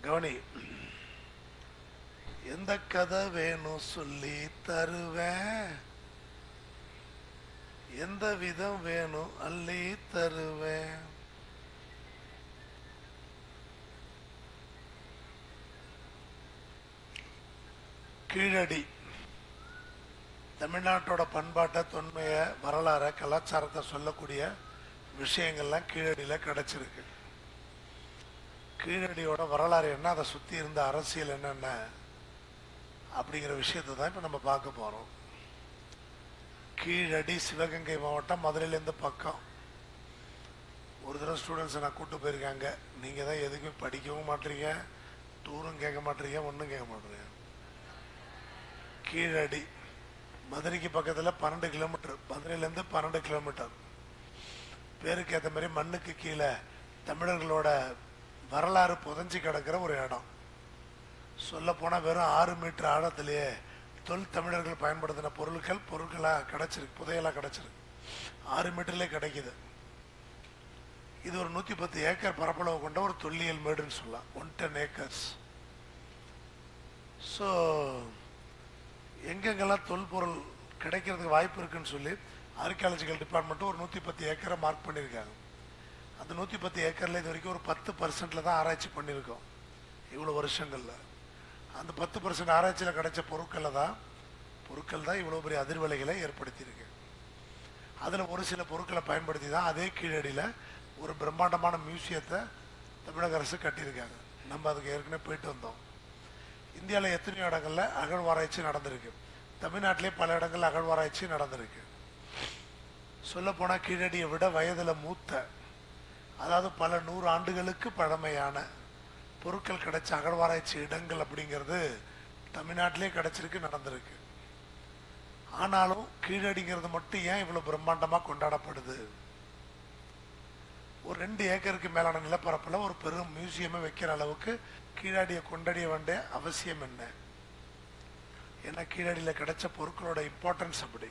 கவனி, எந்த கதை வேணும் சொல்லி தருவேன், எந்த விதம் வேணும் அள்ளி தருவேன். கீழடி தமிழ்நாட்டோட பண்பாட்டை, தொன்மையை, வரலாற, கலாச்சாரத்தை சொல்லக்கூடிய விஷயங்கள்லாம் கீழடியில் கிடச்சிருக்கு. கீழடியோட வரலாறு என்ன, அதை சுற்றி இருந்த அரசியல் என்னென்ன அப்படிங்கிற விஷயத்தை தான் இப்போ நம்ம பார்க்க போகிறோம். கீழடி சிவகங்கை மாவட்டம், மதுரையிலேருந்து பக்கம். ஒரு தடவை ஸ்டூடெண்ட்ஸை நான் கூப்பிட்டு போயிருக்காங்க. நீங்கள் தான் எதுக்குமே படிக்கவும் மாட்டீங்க, டூரும் கேட்க மாட்டீங்க, ஒன்றும் கேட்க மாட்டீங்க. கீழடி மதுரைக்கு பக்கத்தில் 12 கிலோமீட்டர், மதுரையிலேருந்து 12 கிலோமீட்டர். பேருக்கு ஏற்ற மாதிரி மண்ணுக்கு கீழே தமிழர்களோட வரலாறு புதஞ்சி கிடக்கிற ஒரு இடம். சொல்லப்போனால் வெறும் 6 மீட்டர் ஆழத்திலேயே தொல் தமிழர்கள் பயன்படுத்தின பொருட்களாக கிடச்சிருக்கு, புதையலாக கிடச்சிருக்கு. 6 மீட்டர்லேயே கிடைக்குது. இது ஒரு 110 ஏக்கர் பரப்பளவு கொண்ட ஒரு தொல்லியல் மேடுன்னு சொல்லலாம், 110 ஏக்கர்ஸ். ஸோ எங்கெங்கெல்லாம் தொல்பொருள் கிடைக்கிறதுக்கு வாய்ப்பு இருக்குன்னு சொல்லி ஆர்கியாலஜிக்கல் டிபார்ட்மெண்ட்டும் ஒரு 110 ஏக்கரை மார்க் பண்ணியிருக்காங்க. அந்த 110 ஏக்கரில் இது வரைக்கும் ஒரு 10% தான் ஆராய்ச்சி பண்ணியிருக்கோம் இவ்வளோ வருஷங்களில். அந்த 10% ஆராய்ச்சியில் கிடைச்ச பொருட்கள் தான் இவ்வளோ பெரிய அதிர்வலைகளை ஏற்படுத்தியிருக்கு. அதில் ஒரு சில பொருட்களை பயன்படுத்தி தான் அதே கீழடியில் ஒரு பிரம்மாண்டமான மியூசியத்தை தமிழக அரசு கட்டியிருக்காங்க. நம்ம அதுக்கு ஏற்கனவே போயிட்டு வந்தோம். இந்தியாவில் எத்தனையோ இடங்களில் அகழ்வாராய்ச்சி நடந்திருக்கு. தமிழ்நாட்டிலே பல இடங்களில் அகழ்வாராய்ச்சி நடந்திருக்கு. சொல்லப்போனால் கீழடியை விட வயதில் மூத்த, அதாவது பல 100 ஆண்டுகளுக்கு பழமையான பொருட்கள் கிடைச்ச அகழ்வாராய்ச்சி இடங்கள் அப்படிங்கிறது தமிழ்நாட்டிலே கிடைச்சிருக்கு, நடந்திருக்கு. ஆனாலும் கீழடிங்கிறது மட்டும் ஏன் இவ்வளோ பிரம்மாண்டமாக கொண்டாடப்படுது? ஒரு 2 ஏக்கருக்கு மேலான நிலப்பரப்பில் ஒரு பெரும் மியூசியமை வைக்கிற அளவுக்கு கீழடியை கொண்டாடிய வேண்டிய அவசியம் என்ன? ஏன்னா கீழடியில் கிடைச்ச பொருட்களோட இம்பார்ட்டன்ஸ் அப்படி.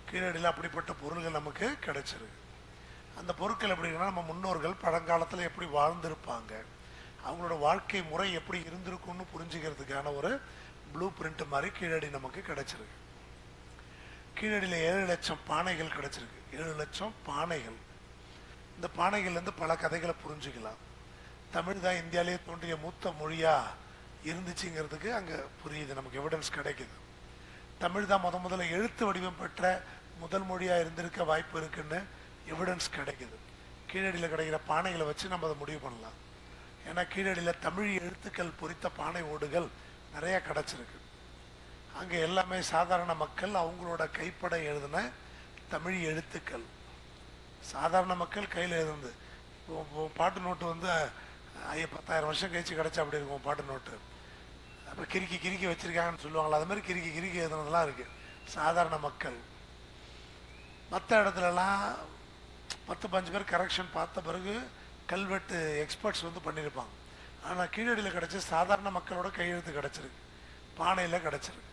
கீழடியில் அப்படிப்பட்ட பொருள்கள் நமக்கு கிடைச்சிருக்கு. அந்த பொருட்கள் எப்படின்னா, நம்ம முன்னோர்கள் பழங்காலத்தில் எப்படி வாழ்ந்திருப்பாங்க, அவங்களோட வாழ்க்கை முறை எப்படி இருந்திருக்கும்னு புரிஞ்சுக்கிறதுக்கான ஒரு ப்ளூ பிரிண்ட் மாதிரி கீழடி நமக்கு கிடைச்சிருக்கு. கீழடியில் 7 லட்சம் பானைகள் கிடைச்சிருக்கு. 7 லட்சம் பானைகள். இந்த பானைகள்லேருந்து பல கதைகளை புரிஞ்சுக்கலாம். தமிழ் தான் இந்தியாவிலேயே தோன்றிய மூத்த மொழியாக இருந்துச்சுங்கிறதுக்கு அங்கே புரியுது, நமக்கு எவிடன்ஸ் கிடைக்குது. தமிழ் தான் முதல்ல எழுத்து வடிவம் பெற்ற முதல் மொழியாக இருந்திருக்க வாய்ப்பு இருக்குன்னு எவிடன்ஸ் கிடைக்குது. கீழடியில் கிடைக்கிற பானைகளை வச்சு நம்ம அதை முடிவு பண்ணலாம். ஏன்னா கீழடியில் தமிழ் எழுத்துக்கள் பொறித்த பானை ஓடுகள் நிறைய கிடச்சிருக்கு. அங்கே எல்லாமே சாதாரண மக்கள் அவங்களோட கைப்பட எழுதின தமிழ் எழுத்துக்கள். சாதாரண மக்கள் கையில் எழுதுனது. பாட்டு நோட்டு வந்து 10,000 வருஷம் கழிச்சு கிடச்சா அப்படி இருக்கும் பாட்டு நோட்டு. அப்போ கிறுக்கி வச்சுருக்காங்கன்னு சொல்லுவாங்களா, அது மாதிரி கிறுக்கி எழுதுனதுலாம் இருக்குது சாதாரண மக்கள். மற்ற இடத்துலலாம் 10-15 பேர் கரெக்ஷன் பார்த்த பிறகு கல்வெட்டு எக்ஸ்பர்ட்ஸ் வந்து பண்ணியிருப்பாங்க. ஆனால் கீழடியில் கிடச்சி சாதாரண மக்களோட கையெழுத்து கிடச்சிருக்கு, பானையில் கிடச்சிருக்கு.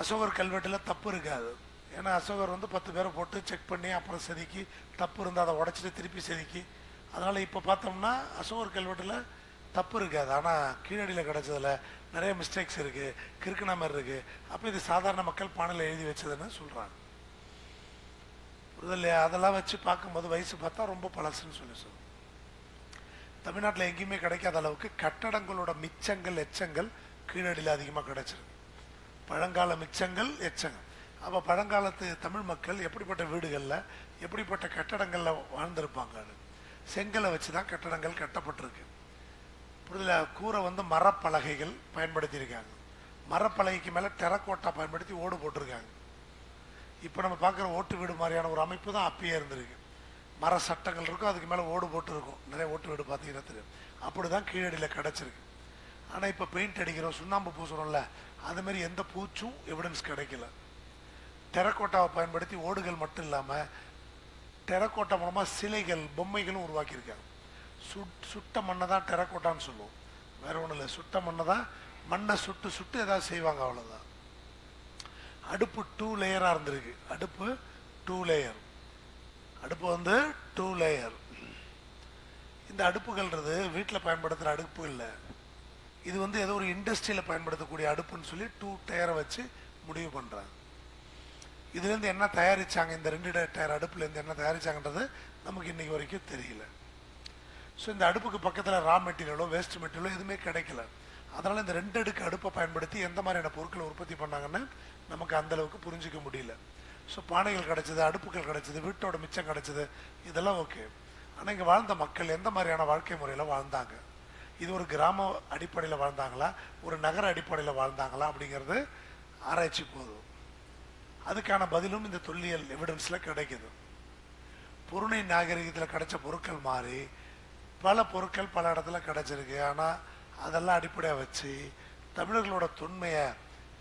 அசோகர் கல்வெட்டில் தப்பு இருக்காது. ஏன்னா அசோகர் வந்து 10 பேரை போட்டு செக் பண்ணி அப்புறம் செதுக்கி, தப்பு இருந்தால் அதை உடச்சிட்டு திருப்பி செதுக்கி. அதனால் இப்போ பார்த்தோம்னா அசோகர் கல்வெட்டில் தப்பு இருக்காது. ஆனால் கீழடியில் கிடச்சதில் நிறைய மிஸ்டேக்ஸ் இருக்குது, கிறுக்குன மாதிரி இருக்குது. அப்போ இது சாதாரண மக்கள் பானையில் எழுதி வச்சதுன்னு சொல்கிறாங்க. புரிதல்? அதெல்லாம் வச்சு பார்க்கும்போது வயசு பார்த்தா ரொம்ப பழசுன்னு சொல்லுவோம். தமிழ்நாட்டில் எங்கேயுமே கிடைக்காத அளவுக்கு கட்டடங்களோட மிச்சங்கள், எச்சங்கள் கீழடியில் அதிகமாக கிடைச்சிருக்கு. பழங்கால மிச்சங்கள், எச்சங்கள். அப்போ பழங்காலத்து தமிழ் மக்கள் எப்படிப்பட்ட வீடுகளில், எப்படிப்பட்ட கட்டடங்களில் வாழ்ந்திருப்பாங்க? செங்கலை வச்சு தான் கட்டடங்கள் கட்டப்பட்டிருக்கு. புரிதல்? கூரை வந்து மரப்பலகைகள் பயன்படுத்தியிருக்காங்க. மரப்பலகைக்கு மேலே டெரக்கோட்டா பயன்படுத்தி ஓடு போட்டிருக்காங்க. இப்போ நம்ம பார்க்குற ஓட்டு வீடு மாதிரியான ஒரு அமைப்பு தான் அப்பயே இருந்திருக்கு. மர சட்டங்கள் இருக்கும், அதுக்கு மேலே ஓடு போட்டு இருக்கும். நிறைய ஓட்டு வீடு பார்த்தீங்கன்னா தெரியும். அப்படி தான் கீழடியில் கிடச்சிருக்கு. ஆனால் இப்போ பெயிண்ட் அடிக்கிறோம், சுண்ணாம்பு பூசுகிறோம்ல, அதுமாரி எந்த பூச்சும் எவிடன்ஸ் கிடைக்கல. டெரக்கோட்டாவை பயன்படுத்தி ஓடுகள் மட்டும் இல்லாமல் டெரக்கோட்டா மூலமாக சிலைகள், பொம்மைகளும் உருவாக்கியிருக்காங்க. சுட்ட மண்ணை தான் டெரக்கோட்டான்னு சொல்லுவோம், வேற ஒன்றும் இல்லை. சுட்ட மண்ணை தான், மண்ணை சுட்டு ஏதாவது செய்வாங்க, அவ்வளோதான். அடுப்பு 2 லேயராக இருந்திருக்கு. அடுப்பு 2 லேயர். அடுப்பு வந்து 2 லேயர். இந்த அடுப்புகள்ன்றது வீட்டில் பயன்படுத்துகிற அடுப்பு இல்லை, இது வந்து ஏதோ ஒரு இண்டஸ்ட்ரியில் பயன்படுத்தக்கூடிய அடுப்புன்னு சொல்லி 2 டயரை வச்சு முடிவு பண்ணுறாங்க. இதுலேருந்து என்ன தயாரித்தாங்க, இந்த 2 டயர் அடுப்புலேருந்து என்ன தயாரித்தாங்கன்றது நமக்கு இன்றைக்கி வரைக்கும் தெரியல. ஸோ இந்த அடுப்புக்கு பக்கத்தில் ரா மெட்டீரியலோ வேஸ்ட் மெட்டீரியலோ எதுவுமே கிடைக்கல. அதனால் இந்த 2 அடுக்கு அடுப்பை பயன்படுத்தி எந்த மாதிரியான பொருட்களை உற்பத்தி பண்ணாங்கன்னு நமக்கு அந்தளவுக்கு புரிஞ்சிக்க முடியல. ஸோ பானைகள் கிடச்சிது, அடுப்புகள் கிடச்சிது, வீட்டோட மிச்சம் கிடச்சிது, இதெல்லாம் ஓகே. ஆனால் இங்கே வாழ்ந்த மக்கள் எந்த மாதிரியான வாழ்க்கை முறையில் வாழ்ந்தாங்க, இது ஒரு கிராம அடிப்படையில் வாழ்ந்தாங்களா, ஒரு நகர அடிப்படையில் வாழ்ந்தாங்களா அப்படிங்கிறது ஆராய்ச்சி போதும். அதுக்கான பதிலும் இந்த தொல்லியல் எவிடன்ஸில் கிடைக்குது. பொருணை நாகரிகத்தில் கிடைச்ச பொருட்கள் மாதிரி பல பொருட்கள் பல இடத்துல கிடைச்சிருக்கு. ஆனால் அதெல்லாம் அடிப்படையாக வச்சு தமிழர்களோட தொன்மையை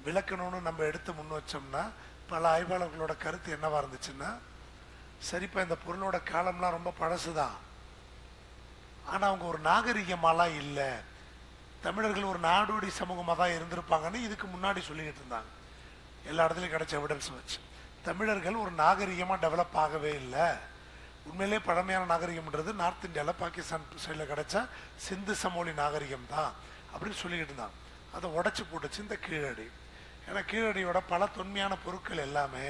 விளக்கணும்னு நம்ம எடுத்து முன் வச்சோம்னா பல ஆய்வாளர்களோட கருத்து என்னவா இருந்துச்சுன்னா, சரிப்பா இந்த பொருளோட காலம்லாம் ரொம்ப பழசுதான், ஆனால் அவங்க ஒரு நாகரிகமாலாம் இல்லை, தமிழர்கள் ஒரு நாடோடி சமூகமாக தான் இருந்திருப்பாங்கன்னு இதுக்கு முன்னாடி சொல்லிக்கிட்டு இருந்தாங்க. எல்லா இடத்துலையும் கிடைச்ச எவிடன்ஸ் வச்சு தமிழர்கள் ஒரு நாகரிகமாக டெவலப் ஆகவே இல்லை. உண்மையிலே பழமையான நாகரிகம்ன்றது நார்த் இந்தியாவில் பாகிஸ்தான் சைடில் கிடைச்ச சிந்து சமோலி நாகரிகம் தான் அப்படின்னு சொல்லிக்கிட்டு இருந்தாங்க. அதை உடச்சி போட்டுச்சு இந்த கீழடி. ஏன்னா கீழடியோட பல தொன்மையான பொருட்கள் எல்லாமே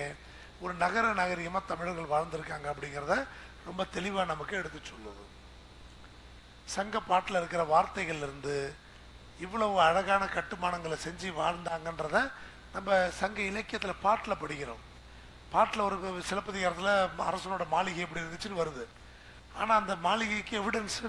ஒரு நகர நாகரிகமாக தமிழர்கள் வாழ்ந்திருக்காங்க அப்படிங்கிறத ரொம்ப தெளிவாக நமக்கு எடுத்து சொல்லுது. சங்க பாட்டில் இருக்கிற வார்த்தைகள்லேருந்து இவ்வளவு அழகான கட்டுமானங்களை செஞ்சு வாழ்ந்தாங்கன்றத நம்ம சங்க இலக்கியத்தில் பாட்டில் படிக்கிறோம். பாட்டில் ஒரு சிலப்பதிகாரத்தில் அரசனோட மாளிகை எப்படி இருந்துச்சுன்னு வருது. ஆனால் அந்த மாளிகைக்கு எவிடன்ஸு,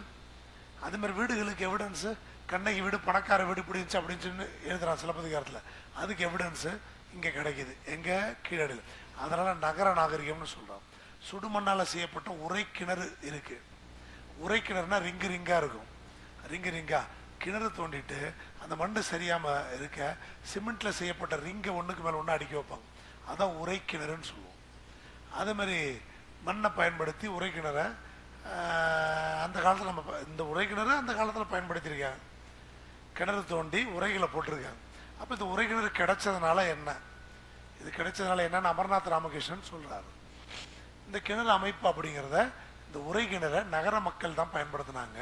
அதுமாதிரி வீடுகளுக்கு எவிடன்ஸு, கண்ணகி வீடு பணக்கார வீடு இப்படி இருந்துச்சு அப்படின்னு சொல்லி எழுதுகிறான் சிலப்பதிகாரத்தில். அதுக்கு எவிடன்ஸு இங்கே கிடைக்கிது, எங்கே கீழடியில். அதனால் நகர நாகரிகம்னு சொல்கிறோம். சுடுமண்ணால் செய்யப்பட்ட உரை கிணறு இருக்குது. உரை கிணறுனா ரிங்கு ரிங்காக இருக்கும், ரிங்கு ரிங்காக கிணறு தோண்டிட்டு அந்த மண் சரியாமல் இருக்க சிமெண்ட்டில் செய்யப்பட்ட ரிங்கை ஒன்றுக்கு மேலே ஒன்று அடுக்கி வைப்பாங்க, அதான் உரை கிணறுன்னு சொல்லுவோம். அதே மாதிரி மண்ணை பயன்படுத்தி உரை கிணறை அந்த காலத்தில் நம்ம இந்த உரை கிணறு அந்த காலத்தில் பயன்படுத்தியிருக்காங்க. கிணறு தோண்டி உரைகளை போட்டிருக்காங்க. அப்போ இந்த உரை கிணறு கிடைச்சதுனால என்ன, இது கிடைச்சதுனால என்னன்னு அமர்நாத் ராமகிருஷ்ணன் சொல்கிறாரு. இந்த கிணறு அமைப்பு அப்படிங்கிறத இந்த உரை கிணறை நகர மக்கள் தான் பயன்படுத்தினாங்க.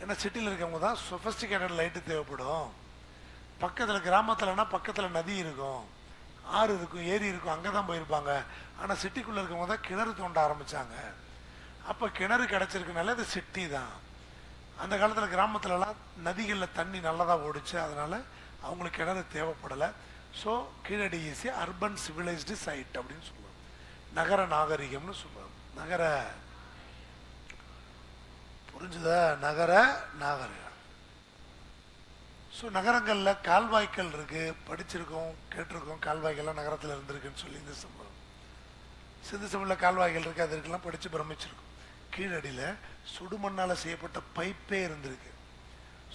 ஏன்னா சிட்டியில் இருக்கவங்க தான் சொஃபஸ்டிகேட்டட் லைட்டு தேவைப்படும். பக்கத்தில் கிராமத்தில்னா பக்கத்தில் நதி இருக்கும், ஆறு இருக்கும், ஏரி இருக்கும், அங்கே தான் போயிருப்பாங்க. ஆனால் சிட்டிக்குள்ளே இருக்கவங்க தான் கிணறு தோண்ட ஆரம்பித்தாங்க. அப்போ கிணறு கிடச்சிருக்கனால இது சிட்டி தான். அந்த காலத்தில் கிராமத்துலலாம் நதிகளில் தண்ணி நல்லதாக ஓடிச்சு, அதனால் அவங்களுக்கு கிணறு தேவைப்படலை. So Keeladi is urban civilised site அப்படின்னு சொல்லுவாங்க, நகர நாகரிகம்னு சொல்லுவாங்க. நகர புரிஞ்சுதா, நகர நாகரிகம். ஸோ நகரங்களில் கால்வாய்க்கள் இருக்குது, படிச்சிருக்கோம் கேட்டிருக்கோம், கால்வாய்கள்லாம் நகரத்தில் இருந்திருக்குன்னு சொல்லி இந்த சம்பவம். சிந்து சமூகத்தில் கால்வாய்கள் இருக்குது, அது இருக்கலாம் படித்து பிரமிச்சிருக்கோம். கீழடியில் சுடுமண்ணால் செய்யப்பட்ட பைப்பே இருந்திருக்கு.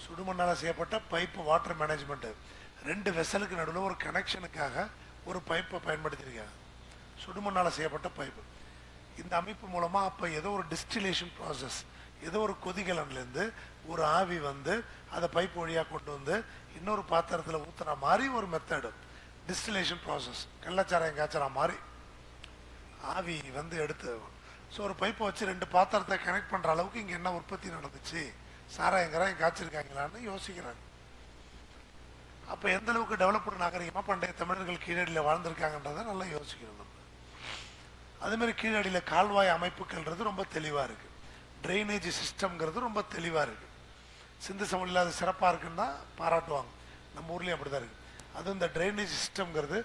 சுடுமண்ணால் செய்யப்பட்ட பைப்பு, வாட்டர் மேனேஜ்மெண்ட்டு, 2 வெசலுக்கு நடுவில் ஒரு கனெக்ஷனுக்காக ஒரு பைப்பை பயன்படுத்தியிருக்காங்க, சுடுமண்ணால் செய்யப்பட்ட பைப்பு. இந்த அமைப்பு மூலமாக அப்போ ஏதோ ஒரு டிஸ்டிலேஷன் ப்ராசஸ், ஏதோ ஒரு கொதிகலன்லேருந்து ஒரு ஆவி வந்து அதை பைப் வழியாக கொண்டு வந்து இன்னொரு பாத்திரத்தில் ஊற்றுற மாதிரி ஒரு மெத்தடு, டிஸ்டிலேஷன் ப்ராசஸ். கள்ளச்சாராயம் காய்ச்சற மாதிரி ஆவி வந்து எடுத்து, ஸோ ஒரு பைப்பை வச்சு 2 பாத்திரத்தை கனெக்ட் பண்ணுற அளவுக்கு இங்கே என்ன உற்பத்தி நடந்துச்சு, சாராயங்கிறாயம் காய்ச்சிருக்காங்களான்னு யோசிக்கிறாங்க. அப்போ எந்த அளவுக்கு டெவலப்டு நாகரிகமாக பண்டைய தமிழர்கள் கீழடியில் வாழ்ந்திருக்காங்கன்றதை நல்லா யோசிக்கணும் நம்ம. அதேமாதிரி கீழடியில் கால்வாய் அமைப்புகள்ன்றது ரொம்ப தெளிவாக இருக்குது, ட்ரைனேஜ் சிஸ்டம்ங்கிறது ரொம்ப தெளிவாக இருக்குது. சிந்து சமூகத்தில் அது சிறப்பாக இருக்குன்னு தான் பாராட்டுவாங்க, நம்ம ஊர்லேயும் அப்படி தான் இருக்குது. அதுவும் இந்த ட்ரைனேஜ் சிஸ்டம்ங்கிறது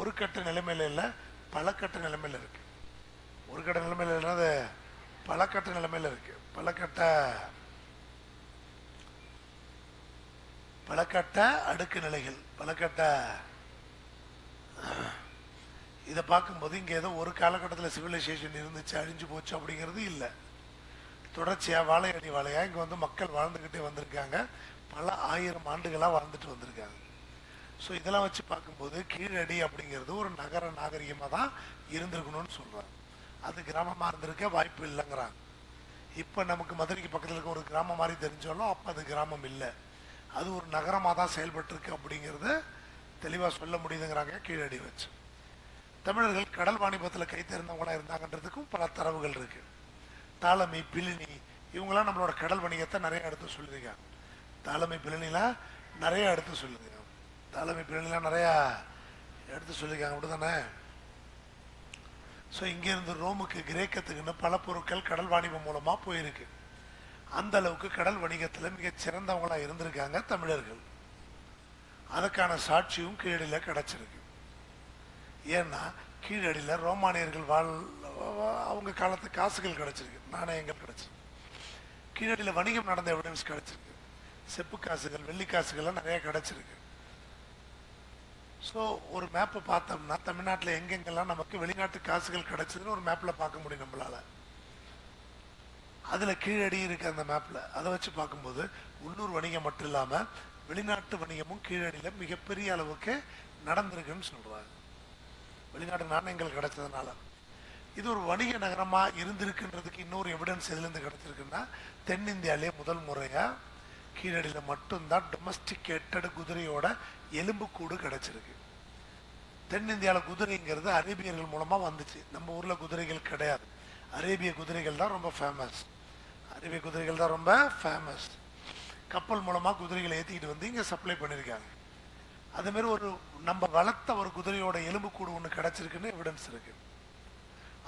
ஒரு கட்ட நிலைமையில் இல்லை, பல கட்ட நிலைமையில் இருக்குது. ஒரு கட்ட நிலைமையில் இல்லைன்னா அது பல கட்ட நிலைமையில் இருக்குது. பலகட்ட அடுக்கு நிலைகள், பலகட்ட. இதை பார்க்கும்போது இங்கே ஏதோ ஒரு காலகட்டத்தில் சிவிலைசேஷன் இருந்துச்சு அழிஞ்சு போச்சு அப்படிங்கிறது இல்லை. தொடர்ச்சியாக வாழையடி வாழையாக இங்கே வந்து மக்கள் வாழ்ந்துக்கிட்டே வந்திருக்காங்க, பல 1000 ஆண்டுகளாக வாழ்ந்துட்டு வந்திருக்காங்க. ஸோ இதெல்லாம் வச்சு பார்க்கும்போது கீழடி அப்படிங்கிறது ஒரு நகர நாகரிகமாக தான் இருந்திருக்கணும்னு சொல்கிறாங்க. அது கிராமமாக இருந்திருக்க வாய்ப்பு இல்லைங்கிறாங்க. இப்போ நமக்கு மதுரைக்கு பக்கத்தில் இருக்க ஒரு கிராமம் மாதிரி தெரிஞ்சாலும் அப்போ அது கிராமம் இல்லை, அது ஒரு நகரமாக தான் செயல்பட்டுருக்கு அப்படிங்கிறத தெளிவாக சொல்ல முடியுதுங்கிறாங்க கீழடி வச்சு. தமிழர்கள் கடல் வாணிபத்தில் கை தேர்ந்தவங்களாக இருந்தாங்கன்றதுக்கும் பல தரவுகள் இருக்குது. தாலமி, பிலினி இவங்களாம் நம்மளோட கடல் வணிகத்தை நிறைய எடுத்து சொல்லியிருக்காங்க. தலைமை பின்னணிலாம் நிறைய எடுத்து சொல்லியிருக்காங்க. தலைமை பின்னணிலாம் நிறையா எடுத்து சொல்லியிருக்காங்க, அப்படிதானே? ஸோ இங்கேருந்து ரோமுக்கு கிரேக்கத்துக்குன்னு பல பொருட்கள் கடல் வாணிபம் மூலமாக போயிருக்கு. அந்த அளவுக்கு கடல் வணிகத்தில் மிகச் சிறந்தவங்களாக இருந்திருக்காங்க தமிழர்கள். அதுக்கான சாட்சியும் கீழடியில் கிடச்சிருக்கு. ஏன்னா கீழடியில் ரோமானியர்கள் அவங்க காலத்து காசுகள் கிடச்சிருக்கு, நாணயங்கள் கிடச்சிருக்கு. கீழடியில் வணிகம் நடந்த எவிடன்ஸ் கிடச்சிருக்கு. செப்பு காசுகள், வெள்ளி காசுகள்லாம் நிறைய கிடச்சிருக்கு. ஸோ ஒரு மேப்பை பார்த்தோம்னா தமிழ்நாட்டில் எங்கெங்கெல்லாம் நமக்கு வெளிநாட்டு காசுகள் கிடச்சிதுன்னு ஒரு மேப்பில் பார்க்க முடியும் நம்மளால். அதில் கீழடி இருக்குது அந்த மேப்பில். அதை வச்சு பார்க்கும்போது உள்ளூர் வணிகம் மட்டும் இல்லாமல் வெளிநாட்டு வணிகமும் கீழடியில் மிகப்பெரிய அளவுக்கு நடந்திருக்குன்னு சொல்கிறாங்க. வெளிநாட்டு நாணயங்கள் கிடைச்சதுனால இது ஒரு வணிக நகரமாக இருந்திருக்குன்றதுக்கு இன்னொரு எவிடன்ஸ் எதுலேருந்து கிடச்சிருக்குன்னா, தென்னிந்தியாவிலே முதல் முறையாக கீழடியில் மட்டும்தான் டொமஸ்டிகேட்டட் குதிரையோட எலும்புக்கூடு கிடச்சிருக்கு. தென்னிந்தியாவில் குதிரைங்கிறது அரேபியர்கள் மூலமாக வந்துச்சு. நம்ம ஊரில் குதிரைகள் கிடையாது. அரேபிய குதிரைகள் தான் ரொம்ப ஃபேமஸ். அரேபிய குதிரைகள் தான் ரொம்ப ஃபேமஸ். கப்பல் மூலமாக குதிரைகளை ஏற்றிக்கிட்டு வந்து இங்கே சப்ளை பண்ணியிருக்காங்க. அதுமாரி ஒரு நம்ம வளர்த்த ஒரு குதிரையோட எலும்புக்கூடு ஒன்று கிடச்சிருக்குன்னு எவிடன்ஸ் இருக்குது.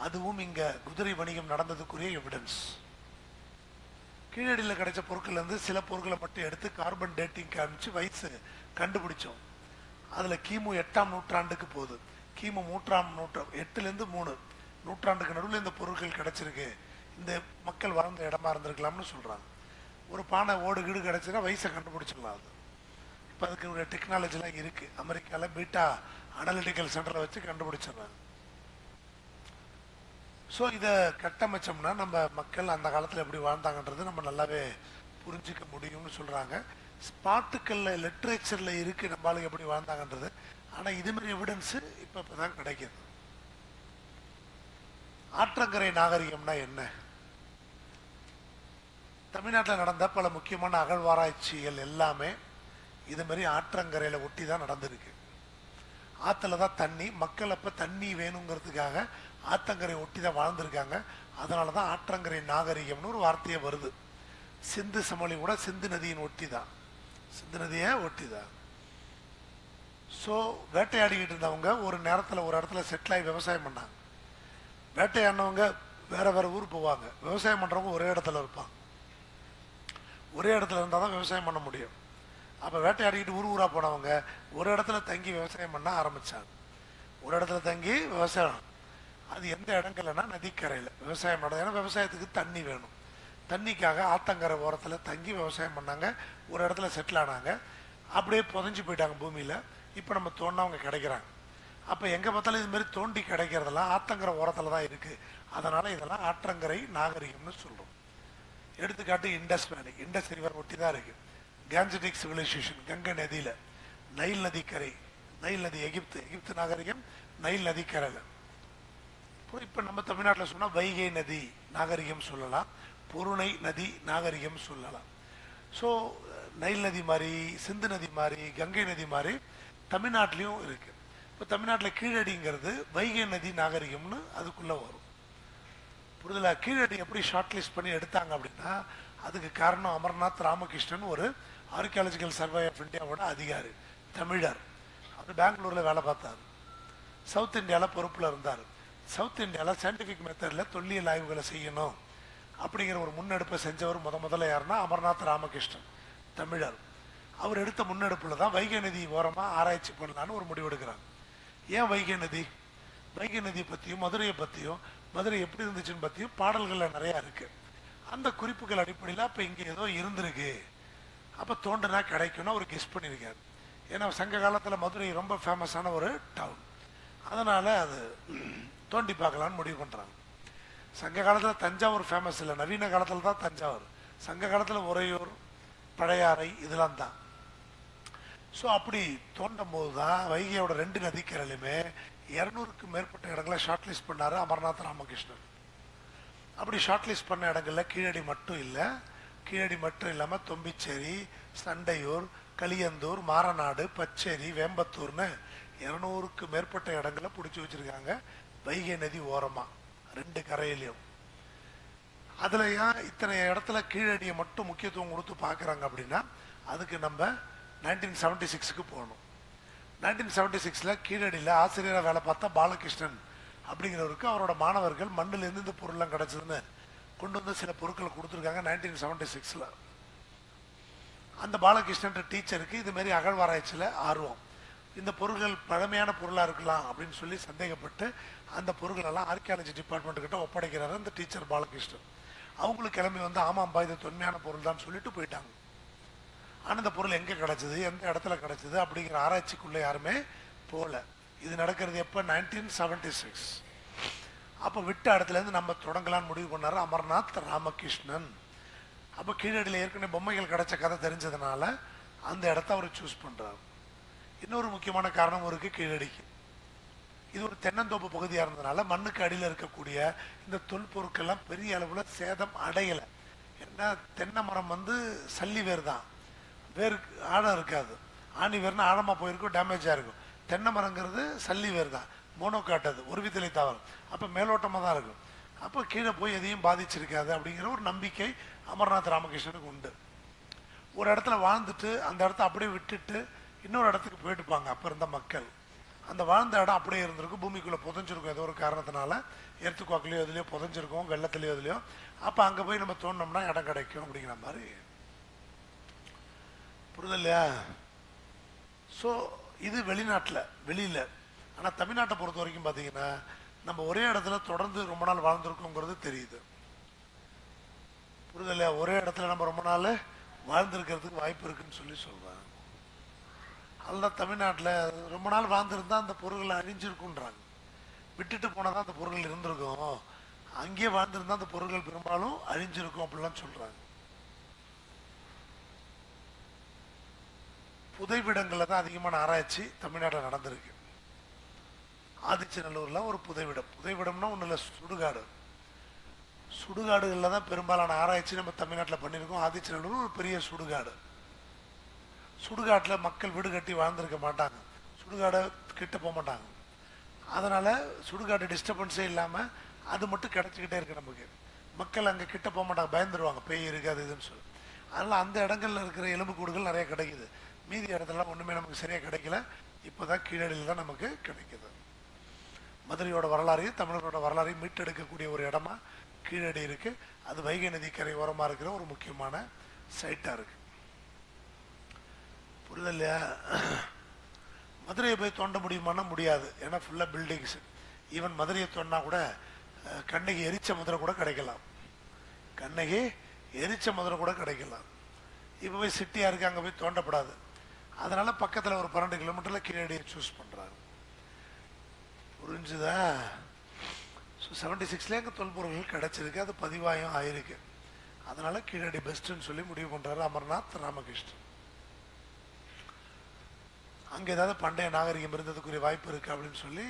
அதுவும் இங்கே குதிரை வணிகம் நடந்ததுக்குரிய எவிடன்ஸ். கீழடியில் கிடைச்ச பொருட்கள்லேருந்து சில பொருட்களை மட்டும் எடுத்து கார்பன் டேட்டிங் காமிச்சு வயசு கண்டுபிடிச்சோம். அதில் கிமு 8ஆம் நூற்றாண்டுக்கு போகுது. கிமு 8லேருந்து 3 நூற்றாண்டுக்கு நடுவில் இந்த பொருட்கள் கிடச்சிருக்கு. இந்த மக்கள் வாழ்ந்த இடமா இருந்திருக்கலாம்னு சொல்கிறாங்க. ஒரு பானை ஓடு கீடு கிடச்சுன்னா வயசை கண்டுபிடிச்சிடலாம். அது இப்போ அதுக்கு ஒரு டெக்னாலஜிலாம் இருக்குது. அமெரிக்காவில் பீட்டா அனலிட்டிக்கல் சென்டரை வச்சு கண்டுபிடிச்சிடுறாங்க. ஸோ இதை கட்டமைச்சோம்னா நம்ம மக்கள் அந்த காலத்தில் எப்படி வாழ்ந்தாங்கன்றது நம்ம நல்லாவே புரிஞ்சிக்க முடியும்னு சொல்கிறாங்க. பாட்டுக்களில் லிட்ரேச்சரில் இருக்குது நம்மளுக்கு எப்படி வாழ்ந்தாங்கன்றது. ஆனால் இதுமாரி எவிடன்ஸு இப்போ தான் கிடைக்கிது. ஆற்றங்கரை நாகரிகம்னா என்ன? தமிழ்நாட்டில் நடந்த பல முக்கியமான அகழ்வாராய்ச்சிகள் எல்லாமே இதுமாரி ஆற்றங்கரையில் ஒட்டி தான் நடந்திருக்கு. ஆற்றுல தான் தண்ணி, மக்கள் அப்போ தண்ணி வேணுங்கிறதுக்காக ஆற்றங்கரை ஒட்டி தான் வாழ்ந்திருக்காங்க. அதனால தான் ஆற்றங்கரை நாகரிகம்னு ஒரு வார்த்தையே வருது. சிந்து சமவெளி கூட சிந்து நதியின் ஒட்டி தான், சிந்து நதியை ஒட்டி தான். ஸோ வேட்டையாடிக்கிட்டு இருந்தவங்க ஒரு நேரத்தில் ஒரு இடத்துல செட்டில் ஆகி விவசாயம் பண்ணாங்க. வேட்டையாடினவங்க வேற வேற ஊர் போவாங்க. விவசாயம் பண்ணுறவங்க ஒரே இடத்துல இருப்பாங்க. ஒரே இடத்துல இருந்தால் தான் விவசாயம் பண்ண முடியும். அப்போ வேட்டையாடிக்கிட்டு ஊர் ஊராக போனவங்க ஒரு இடத்துல தங்கி விவசாயம் பண்ண ஆரம்பித்தாங்க. ஒரு இடத்துல தங்கி விவசாயம், அது எந்த இடங்கள்னா நதிக்கரையில் விவசாயம் பண்ணது. ஏன்னா விவசாயத்துக்கு தண்ணி வேணும். தண்ணிக்காக ஆத்தங்கரை ஓரத்தில் தங்கி விவசாயம் பண்ணாங்க. ஒரு இடத்துல செட்டில் ஆனாங்க. அப்படியே புதஞ்சு போயிட்டாங்க பூமியில். இப்போ நம்ம தோண்டினவங்க கிடைக்கிறாங்க. அப்போ எங்கே பார்த்தாலும் இதுமாரி தோண்டி கிடைக்கிறதெல்லாம் ஆத்தங்கரை ஓரத்தில் தான் இருக்குது. அதனால் இதெல்லாம் ஆற்றங்கரை நாகரிகம்னு சொல்கிறோம். எடுத்துக்காட்டு இண்டஸ் வேலி, இண்டஸ் ரிவர் ஒட்டி தான் இருக்குது. கேஞ்சடிக் சிவிலைசேஷன் கங்கை நதியில், நைல் நதிக்கரை, நைல் நதி எகிப்து நாகரிகம் நைல் நதிக்கரையில். இப்போ நம்ம தமிழ்நாட்டில் சொன்னால் வைகை நதி நாகரிகம் சொல்லலாம், பொருணை நதி நாகரிகம் சொல்லலாம். ஸோ நைல் நதி மாதிரி, சிந்து நதி மாதிரி, கங்கை நதி மாதிரி தமிழ்நாட்டிலையும் இருக்குது. இப்போ தமிழ்நாட்டில் கீழடிங்கிறது வைகை நதி நாகரிகம்னு அதுக்குள்ளே வரும். புரிதலா? கீழடி எப்படி ஷார்ட் லிஸ்ட் பண்ணி எடுத்தாங்க அப்படின்னா, அதுக்கு காரணம் அமர்நாத் ராமகிருஷ்ணன், ஒரு ஆர்கியாலஜிக்கல் சர்வே ஆஃப் இந்தியாவோட அதிகாரி, தமிழர். அவர் பெங்களூரில் வேலை பார்த்தார். சவுத் இந்தியாவில் பொறுப்பில் இருந்தார். சவுத் இந்தியாவில் சயின்டிஃபிக் மெத்தடில் தொல்லியல் ஆய்வுகளை செய்யணும் அப்படிங்கிற ஒரு முன்னெடுப்பை செஞ்சவர் முதல்ல யாருன்னா அமர்நாத் ராமகிருஷ்ணன், தமிழர். அவர் எடுத்த முன்னெடுப்பில் தான் வைகை நதி ஓரமாக ஆராய்ச்சி பண்ணலான்னு ஒரு முடிவு எடுக்கிறாங்க. ஏன் வைகை நதி? வைகை நதியை பற்றியும் மதுரையை பற்றியும், மதுரை எப்படி இருந்துச்சுன்னு பற்றியும் பாடல்களில் நிறையா இருக்குது. அந்த குறிப்புகள் அடிப்படையில் அப்போ இங்கே ஏதோ இருந்திருக்கு, அப்போ தோண்டுனா கிடைக்கும்னு அவர் கெஸ் பண்ணியிருக்காரு. ஏன்னா சங்க காலத்தில் மதுரை ரொம்ப ஃபேமஸான ஒரு டவுன். அதனால் அது தோண்டி பார்க்கலான்னு முடிவு பண்ணுறாங்க. சங்க காலத்தில் தஞ்சாவூர் ஃபேமஸ் இல்லை, நவீன காலத்தில் தான் தஞ்சாவூர். சங்க காலத்தில் உறையூர், பழையாறை இதெல்லாம் தான். ஸோ அப்படி தோண்டும் போது தான் வைகையோட 2 நதிக்கரையிலுமே 200க்கும் மேற்பட்ட இடங்களை ஷார்ட் லிஸ்ட் பண்ணார் அமர்நாத் ராமகிருஷ்ணன். அப்படி ஷார்ட் லிஸ்ட் பண்ண இடங்களில் கீழடி மட்டும் இல்லை, கீழடி மட்டும் இல்லாமல் தொம்பிச்சேரி, சண்டையூர், களியந்தூர், மாரநாடு, பச்சேரி, வேம்பத்தூர்னு 200க்கு மேற்பட்ட இடங்களை பிடிச்சி வச்சுருக்காங்க வைகை நதி ஓரமாக 2 கரையிலையும். அதில் ஏன் இத்தனை இடத்துல கீழடியை மட்டும் முக்கியத்துவம் கொடுத்து பார்க்குறாங்க அப்படின்னா, அதுக்கு நம்ம 1976க்கு போகணும். 1976 கீழடியில் ஆசிரியராக வேலை பார்த்தா பாலகிருஷ்ணன் அப்படிங்கிறவருக்கு அவரோட மாணவர்கள் மண்ணிலேருந்து இந்த பொருள்லாம் கிடச்சிதுன்னு கொண்டு வந்து சில பொருட்களை கொடுத்துருக்காங்க 1976. அந்த பாலகிருஷ்ணன்ற டீச்சருக்கு இதுமாரி அகழ்வாராய்ச்சியில் ஆர்வம். இந்த பொருள்கள் பழமையான பொருளாக இருக்கலாம் அப்படின்னு சொல்லி சந்தேகப்பட்டு அந்த பொருள்களெல்லாம் ஆர்கியாலஜி டிபார்ட்மெண்ட்டுக்கிட்ட ஒப்படைக்கிறாரு அந்த டீச்சர் பாலகிருஷ்ணன். அவங்களுக்கு கிளம்பி வந்து ஆமாம்பா இது தொன்மையான பொருள் தான் சொல்லிட்டு போயிட்டாங்க. ஆனால் இந்த பொருள் எங்கே கிடச்சிது, எந்த இடத்துல கிடச்சிது அப்படிங்கிற ஆராய்ச்சிக்குள்ளே யாருமே போகல. இது நடக்கிறது எப்போ? 1976. அப்போ விட்ட இடத்துலேருந்து நம்ம தொடங்கலான்னு முடிவு பண்ணார் அமர்நாத் ராமகிருஷ்ணன். அப்போ கீழடியில் ஏற்கனவே பொம்மைகள் கிடச்ச கதை தெரிஞ்சதுனால அந்த இடத்த அவர் சூஸ் பண்ணுறார். இன்னொரு முக்கியமான காரணம் இருக்குது கீழடிக்கு. இது ஒரு தென்னந்தோப்பு பகுதியாக இருந்ததுனால மண்ணுக்கு அடியில் இருக்கக்கூடிய இந்த தொல்பொருட்கள்லாம் பெரிய அளவில் சேதம் அடையலை. ஏன்னா தென்னை மரம் வந்து சல்லி வேர் தான், வேறு ஆழம் இருக்காது. ஆணி வேர்னா ஆழமாக போயிருக்கும், டேமேஜாக இருக்கும். தென்னை மரங்கிறது சல்லி வேர் தான், மோனோ காட்டாது, ஒரு விதலை தாவரம். அப்போ மேலோட்டமாக தான் இருக்கும். அப்போ கீழே போய் எதையும் பாதிச்சிருக்காது அப்படிங்கிற ஒரு நம்பிக்கை அமர்நாத் ராமகிருஷ்ணனுக்கு உண்டு. ஒரு இடத்துல வாழ்ந்துட்டு அந்த இடத்த அப்படியே விட்டுட்டு இன்னொரு இடத்துக்கு போயிட்டுப்பாங்க அப்போ இருந்த மக்கள். அந்த வாழ்ந்த இடம் அப்படியே இருந்திருக்கும், பூமிக்குள்ளே புதைஞ்சிருக்கும் ஏதோ ஒரு காரணத்தினால, எர்த்துக்குவாக்குலையோ எதுலையோ புதைஞ்சிருக்கும், வெள்ளத்துலையோ எதுலையோ. அப்போ அங்கே போய் நம்ம தோணுனோம்னா இடம் கிடைக்கும் அப்படிங்கிற மாதிரி. புரியுது இல்லையா? ஸோ இது வெளிநாட்டில் வெளியில். ஆனால் தமிழ்நாட்டை பொறுத்த வரைக்கும் பார்த்தீங்கன்னா நம்ம ஒரே இடத்துல தொடர்ந்து ரொம்ப நாள் வாழ்ந்துருக்கோங்கிறது தெரியுது. புரியுது இல்லையா? ஒரே இடத்துல நம்ம ரொம்ப நாள் வாழ்ந்துருக்கிறதுக்கு வாய்ப்பு இருக்குன்னு சொல்லி சொல்கிறாங்க. அதில் தமிழ்நாட்டில் ரொம்ப நாள் வாழ்ந்துருந்தா அந்த பொருள்களை அழிஞ்சிருக்குன்றாங்க. விட்டுட்டு போனால் தான் அந்த பொருள்கள் இருந்திருக்கும், அங்கேயே வாழ்ந்துருந்தா அந்த பொருள்கள் பெரும்பாலும் அழிஞ்சிருக்கும் அப்படிலாம் சொல்கிறாங்க. புதைவிடங்களில் தான் அதிகமான ஆராய்ச்சி தமிழ்நாட்டில் நடந்திருக்கு. ஆதிச்சநல்லூரில் ஒரு புதைவிடம், புதைவிடம்னா ஒன்றும் இல்லை, சுடுகாடு. சுடுகாடுகளில் தான் பெரும்பாலான ஆராய்ச்சி நம்ம தமிழ்நாட்டில் பண்ணியிருக்கோம். ஆதிச்சநல்லூர் ஒரு பெரிய சுடுகாடு. சுடுகாட்டில் மக்கள் வீடு கட்டி வாழ்ந்திருக்க மாட்டாங்க, சுடுகாடை கிட்ட போக மாட்டாங்க. அதனால் சுடுகாடு டிஸ்டர்பன்ஸே இல்லாமல் அது மட்டும் கிடச்சிக்கிட்டே இருக்கு நமக்கு. மக்கள் அங்கே கிட்ட போக மாட்டாங்க, பயந்துருவாங்க, பேய் இருக்காது இதுன்னு சொல்லி. அதனால் அந்த இடங்களில் இருக்கிற எலும்புக்கூடுகள் நிறைய கிடைக்குது. மீதி இடத்துலலாம் ஒன்றுமே நமக்கு சரியாக கிடைக்கல. இப்போ தான் கீழடியில் தான் நமக்கு கிடைக்குது. மதுரையோட வரலாறையும் தமிழரோட வரலாறையும் மீட்டெடுக்கக்கூடிய ஒரு இடமா கீழடி இருக்குது. அது வைகை நதி கரை ஓரமாக இருக்கிற ஒரு முக்கியமான சைட்டாக இருக்குது. புரியுது இல்லையா? மதுரையை போய் தோண்ட முடியுமானா முடியாது, ஏன்னா ஃபுல்லாக பில்டிங்ஸு. ஈவன் மதுரையை தோண்டினா கூட கண்ணகி எரிச்ச மதுரை கூட கிடைக்கலாம், கண்ணகி எரிச்ச மதுரை கூட கிடைக்கலாம். இப்போ போய் சிட்டியாக இருக்குது, அங்கே போய் தோண்டப்படாது. அதனால் பக்கத்தில் ஒரு 12 கிலோமீட்டரில் கீழடியை சூஸ் பண்ணுறாங்க. புரிஞ்சுதா? ஸோ 76 எங்கள் தொல்பொருள்கள் கிடச்சிருக்கு, அது பதிவாயம் ஆயிருக்கு. அதனால் கீழடி பெஸ்ட்டுன்னு சொல்லி முடிவு பண்ணுறாரு அமர்நாத் ராமகிருஷ்ணன். அங்கே ஏதாவது பண்டைய நாகரிகம் இருந்ததுக்குரிய வாய்ப்பு இருக்குது அப்படின்னு சொல்லி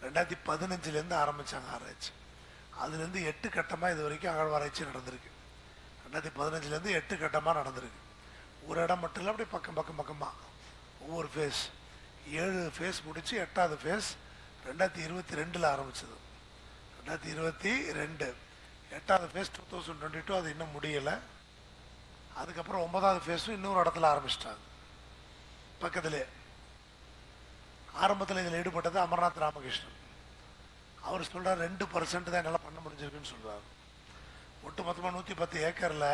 2015 ஆரம்பித்தாங்க ஆராய்ச்சி. அதுலேருந்து 8 கட்டமாக இது வரைக்கும் அகழ்வாராய்ச்சி நடந்திருக்கு. 2015 8 கட்டமாக நடந்திருக்கு. ஒரு இடம் மட்டும் இல்லை, அப்படியே பக்கம் பக்கமாக ஒவ்வொரு ஃபேஸ். 7 ஃபேஸ் முடித்து 8வது ஃபேஸ் 2022 ஆரம்பிச்சது. 2022 8வது ஃபேஸ் 2022, அது இன்னும் முடியலை. அதுக்கப்புறம் 9வது ஃபேஸும் இன்னொரு இடத்துல ஆரம்பிச்சிட்டாங்க பக்கத்திலே. ஆரம்பத்தில் இதில் ஈடுபட்டது அமர்நாத் ராமகிருஷ்ணன். அவர் சொல்கிறார் 2% தான் என்னால் பண்ண முடிஞ்சிருக்குன்னு சொல்கிறார். ஒட்டு மொத்தமாக 110 ஏக்கரில்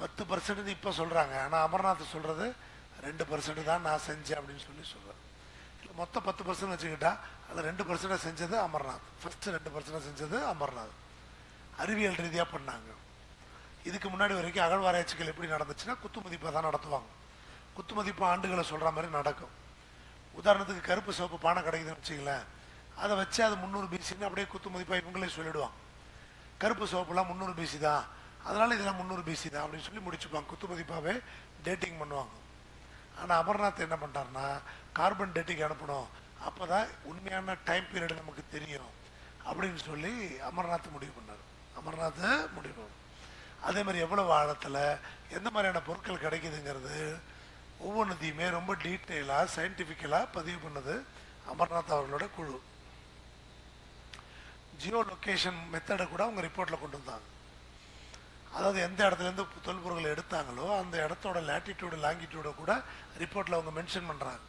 10% இப்போ சொல்கிறாங்க. ஆனால் அமர்நாத் சொல்கிறது 2% தான் நான் செஞ்சேன் அப்படின்னு சொல்லி சொல்கிறேன். இல்லை மொத்தம் 10% வச்சுக்கிட்டா அதில் 2% செஞ்சது அமர்நாத். ஃபஸ்ட்டு 2% செஞ்சது அமர்நாத். அறிவியல் ரீதியாக பண்ணாங்க. இதுக்கு முன்னாடி வரைக்கும் அகழ்வாராய்ச்சிகள் எப்படி நடந்துச்சுன்னா குத்து மதிப்பாக தான் நடத்துவாங்க. குத்து மதிப்பு ஆண்டுகளை சொல்கிற மாதிரி நடக்கும். உதாரணத்துக்கு கருப்பு சிவப்பு பானை கிடைக்குதுன்னு வச்சுங்களேன், அதை வச்சு அது 300 பிசின்னு அப்படியே குத்து மதிப்பாக இவங்களே சொல்லிவிடுவாங்க. கருப்பு சிவப்புலாம் 300 பிசி தான், அதனால் இதெல்லாம் 300 பிசி தான் அப்படின்னு சொல்லி முடிச்சுப்பாங்க. குத்து மதிப்பாகவே டேட்டிங் பண்ணுவாங்க. ஆனால் அமர்நாத் என்ன பண்ணுறாருன்னா கார்பன் டேட்டிங் அனுப்பணும், அப்போ தான் உண்மையான டைம் பீரியட் நமக்கு தெரியும் அப்படின்னு சொல்லி அமர்நாத் முடிவு பண்ணார். அமர்நாத் முடிவு பண்ணார். அதே மாதிரி எவ்வளவு ஆழத்தில் எந்த மாதிரியான பொருட்கள் கிடைக்குதுங்கிறது ஒவ்வொன்றுத்தையுமே ரொம்ப டீட்டெயிலாக சயின்டிஃபிக்கலாக பதிவு பண்ணது அமர்நாத் அவர்களோட குழு. ஜியோ லொக்கேஷன் மெத்தடை கூட அவங்க ரிப்போர்ட்டில் கொண்டு வந்தாங்க. அதாவது எந்த இடத்துலேருந்து தொல்பொருட்களை எடுத்தாங்களோ அந்த இடத்தோட லேட்டிடியூடு லாங்கிடியூடை கூட ரிப்போர்ட்டில் அவங்க மென்ஷன் பண்ணுறாங்க.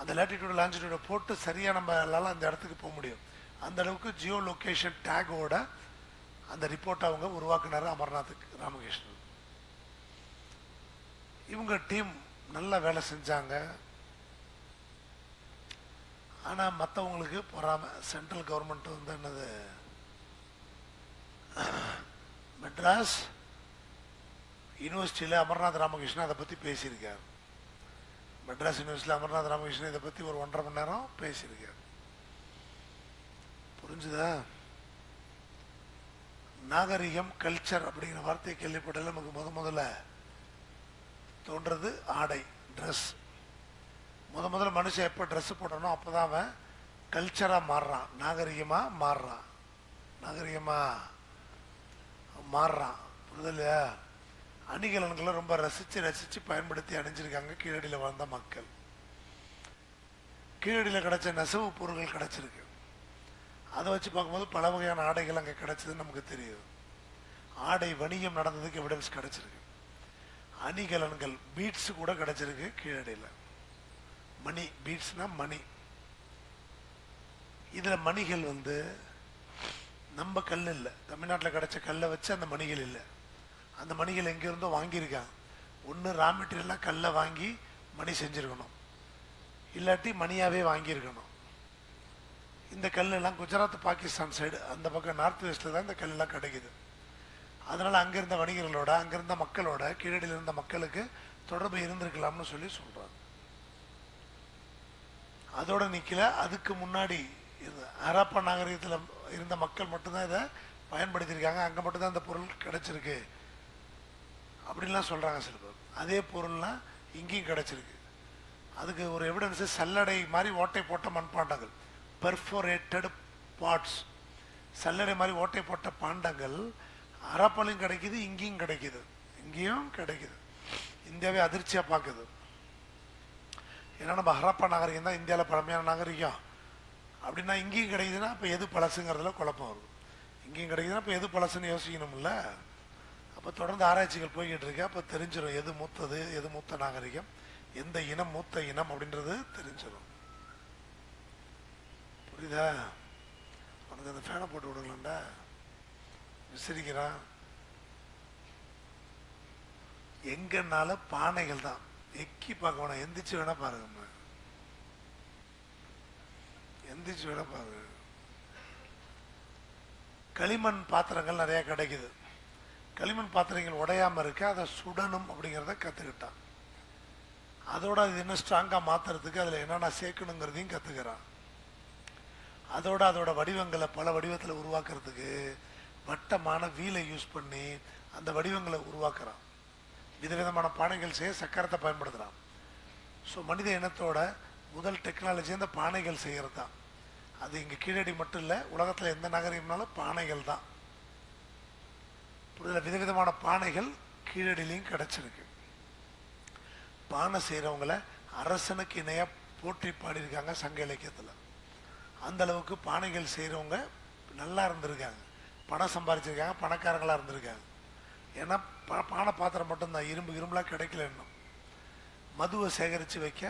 அந்த லேட்டிடியூடு லாங்கிடியூடை போட்டு சரியாக நம்மளால் அந்த இடத்துக்கு போக முடியும். அந்த அளவுக்கு ஜியோ லொக்கேஷன் டேகோட அந்த ரிப்போர்ட்டை அவங்க உருவாக்குனார் அமர்நாத் ராமகிருஷ்ணன். இவங்க டீம் நல்ல வேலை செஞ்சாங்க. ஆனால் மற்றவங்களுக்கு பொறாமல் சென்ட்ரல் கவர்மெண்ட் வந்து என்னது மெட்ராஸ் யூனிவர்சிட்டியில் அமர்நாத் ராமகிருஷ்ணன் அதை பற்றி பேசியிருக்கார். மெட்ராஸ் யூனிவர்சிட்டியில் அமர்நாத் ராமகிருஷ்ணன் இதை பற்றி ஒரு 1.5 மணி நேரம் பேசியிருக்கார். புரிஞ்சுதா? நாகரிகம் கல்ச்சர் அப்படிங்கிற வார்த்தையை கேள்விப்பட்டால நமக்கு முதல்ல தோன்றது ஆடை, ட்ரெஸ். முதல்ல மனுஷன் எப்போ ட்ரெஸ் போடணும் அப்போ தான் அவன் கல்ச்சராக மாறுறான், நாகரிகமாக மாறுறான், புரிதலையா? அணிகலன்களை ரொம்ப ரசித்து பயன்படுத்தி அணிஞ்சிருக்காங்க கீழடியில் வாழ்ந்த மக்கள். கீழடியில் கிடைச்ச நெசவு பொருட்கள் கிடைச்சிருக்கு. அதை வச்சு பார்க்கும்போது பல வகையான ஆடைகள் அங்கே கிடைச்சதுன்னு நமக்கு தெரியுது. ஆடை வணிகம் நடந்ததுக்கு எவிடன்ஸ் கிடைச்சிருக்கு. அணிகலன்கள் பீட்ஸ் கூட கிடைச்சிருக்கு கீழடியில். மணி, பீட்ஸ்னா மணி. இதில் மணிகள் வந்து நம்ம கல் இல்லை, தமிழ்நாட்டில் கிடைச்ச கல்லை வச்சு அந்த மணிகள் இல்லை. அந்த மணிகள் எங்கேருந்தோ வாங்கியிருக்காங்க. ஒன்று ரா மெட்டீரியலாக கல்லை வாங்கி மணி செஞ்சுருக்கணும், இல்லாட்டி மணியாகவே வாங்கியிருக்கணும். இந்த கல்லெல்லாம் குஜராத் பாகிஸ்தான் சைடு அந்த பக்கம் நார்த் வெஸ்ட்டில் தான் இந்த கல்லெல்லாம் கிடைக்குது. அதனால் அங்கிருந்த வணிகர்களோட அங்கிருந்த மக்களோட கீழடியில் இருந்த மக்களுக்கு தொடர்பு இருந்திருக்கலாம்னு சொல்கிறாங்க. அதோட நிற்கல, அதுக்கு முன்னாடி ஹரப்பா நாகரிகத்தில் இருந்த மக்கள் மட்டும்தான் இதை பயன்படுத்தியிருக்காங்க, அங்கே மட்டும்தான் இந்த பொருள் கிடைச்சிருக்கு அப்படின்லாம் சொல்கிறாங்க சில பேர். அதே பொருள்லாம் இங்கேயும் கிடைச்சிருக்கு. அதுக்கு ஒரு எவிடன்ஸு சல்லடை மாதிரி ஓட்டை போட்ட மண்பாண்டங்கள், பெர்ஃபோரேட்டட் பாட்ஸ். சல்லடை மாதிரி ஓட்டை போட்ட பாண்டங்கள் ஹரப்பாலையும் கிடைக்குது, இங்கேயும் கிடைக்குது. இந்தியாவே அதிர்ச்சியாக பார்க்குது. ஏன்னா நம்ம ஹரப்பா நாகரிகம் தான் இந்தியாவில் பழமையான நாகரிகம் அப்படின்னா இங்கேயும் கிடைக்குதுன்னா அப்போ எது பழசுங்கிறதுல குழப்பம் வருது. இங்கேயும் கிடைக்குதுன்னா இப்போ எது பழசுன்னு யோசிக்கணும்ல. அப்போ தொடர்ந்து ஆராய்ச்சிகள் போய்கிட்டு இருக்கு. அப்போ தெரிஞ்சிடும் எது மூத்தது, எது மூத்த நாகரிகம், எந்த இனம் மூத்த இனம் அப்படின்றது தெரிஞ்சிடும். புரியுதா? உனக்கு அந்த ஃபேனை போட்டு விடுங்களாண்டா, விசிறிக்கிறான். எங்கனால பானைகள் தான், எக்கி பார்க்க வேணாம், எந்திரிச்சு வேணா பாருங்க, எந்திரிச்சு வேணா பாருங்க. களிமண் பாத்திரங்கள் நிறைய கிடைக்குது. களிமண் பாத்திரங்கள் உடையாம இருக்க அதை சுடணும் அப்படிங்கிறத கத்துக்கிட்டான். அதோட அது இன்னும் ஸ்ட்ராங்கா மாத்துறதுக்கு அதுல என்னென்ன சேர்க்கணுங்கிறதையும் கத்துக்கிறான். அதோட வடிவங்களை பல வடிவத்தில் உருவாக்குறதுக்கு வட்டமான வீலை யூஸ் பண்ணி அந்த வடிவங்களை உருவாக்குறான். விதவிதமான பானைகள் செய்ய சக்கரத்தை பயன்படுத்துகிறான். ஸோ மனித இனத்தோட முதல் டெக்னாலஜி அந்த பானைகள் செய்கிறது தான். அது இங்கே கீழடி மட்டும் இல்லை, உலகத்தில் எந்த நகரம்னாலும் பானைகள் தான். புரிதல? விதவிதமான பானைகள் கீழடியிலையும் கிடச்சிருக்கு. பானை செய்கிறவங்கள அரசனுக்கு இணையாக போற்றி பாடியிருக்காங்க சங்க இலக்கியத்தில். அந்த அளவுக்கு பானைகள் செய்கிறவங்க நல்லா இருந்திருக்காங்க, பணம் சம்பாதிச்சிருக்காங்க, பணக்காரங்களாக இருந்திருக்காங்க. ஏன்னா பானை பாத்திரம் மட்டும்தான், இரும்புலாம் கிடைக்கல. இன்னும் மதுவை சேகரித்து வைக்க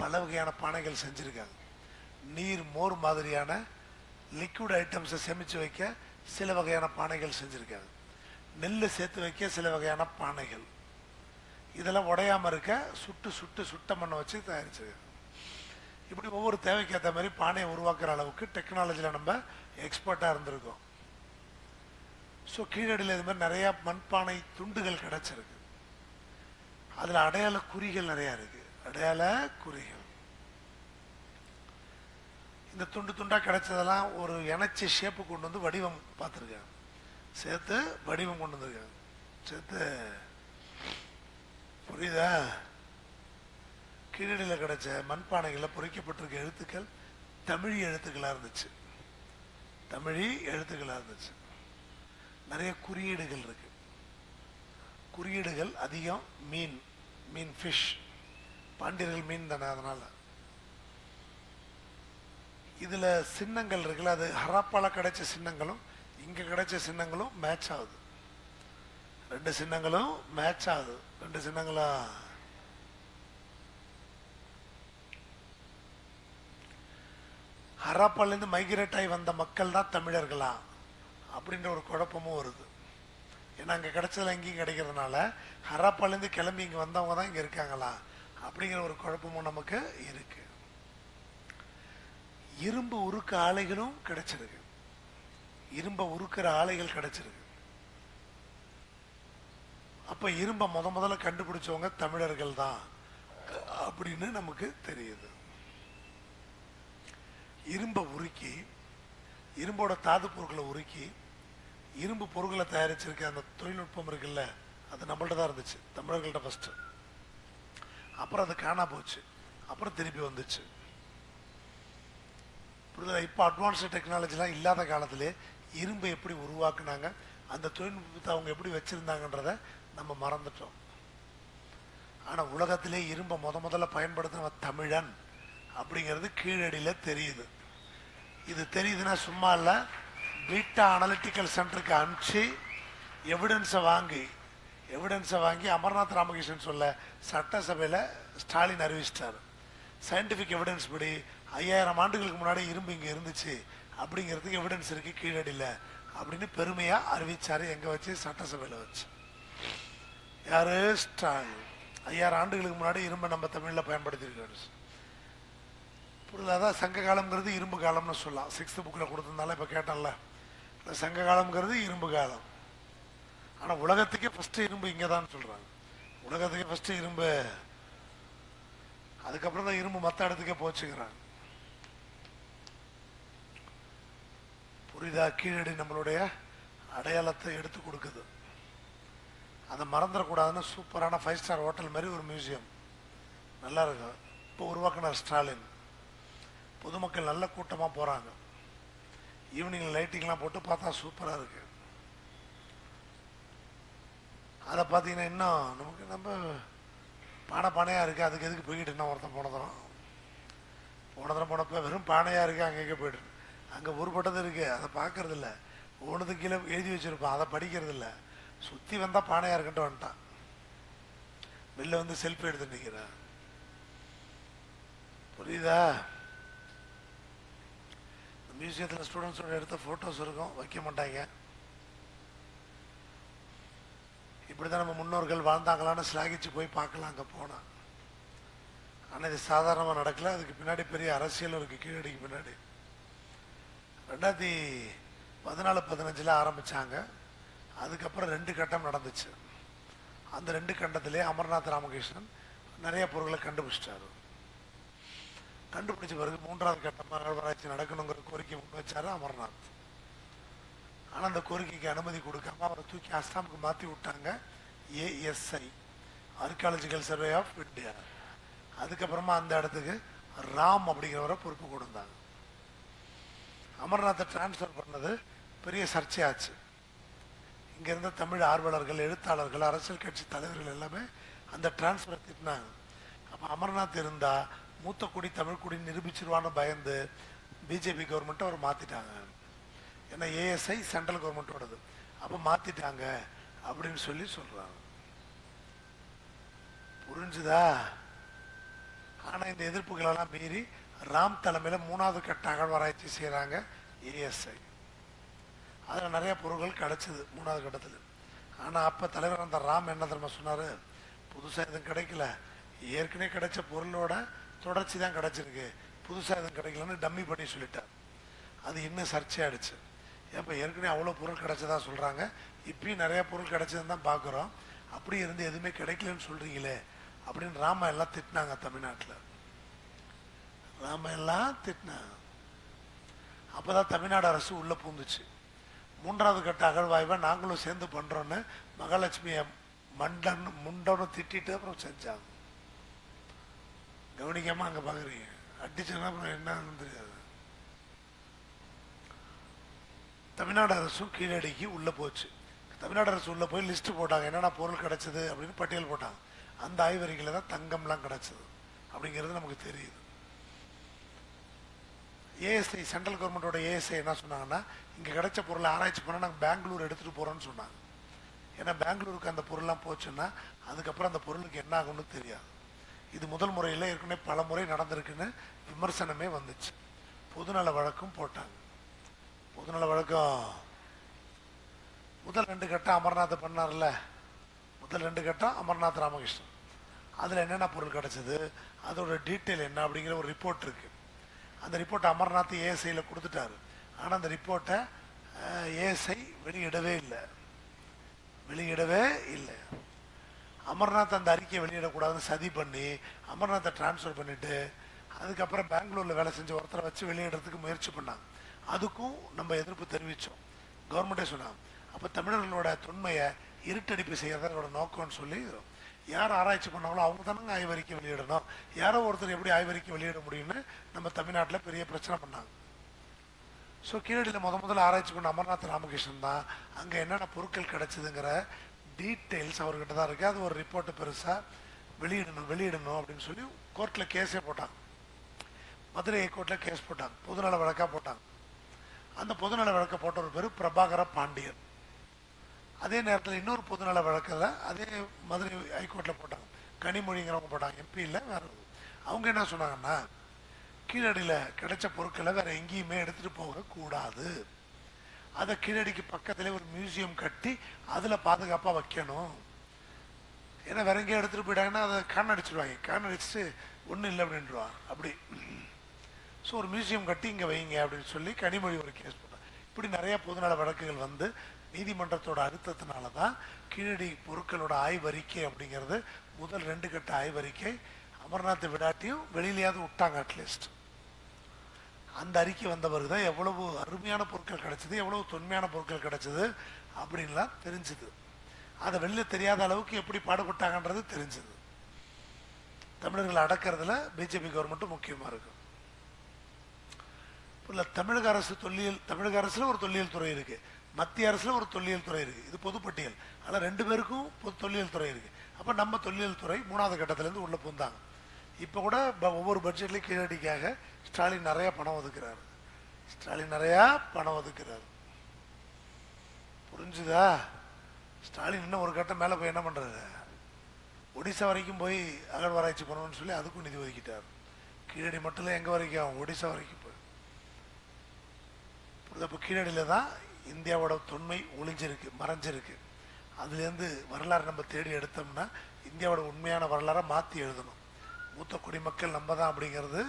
பல வகையான பானைகள் செஞ்சுருக்காங்க. நீர், மோர் மாதிரியான லிக்விட் ஐட்டம்ஸை சேமித்து வைக்க சில வகையான பானைகள் செஞ்சுருக்காங்க. நெல் சேர்த்து வைக்க சில வகையான பானைகள். இதெல்லாம் உடையாமல் இருக்க சுட்ட மண்ணை வச்சு தயாரிச்சிருக்காங்க. இப்படி ஒவ்வொரு தேவைக்கு ஏற்ற மாதிரி பானையை உருவாக்குற அளவுக்கு டெக்னாலஜியில் நம்ம எக்ஸ்பர்ட்டாக இருந்திருக்கோம். ஸோ கீழடியில் இது மாதிரி நிறையா மண்பானை துண்டுகள் கிடச்சிருக்கு. அதில் அடையாள குறிகள் நிறையா இருக்குது. அடையாள குறிகள் இந்த துண்டாக கிடைச்சதெல்லாம் ஒரு இணைச்சி ஷேப்பு கொண்டு வந்து வடிவம் பார்த்துருக்காங்க, சேர்த்து வடிவம் கொண்டு வந்திருக்காங்க, சேர்த்து. புரியுதா? கீழடியில் கிடைச்ச மண்பானைகளில் பொறிக்கப்பட்டிருக்க எழுத்துக்கள் தமிழ் எழுத்துக்களாக இருந்துச்சு. நிறைய குறியீடுகள் இருக்கு. குறியீடுகள் அதிகம். மீன் ஃபிஷ், பாண்டியர்கள் மீன் தானே, அதனால இதுல சின்னங்கள் இருக்குல்ல, அது ஹராப்பால கிடைச்ச சின்னங்களும் இங்க கிடைச்ச சின்னங்களும் மேட்ச் ஆகுது. ரெண்டு சின்னங்களும் மேட்ச் ஆகுது. ரெண்டு சின்னங்களா ஹராப்பாலேருந்து மைக்ரேட் ஆகி வந்த மக்கள் தான் தமிழர்களா அப்படின்ற ஒரு குழப்பமும் வருது. ஏன்னா அங்கே கிடைச்சதுல எங்கேயும் கிடைக்கிறதுனால ஹராப்பாலேருந்து கிளம்பி இங்கே வந்தவங்க தான் இங்கே இருக்காங்களா அப்படிங்கிற ஒரு குழப்பமும் நமக்கு இருக்கு. இரும்பு உருக்கு ஆலைகளும் கிடைச்சிருக்கு. இரும்பை உருக்கிற ஆலைகள் கிடைச்சிருக்கு. அப்ப இரும்பை முதல்ல கண்டுபிடிச்சவங்க தமிழர்கள் தான் அப்படின்னு நமக்கு தெரியுது. இரும்பை உருக்கி, இரும்போட தாது பொருட்களை உருக்கி இரும்பு பொருட்களை தயாரிச்சிருக்க அந்த தொழில்நுட்பம் இருக்குல்ல, அது நம்மள்ட்ட தான் இருந்துச்சு, தமிழர்கள்ட்ட ஃபர்ஸ்ட். அப்புறம் அது காணா போச்சு, அப்புறம் திருப்பி வந்துச்சு. இப்போ அட்வான்ஸ்டு டெக்னாலஜிலாம் இல்லாத காலத்திலே இரும்பை எப்படி உருவாக்குனாங்க, அந்த தொழில்நுட்பத்தை அவங்க எப்படி வச்சிருந்தாங்கன்றத நம்ம மறந்துட்டோம். ஆனால் உலகத்திலே இரும்பை முதல்ல பயன்படுத்தின தமிழன் அப்படிங்கிறது கீழடியில் தெரியுது. இது தெரியுதுன்னா சும்மா இல்லை, பீட்டா அனலிட்டிக்கல் சென்டருக்கு அனுப்பிச்சு எவிடன்ஸை வாங்கி அமர்நாத் ராமகிருஷ்ணன் சொல்ல சட்டசபையில் ஸ்டாலின் அறிவிச்சிட்டார். சயின்டிஃபிக் எவிடன்ஸ் படி 5000 ஆண்டுகளுக்கு முன்னாடி இரும்பு இங்கே இருந்துச்சு அப்படிங்கிறதுக்கு எவிடன்ஸ் இருக்கு கீழடியில் அப்படின்னு பெருமையாக அறிவிச்சாரு. எங்கே வச்சு? சட்டசபையில் வச்சு. யாரு? ஸ்டாலின். 5000 ஆண்டுகளுக்கு முன்னாடி இரும்பை நம்ம தமிழில் பயன்படுத்தியிருக்காரு. புரியுதாதான்? சங்க காலம்ங்கிறது இரும்பு காலம்னு சொல்லலாம். 6th புக்கில் கொடுத்துருந்தாலும் இப்போ கேட்டேன்ல, சங்க காலம்ங்கிறது இரும்பு காலம். ஆனால் உலகத்துக்கே ஃபஸ்ட்டு இரும்பு இங்கே தான் சொல்கிறாங்க. உலகத்துக்கே ஃபஸ்ட்டு இரும்பு, அதுக்கப்புறம் தான் இரும்பு மற்ற இடத்துக்கே போச்சுக்கிறாங்க. புரியுதா? கீழடி நம்மளுடைய அடையாளத்தை எடுத்து கொடுக்குது. அதை மறந்துடக்கூடாதுன்னு சூப்பரான 5 ஸ்டார் ஹோட்டல் மாதிரி ஒரு மியூசியம் நல்லா இருக்கும். இப்போ உருவாக்குனார் ஸ்டாலின். பொதுமக்கள் நல்ல கூட்டமாக போகிறாங்க. ஈவினிங் லைட்டிங்லாம் போட்டு பார்த்தா சூப்பராக இருக்கு. அதை பார்த்தீங்கன்னா இன்னும் நமக்கு நம்ம பானையாக இருக்குது, அதுக்கு எதுக்கு போய்கிட்டு என்ன ஒருத்தன் போன தரம் போனப்போ வெறும் பானையாக இருக்குது, அங்கே போய்ட்டு அங்கே உருப்பட்டது இருக்குது, அதை பார்க்கறது இல்லை. ஒன்றுத்துக்கு கீழே எழுதி வச்சுருப்பான், அதை படிக்கிறது இல்லை. சுற்றி வந்தால் பானையாக இருக்குன்ட்டு வந்துட்டான். வெளில வந்து செல்ஃபி எடுத்து நிற்கிறேன். புரியுதா? மியூசியத்தில் ஸ்டூடெண்ட்ஸோட எடுத்த ஃபோட்டோஸ் இருக்கும், வைக்க மாட்டாங்க. இப்படி தான் நம்ம முன்னோர்கள் வாழ்ந்தாங்களான்னு ஸ்லாகிச்சு போய் பார்க்கலாம் அங்கே போனால். ஆனால் இது சாதாரணமாக நடக்கல. அதுக்கு பின்னாடி பெரிய அரசியல் இருக்குது. கீழடிக்கு பின்னாடி 2014-15 ஆரம்பித்தாங்க. அதுக்கப்புறம் 2 கட்டம் நடந்துச்சு. அந்த 2 கட்டத்திலே அமர்நாத் ராமகிருஷ்ணன் நிறைய பொருட்களை கண்டுபிடிச்சிட்டாரு. கண்டுபிடிச்ச பிறகு 3வது கட்டமாக அகழ்வாராய்ச்சி நடக்கணுங்கிற கோரிக்கை முன் வச்சாரு அமர்நாத். ஆனால் அந்த கோரிக்கைக்கு அனுமதி கொடுக்காம அவரை தூக்கி அஸ்ஸாமுக்கு மாற்றி விட்டாங்க. ASI, archaeological survey of India. அதுக்கப்புறமா அந்த இடத்துக்கு ராம் அப்படிங்கிறவரை பொறுப்பு கொடுத்தாங்க. அமர்நாத்தை டிரான்ஸ்ஃபர் பண்ணது பெரிய சர்ச்சையாச்சு. இங்கே இருந்த தமிழ் ஆர்வலர்கள், எழுத்தாளர்கள், அரசியல் கட்சி தலைவர்கள் எல்லாமே அந்த டிரான்ஸ்ஃபரை திட்டினாங்க. அப்போ அமர்நாத் இருந்தால் மூத்த குடி தமிழ் குடி நிரூபிச்சிருவான்னு பயந்து பிஜேபி கவர்மெண்ட்டை அவர் மாற்றிட்டாங்க. ஏன்னா ASI சென்ட்ரல் கவர்மெண்ட்டோடது. அப்போ மாற்றிட்டாங்க அப்படின்னு சொல்கிறாங்க. புரிஞ்சுதா? ஆனால் இந்த எதிர்ப்புகளெல்லாம் மீறி ராம் தலைமையில் 3வது கட்ட அகழ்வாராய்ச்சி செய்கிறாங்க ASI. அதில் நிறைய பொருட்கள் கிடச்சிது 3வது கட்டத்தில். ஆனால் அப்போ தலைவர் அந்த ராம் என்ன தெரியுமா சொன்னார்? புதுசாக எதுவும் கிடைக்கல, ஏற்கனவே கிடைச்ச பொருளோட தொடர்ச்சி தான் கிடச்சிருக்கு, புதுசாக எதுவும் கிடைக்கலன்னு டம்மி பண்ணி சொல்லிட்டார். அது இன்னும் சர்ச்சையாயிடுச்சு. ஏப்போ ஏற்கனவே அவ்வளோ பொருள் கிடைச்சதா சொல்கிறாங்க, இப்பயும் நிறைய பொருள் கிடைச்சதுன்னு தான் பார்க்குறோம், அப்படி இருந்து எதுவுமே கிடைக்கலன்னு சொல்கிறீங்களே அப்படின்னு ராம எல்லாம் திட்டினாங்க. தமிழ்நாட்டில் ராம எல்லாம் திட்டினாங்க. அப்போ தான் தமிழ்நாடு அரசு உள்ளே பூந்துச்சு. 3வது கட்ட அகழ்வாய்வை நாங்களும் சேர்ந்து பண்ணுறோன்னு மகாலட்சுமியை முண்டன்னு திட்டிட்டு அப்புறம் செஞ்சாங்க. கவனிக்காம அங்கே பார்க்குறீங்க. அடிச்சோன்னா அப்புறம் என்னன்னு தெரியாது. தமிழ்நாடு அரசும் கீழடிக்கு உள்ளே போச்சு. தமிழ்நாடு அரசு உள்ளே போய் லிஸ்ட்டு போட்டாங்க, என்னென்ன பொருள் கிடச்சிது அப்படின்னு பட்டியல் போட்டாங்க. அந்த ஆய்வறிக்கையில் தான் தங்கம்லாம் கிடச்சிது அப்படிங்கிறது நமக்கு தெரியுது. ஏஎஸ்ஐ சென்ட்ரல் கவர்மெண்ட்டோட ஏஎஸ்ஐ என்ன சொன்னாங்கன்னா, இங்கே கிடைச்ச பொருளை ஆராய்ச்சி பண்ணால் நாங்கள் பெங்களூர் எடுத்துகிட்டு போகிறோன்னு சொன்னாங்க. ஏன்னா பெங்களூருக்கு அந்த பொருள்லாம் போச்சுன்னா அதுக்கப்புறம் அந்த பொருளுக்கு என்ன ஆகும்னு தெரியாது. இது முதல் முறையில் ஏற்கனவே பல முறை நடந்திருக்குன்னு விமர்சனமே வந்துச்சு. பொதுநல வழக்கும் போட்டாங்க. பொதுநல வழக்கம் முதல் 2 கட்டம் அமர்நாத் பண்ணார்ல, முதல் 2 கட்டம் அமர்நாத் ராமகிருஷ்ணன். அதில் என்னென்ன பொருள் கிடச்சிது, அதோட டீட்டெயில் என்ன அப்படிங்கிற ஒரு ரிப்போர்ட் இருக்குது. அந்த ரிப்போர்ட்டை அமர்நாத் ஏஎஸ்ஐயில் கொடுத்துட்டாரு. ஆனால் அந்த ரிப்போர்ட்டை ஏஎஸ்ஐ வெளியிடவே இல்லை. அமர்நாத் அந்த அறிக்கையை வெளியிடக்கூடாதுன்னு சதி பண்ணி அமர்நாத்தை டிரான்ஸ்ஃபர் பண்ணிவிட்டு அதுக்கப்புறம் பெங்களூரில் வேலை செஞ்ச ஒருத்தரை வச்சு வெளியிடறதுக்கு முயற்சி பண்ணாங்க. அதுக்கும் நம்ம எதிர்ப்பு தெரிவித்தோம். கவர்மெண்ட்டே சொன்னாங்க, அப்போ தமிழர்களோட தொன்மையை இருட்டடிப்பு செய்யறத அதோட நோக்கம்னு சொல்லி, யார் ஆராய்ச்சி பண்ணாங்களோ அவங்க தானங்க ஆய்வறிக்கை வெளியிடணும். யாரோ ஒருத்தர் எப்படி ஆய்வறிக்கை வெளியிட முடியும்னு நம்ம தமிழ்நாட்டில் பெரிய பிரச்சனை பண்ணாங்க. ஸோ கீழடியில் முதல்ல ஆராய்ச்சி பண்ண அமர்நாத் ராமகிருஷ்ணன் தான் அங்கே என்னென்ன பொருட்கள் கிடச்சிதுங்கிற டீட்டெயில்ஸ் அவர்கிட்ட தான் இருக்குது. அது ஒரு ரிப்போர்ட்டு பெருசாக வெளியிடணும் அப்படின்னு சொல்லி கோர்ட்டில் கேஸே போட்டாங்க. மதுரை ஹைகோர்ட்டில் கேஸ் போட்டாங்க, பொதுநல வழக்காக போட்டாங்க. அந்த பொதுநல வழக்கை போட்ட ஒரு பேர் பிரபாகர பாண்டியன். அதே நேரத்தில் இன்னொரு பொதுநல வழக்கில் அதே மதுரை ஹைகோர்ட்டில் போட்டாங்க, கனிமொழிங்கிறவங்க போட்டாங்க, எம்பி இல்லை வேறு. அவங்க என்ன சொன்னாங்கன்னா, கீழடியில் கிடைச்ச பொருட்களை வேறு எங்கேயுமே எடுத்துகிட்டு போகக்கூடாது, அதை கீழடிக்கு பக்கத்தில் ஒரு மியூசியம் கட்டி அதில் பாதுகாப்பாக வைக்கணும். ஏன்னா வேற எங்கேயும் எடுத்துகிட்டு போயிட்டாங்கன்னா அதை கண் அடிச்சுட்டு ஒன்றும் இல்லை அப்படின்றான். அப்படி ஸோ ஒரு மியூசியம் கட்டி இங்கே வைங்க அப்படின்னு சொல்லி கனிமொழி ஒரு கேஸ் போட்டாங்க. இப்படி நிறைய பொதுநல வழக்குகள் வந்து நீதிமன்றத்தோட அழுத்தத்தினால தான் கீழடி பொருட்களோட ஆய்வறிக்கை அப்படிங்கிறது முதல் 2 கட்ட ஆய்வறிக்கை அமர்நாத்தை விடாட்டியும் வெளியிலேயாவது விட்டாங்க. அட்லீஸ்ட் அந்த அறிக்கை வந்த பிறகு தான் எவ்வளவு அருமையான பொருட்கள் கிடைச்சது, எவ்வளவு தொன்மையான பொருட்கள் கிடைச்சது அப்படின்லாம் தெரிஞ்சுது. அதை வெளியில் தெரியாத அளவுக்கு எப்படி பாடுபட்டாங்கன்றது தெரிஞ்சுது. தமிழர்களை அடக்கிறதுல பிஜேபி கவர்மெண்ட்டும் முக்கியமாக இருக்கும். இல்லை, தமிழக அரசுல ஒரு தொல்லியல் துறை இருக்கு, மத்திய அரசுல ஒரு தொல்லியல் துறை இருக்கு. இது பொதுப்பட்டியல். ஆனால் 2 பேருக்கும் தொல்லியல் துறை இருக்கு. அப்போ நம்ம தொல்லியல் துறை 3வது கட்டத்திலேருந்து உள்ள பூந்தாங்க. இப்போ கூட ஒவ்வொரு பட்ஜெட்லையும் கீழடிக்காக ஸ்டாலின் நிறையா பணம் ஒதுக்குறாரு. புரிஞ்சுதா? ஸ்டாலின் இன்னும் ஒரு கட்டம் மேலே போய் என்ன பண்ணுறாரு, ஒடிசா வரைக்கும் போய் அகழ்வாராய்ச்சி பண்ணணும்னு சொல்லி அதுக்கும் நிதி ஒதுக்கிட்டார். கீழடி மட்டும் இல்லை, எங்கே வரைக்கும், ஒடிசா வரைக்கும் போய். இப்போ கீழடியில் தான் இந்தியாவோட தொன்மை மறைஞ்சிருக்கு. அதுலேருந்து வரலாறு நம்ம தேடி எடுத்தோம்னா இந்தியாவோட உண்மையான வரலாறை மாற்றி எழுதணும். மூத்த குடிமக்கள் நம்ம தான் அப்படிங்கிறது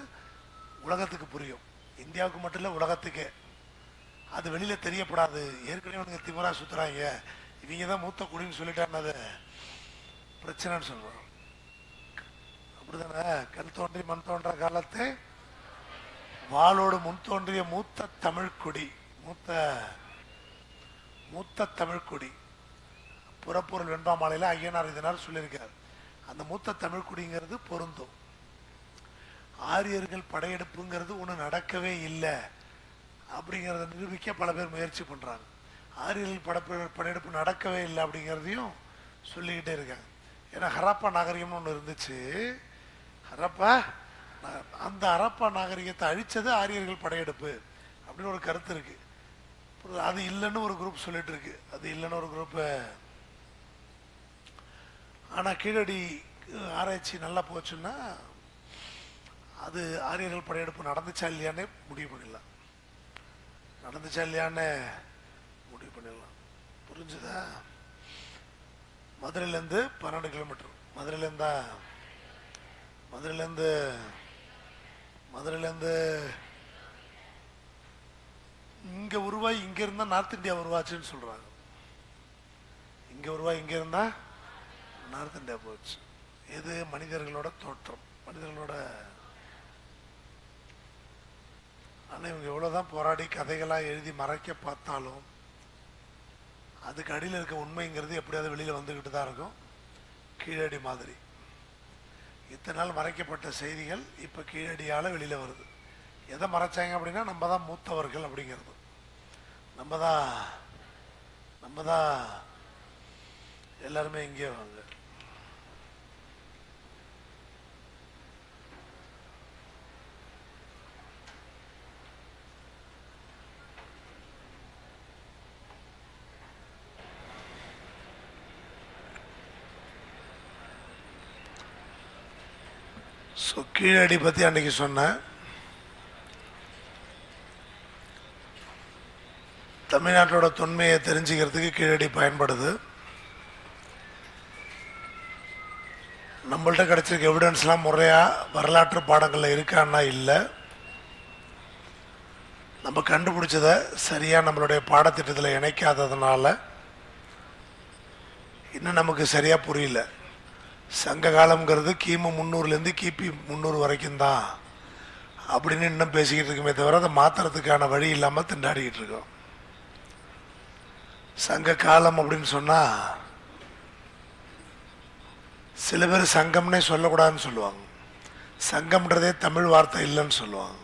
உலகத்துக்கு புரியும். இந்தியாவுக்கு மட்டும் இல்லை, உலகத்துக்கே. அது வெளியில் தெரியப்படாது. ஏற்கனவே அவங்க திமுறா சுற்றுறாங்க, இவங்க தான் மூத்த குடின்னு சொல்லிட்டான்னு அது பிரச்சனைன்னு சொல்கிறோம். அப்படிதானே? கல் தோன்றி மண் தோன்ற காலத்தை வாளோடு முன் தோன்றிய மூத்த தமிழ்குடி புறப்பொருள் வெண்பாமாலையில் ஐயனார் இதனார் சொல்லியிருக்கார். அந்த மூத்த தமிழ்குடிங்கிறது பொருந்தும். ஆரியர்கள் படையெடுப்புங்கிறது ஒன்று நடக்கவே இல்லை அப்படிங்கிறத நிரூபிக்க பல பேர் முயற்சி பண்ணுறாங்க. ஆரியர்கள் படையெடுப்பு நடக்கவே இல்லை அப்படிங்கிறதையும் சொல்லிக்கிட்டே இருக்காங்க. ஏன்னா ஹரப்பா நாகரிகம்னு ஒன்று இருந்துச்சு. அந்த ஹரப்பா நாகரிகத்தை அழிச்சது ஆரியர்கள் படையெடுப்பு அப்படின்னு ஒரு கருத்து இருக்கு. அது இல்லைன்னு ஒரு குரூப் சொல்லிட்டு இருக்கு. அது இல்லைன்னு ஒரு குரூப்பு. ஆனால் கீழடி ஆராய்ச்சி நல்லா போச்சுன்னா அது ஆரியர்கள் படையெடுப்பு நடந்துச்சா இல்லையானே முடிவு பண்ணிடலாம். புரிஞ்சுதா? மதுரையிலேருந்து 12 கிலோமீட்டர். மதுரையிலேருந்து இங்கே உருவாய் இங்கே இருந்தால் நார்த் இந்தியா உருவாச்சுன்னு சொல்கிறாங்க. இங்கே உருவாய் இங்கே இருந்தால் நார்த் இந்தியா போச்சு. இது மனிதர்களோட தோற்றம், மனிதர்களோட. ஆனால் இவங்க எவ்வளோதான் போராடி கதைகளாக எழுதி மறைக்க பார்த்தாலும் அதுக்கு அடியில் இருக்க உண்மைங்கிறது எப்படியாவது வெளியில் வந்துக்கிட்டு தான் இருக்கும். கீழடி மாதிரி இத்தனை நாள் மறைக்கப்பட்ட செய்திகள் இப்போ கீழடியால் வெளியில் வருது. எதை மறைச்சாங்க அப்படின்னா நம்ம தான் மூத்தவர்கள் அப்படிங்கிறது. நம்ம தான் எல்லாருமே இங்கே வாங்க. ஸோ கீழடி பற்றி அன்றைக்கி சொன்னேன். தமிழ்நாட்டோட தொன்மையை தெரிஞ்சுக்கிறதுக்கு கீழடி பயன்படுது. நம்மள்ட்ட கிடச்சிருக்க எவிடன்ஸ்லாம் முறையாக வரலாற்று பாடங்களில் இருக்கான்னா இல்லை. நம்ம கண்டுபிடிச்சதை சரியாக நம்மளுடைய பாடத்திட்டத்தில் இணைக்காததுனால இன்னும் நமக்கு சரியாக புரியல. சங்க காலம்ங்கிறது கிமு 300லேருந்து கிபி 300 வரைக்கும் தான் அப்படின்னு இன்னும் பேசிக்கிட்டு இருக்குமே தவிர அதை மாற்றுறதுக்கான வழி இல்லாமல் திண்டாடிக்கிட்டு இருக்கோம். சங்க காலம் அப்படின்னு சொன்னால் சில பேர் சங்கம்னே சொல்லக்கூடாதுன்னு சொல்லுவாங்க. சங்கம்ன்றதே தமிழ் வார்த்தை இல்லைன்னு சொல்லுவாங்க.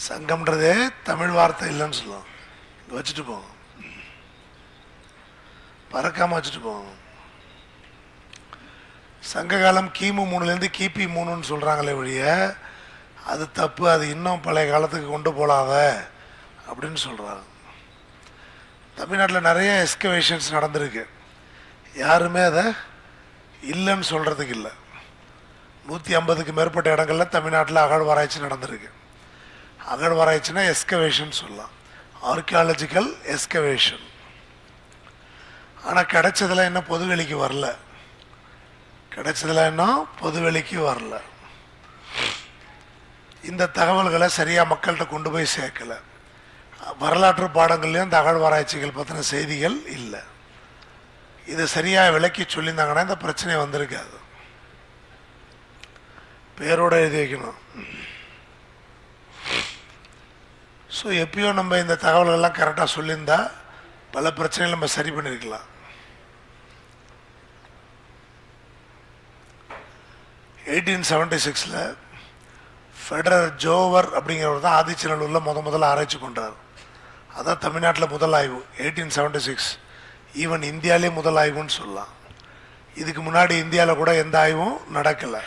சங்கம்ன்றதே தமிழ் வார்த்தை இல்லைன்னு சொல்லுவாங்க. வச்சுட்டு போங்க, பறக்காமல் வச்சுட்டு போங்க. சங்க காலம் கிமு 3லேருந்து கிபி 3ன்னு சொல்கிறாங்களே ஒழிய அது தப்பு, அது இன்னும் பழைய காலத்துக்கு கொண்டு போகலாத அப்படின்னு சொல்கிறாங்க. தமிழ்நாட்டில் நிறைய எஸ்கவேஷன்ஸ் நடந்திருக்கு. யாருமே அதை இல்லைன்னு சொல்கிறதுக்கு இல்லை. 150க்கு மேற்பட்ட இடங்களில் தமிழ்நாட்டில் அகழ்வாராய்ச்சி நடந்திருக்கு. அகழ்வாராய்ச்சினா எஸ்கவேஷன் சொல்லலாம், ஆர்கியாலஜிக்கல் எஸ்கவேஷன். ஆனால் கிடைச்சதில் இன்னும் பொதுவெளிக்கு வரல. கிடைச்சதில் இன்னும் பொதுவெளிக்கு வரல. இந்த தகவல்களை சரியாக மக்கள்கிட்ட கொண்டு போய் சேர்க்கலை. வரலாற்று பாடங்கள்லையும் இந்த அகழ்வாராய்ச்சிகள் பற்றின செய்திகள் இல்லை. இதை சரியாக விளக்கி சொல்லியிருந்தாங்கன்னா இந்த பிரச்சனை வந்திருக்காது. பேரோடு எழுதி வைக்கணும். ஸோ எப்பயோ நம்ம இந்த தகவல்கள்லாம் கரெக்டாக சொல்லியிருந்தா பல பிரச்சனைகள் நம்ம சரி பண்ணியிருக்கலாம். 1876 ஃபெடரர் ஜோவர் அப்படிங்கிறவர் தான் ஆதிச்சநல்லூரில் முதல்ல ஆராய்ச்சி பண்ணுறார். அதான் தமிழ்நாட்டில் முதல் ஆய்வு 1876. ஈவன் இந்தியாவிலே முதல் ஆய்வுன்னு சொல்லலாம். இதுக்கு முன்னாடி இந்தியாவில் கூட எந்த ஆய்வும் நடக்கலை.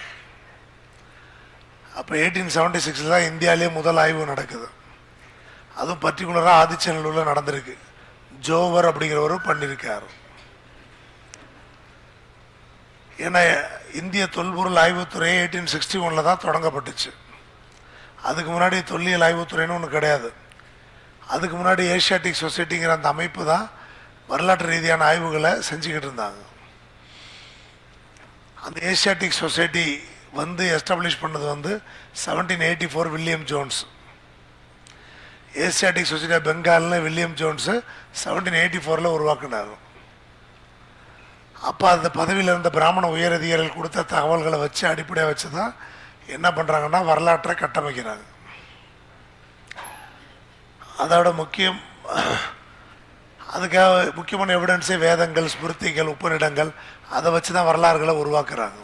அப்போ 1876 தான் இந்தியாவிலே முதல் ஆய்வு நடக்குது. அதுவும் பர்டிகுலராக ஆதிச்சநல்லூரில் நடந்திருக்கு. ஜோவர் அப்படிங்கிறவரும் பண்ணியிருக்கார். ஏன்னா இந்திய தொல்பொருள் ஆய்வுத்துறை 1861 தான் தொடங்கப்பட்டுச்சு. அதுக்கு முன்னாடி தொல்லியல் ஆய்வுத்துறைன்னு ஒன்று கிடையாது. அதுக்கு முன்னாடி ஏஷியாட்டிக் சொசைட்டிங்கிற அந்த அமைப்பு தான் வரலாற்று ரீதியான ஆய்வுகளை செஞ்சுக்கிட்டு இருந்தாங்க. அந்த ஏஷியாட்டிக் சொசைட்டி எஸ்டாப்ளிஷ் பண்ணது 1784 William Jones. Asiatic society of பெங்கால்னு வில்லியம் ஜோன்ஸு 1784 உருவாக்குனார். அப்போ அந்த பதவியில் இருந்த பிராமண உயரதிகாரிகள் கொடுத்த தகவல்களை வச்சு அடிப்படையாக வச்சு தான் என்ன பண்ணுறாங்கன்னா வரலாற்றை கட்டமைக்கிறாங்க. அதோட அதுக்காக முக்கியமான எவிடன்ஸே வேதங்கள், ஸ்மிருதிகள், உபநிடங்கள், அதை வச்சு தான் வரலாறுகளை உருவாக்குறாங்க.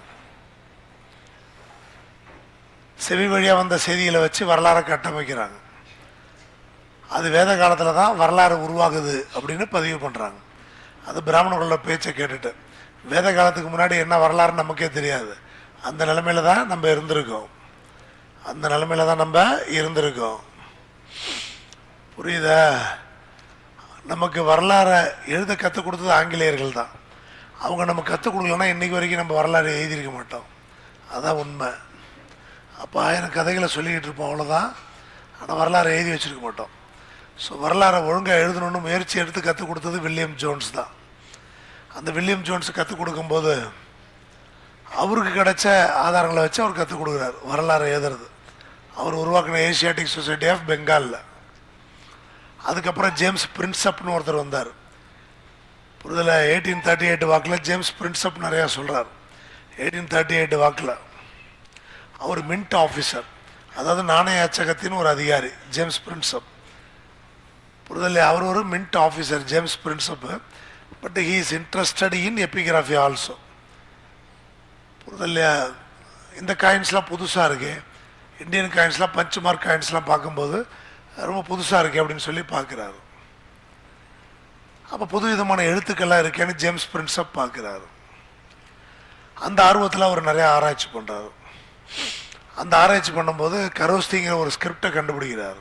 செவி வழியாக வந்த செய்திகளை வச்சு வரலாறை கட்டமைக்கிறாங்க. அது வேத காலத்தில் தான் வரலாறு உருவாகுது அப்படின்னு பதிவு பண்ணுறாங்க. அது பிராமணர்களோட பேச்சை கேட்டுட்டு. வேத காலத்துக்கு முன்னாடி என்ன வரலாறுன்னு நமக்கே தெரியாது. அந்த நிலைமையில தான் நம்ம இருந்திருக்கோம். புரியுதா? நமக்கு வரலாறை எழுத கற்றுக் கொடுத்தது ஆங்கிலேயர்கள் தான். அவங்க நம்ம கற்றுக் கொடுக்கலன்னா இன்றைக்கி வரைக்கும் நம்ம வரலாறு எழுதியிருக்க மாட்டோம். அதான் உண்மை. அப்போ 1000 கதைகளை சொல்லிக்கிட்டு இருப்போம், அவ்வளோதான். ஆனால் வரலாறு எழுதி வச்சுருக்க மாட்டோம். ஸோ வரலாறை ஒழுங்காக எழுதணுன்னு முயற்சி எடுத்து கற்றுக் கொடுத்தது வில்லியம் ஜோன்ஸ் தான். அந்த வில்லியம் ஜோன்ஸ் கற்றுக் கொடுக்கும்போது அவருக்கு கிடைச்ச ஆதாரங்களை வச்சு அவர் கற்றுக் கொடுக்குறார் வரலாறு எழுதுறது. அவர் உருவாக்கின ஏசியாட்டிக் சொசைட்டி ஆஃப் பெங்காலில். அதுக்கப்புறம் ஜேம்ஸ் பிரின்சப்னு ஒருத்தர் வந்தார். புரிதல 1838 வாக்கில் ஜேம்ஸ் பிரின்சப் நிறையா சொல்கிறார். 1838 வாக்கில் அவர் மின்ட் ஆஃபீஸர், அதாவது நாணய அச்சகத்தின் ஒரு அதிகாரி ஜேம்ஸ் பிரின்சப். புரிதல அவர் ஒரு mint officer James Prinsep. But he is interested in epigraphy also. புரிதல இந்த காயின்ஸ்லாம் புதுசாக இருக்கு, இந்தியன் காயின்ஸ்லாம் பஞ்ச் மார்க் காயின்ஸ்லாம் பார்க்கும்போது ரொம்ப புதுசாக இருக்கு அப்படின்னு சொல்லி பார்க்குறாரு. அப்போ புது விதமான எழுத்துக்கள்லாம் இருக்கேன்னு ஜேம்ஸ் பிரின்சப் பார்க்குறாரு. அந்த ஆர்வத்தில் அவர் நிறையா ஆராய்ச்சி பண்ணுறாரு. அந்த ஆராய்ச்சி பண்ணும்போது கரோஸ்திங்கிற ஒரு ஸ்கிரிப்டை கண்டுபிடிக்கிறார்.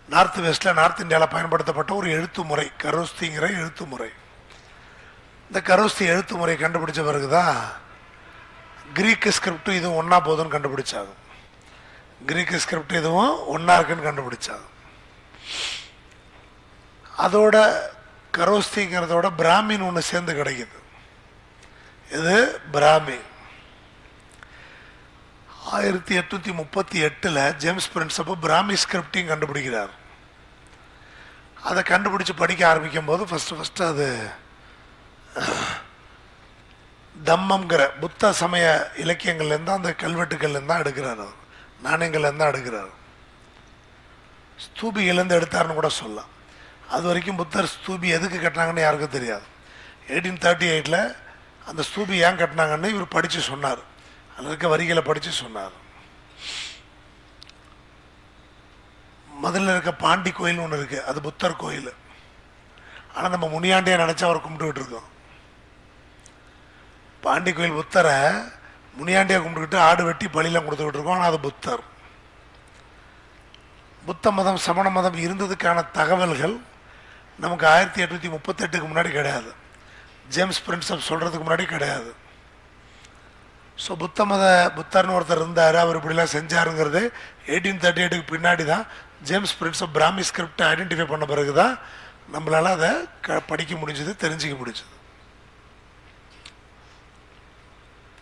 நார்த் வெஸ்டில் நார்த் இந்தியாவில் பயன்படுத்தப்பட்ட ஒரு எழுத்து முறை கரோஸ்திங்கிற எழுத்து முறை. இந்த கரோஸ்தி எழுத்து முறை கண்டுபிடிச்ச பிறகுதான் கிரீக்கு ஸ்கிரிப்ட் இதுவும் ஒன்றா போதுன்னு கண்டுபிடிச்சாங்க. கிரீக்கு ஸ்கிரிப்ட் இதுவும் ஒன்றா இருக்குன்னு கண்டுபிடிச்சாங்க. அதோட கரோஸ்திங்கிறதோட பிராமின் ஒன்று சேர்ந்து கிடைக்குது. இது பிராமி. 1838 ஜேம்ஸ் பிரின்சப் பிராமி ஸ்கிரிப்டையும் கண்டுபிடிக்கிறார். அதை கண்டுபிடிச்சு படிக்க ஆரம்பிக்கும் போது ஃபஸ்ட்டு அது தம்மம்ங்கிற புத்த சமய இலக்கியங்கள்லேருந்து அந்த கல்வெட்டுகள்லேருந்து தான் எடுக்கிறார். அவர் நாணயங்கள்லேருந்து தான் எடுக்கிறார். ஸ்தூபிகள்லேருந்து எடுத்தாருன்னு கூட சொல்லலாம். அது வரைக்கும் புத்தர் ஸ்தூபி எதுக்கு கட்டினாங்கன்னு யாருக்கும் தெரியாது. 1838 அந்த ஸ்தூபி ஏன் கட்டினாங்கன்னு இவர் படித்து சொன்னார். அதில் இருக்க வரிகளை படித்து சொன்னார். முதல்ல இருக்க பாண்டி கோயில் ஒன்று இருக்குது, அது புத்தர் கோயில். ஆனால் நம்ம முனியாண்டியை நினச்சி அவர் கும்பிட்டுக்கிட்டு இருக்கோம். பாண்டி கோயில் புத்தரை முனியாண்டியை கும்பிட்டுக்கிட்டு ஆடு வெட்டி பலியில் கொடுத்துக்கிட்டு இருக்கோம். ஆனால் அது புத்தர். புத்த மதம் சமண மதம் இருந்ததுக்கான தகவல்கள் நமக்கு 1838க்கு முன்னாடி கிடையாது. ஜேம்ஸ் பிரின்சப் சொல்கிறதுக்கு முன்னாடி கிடையாது. ஸோ புத்தர்னு ஒருத்தர் இருந்தார், அவர் இப்படிலாம் செஞ்சாருங்கிறது 1838க்கு பின்னாடி தான் ஜேம்ஸ் பிரின்சப் பிராமி ஸ்கிரிப்டை ஐடென்டிஃபை பண்ண பிறகு தான் நம்மளால் அதை படிக்க முடிஞ்சது, தெரிஞ்சிக்க முடிஞ்சது.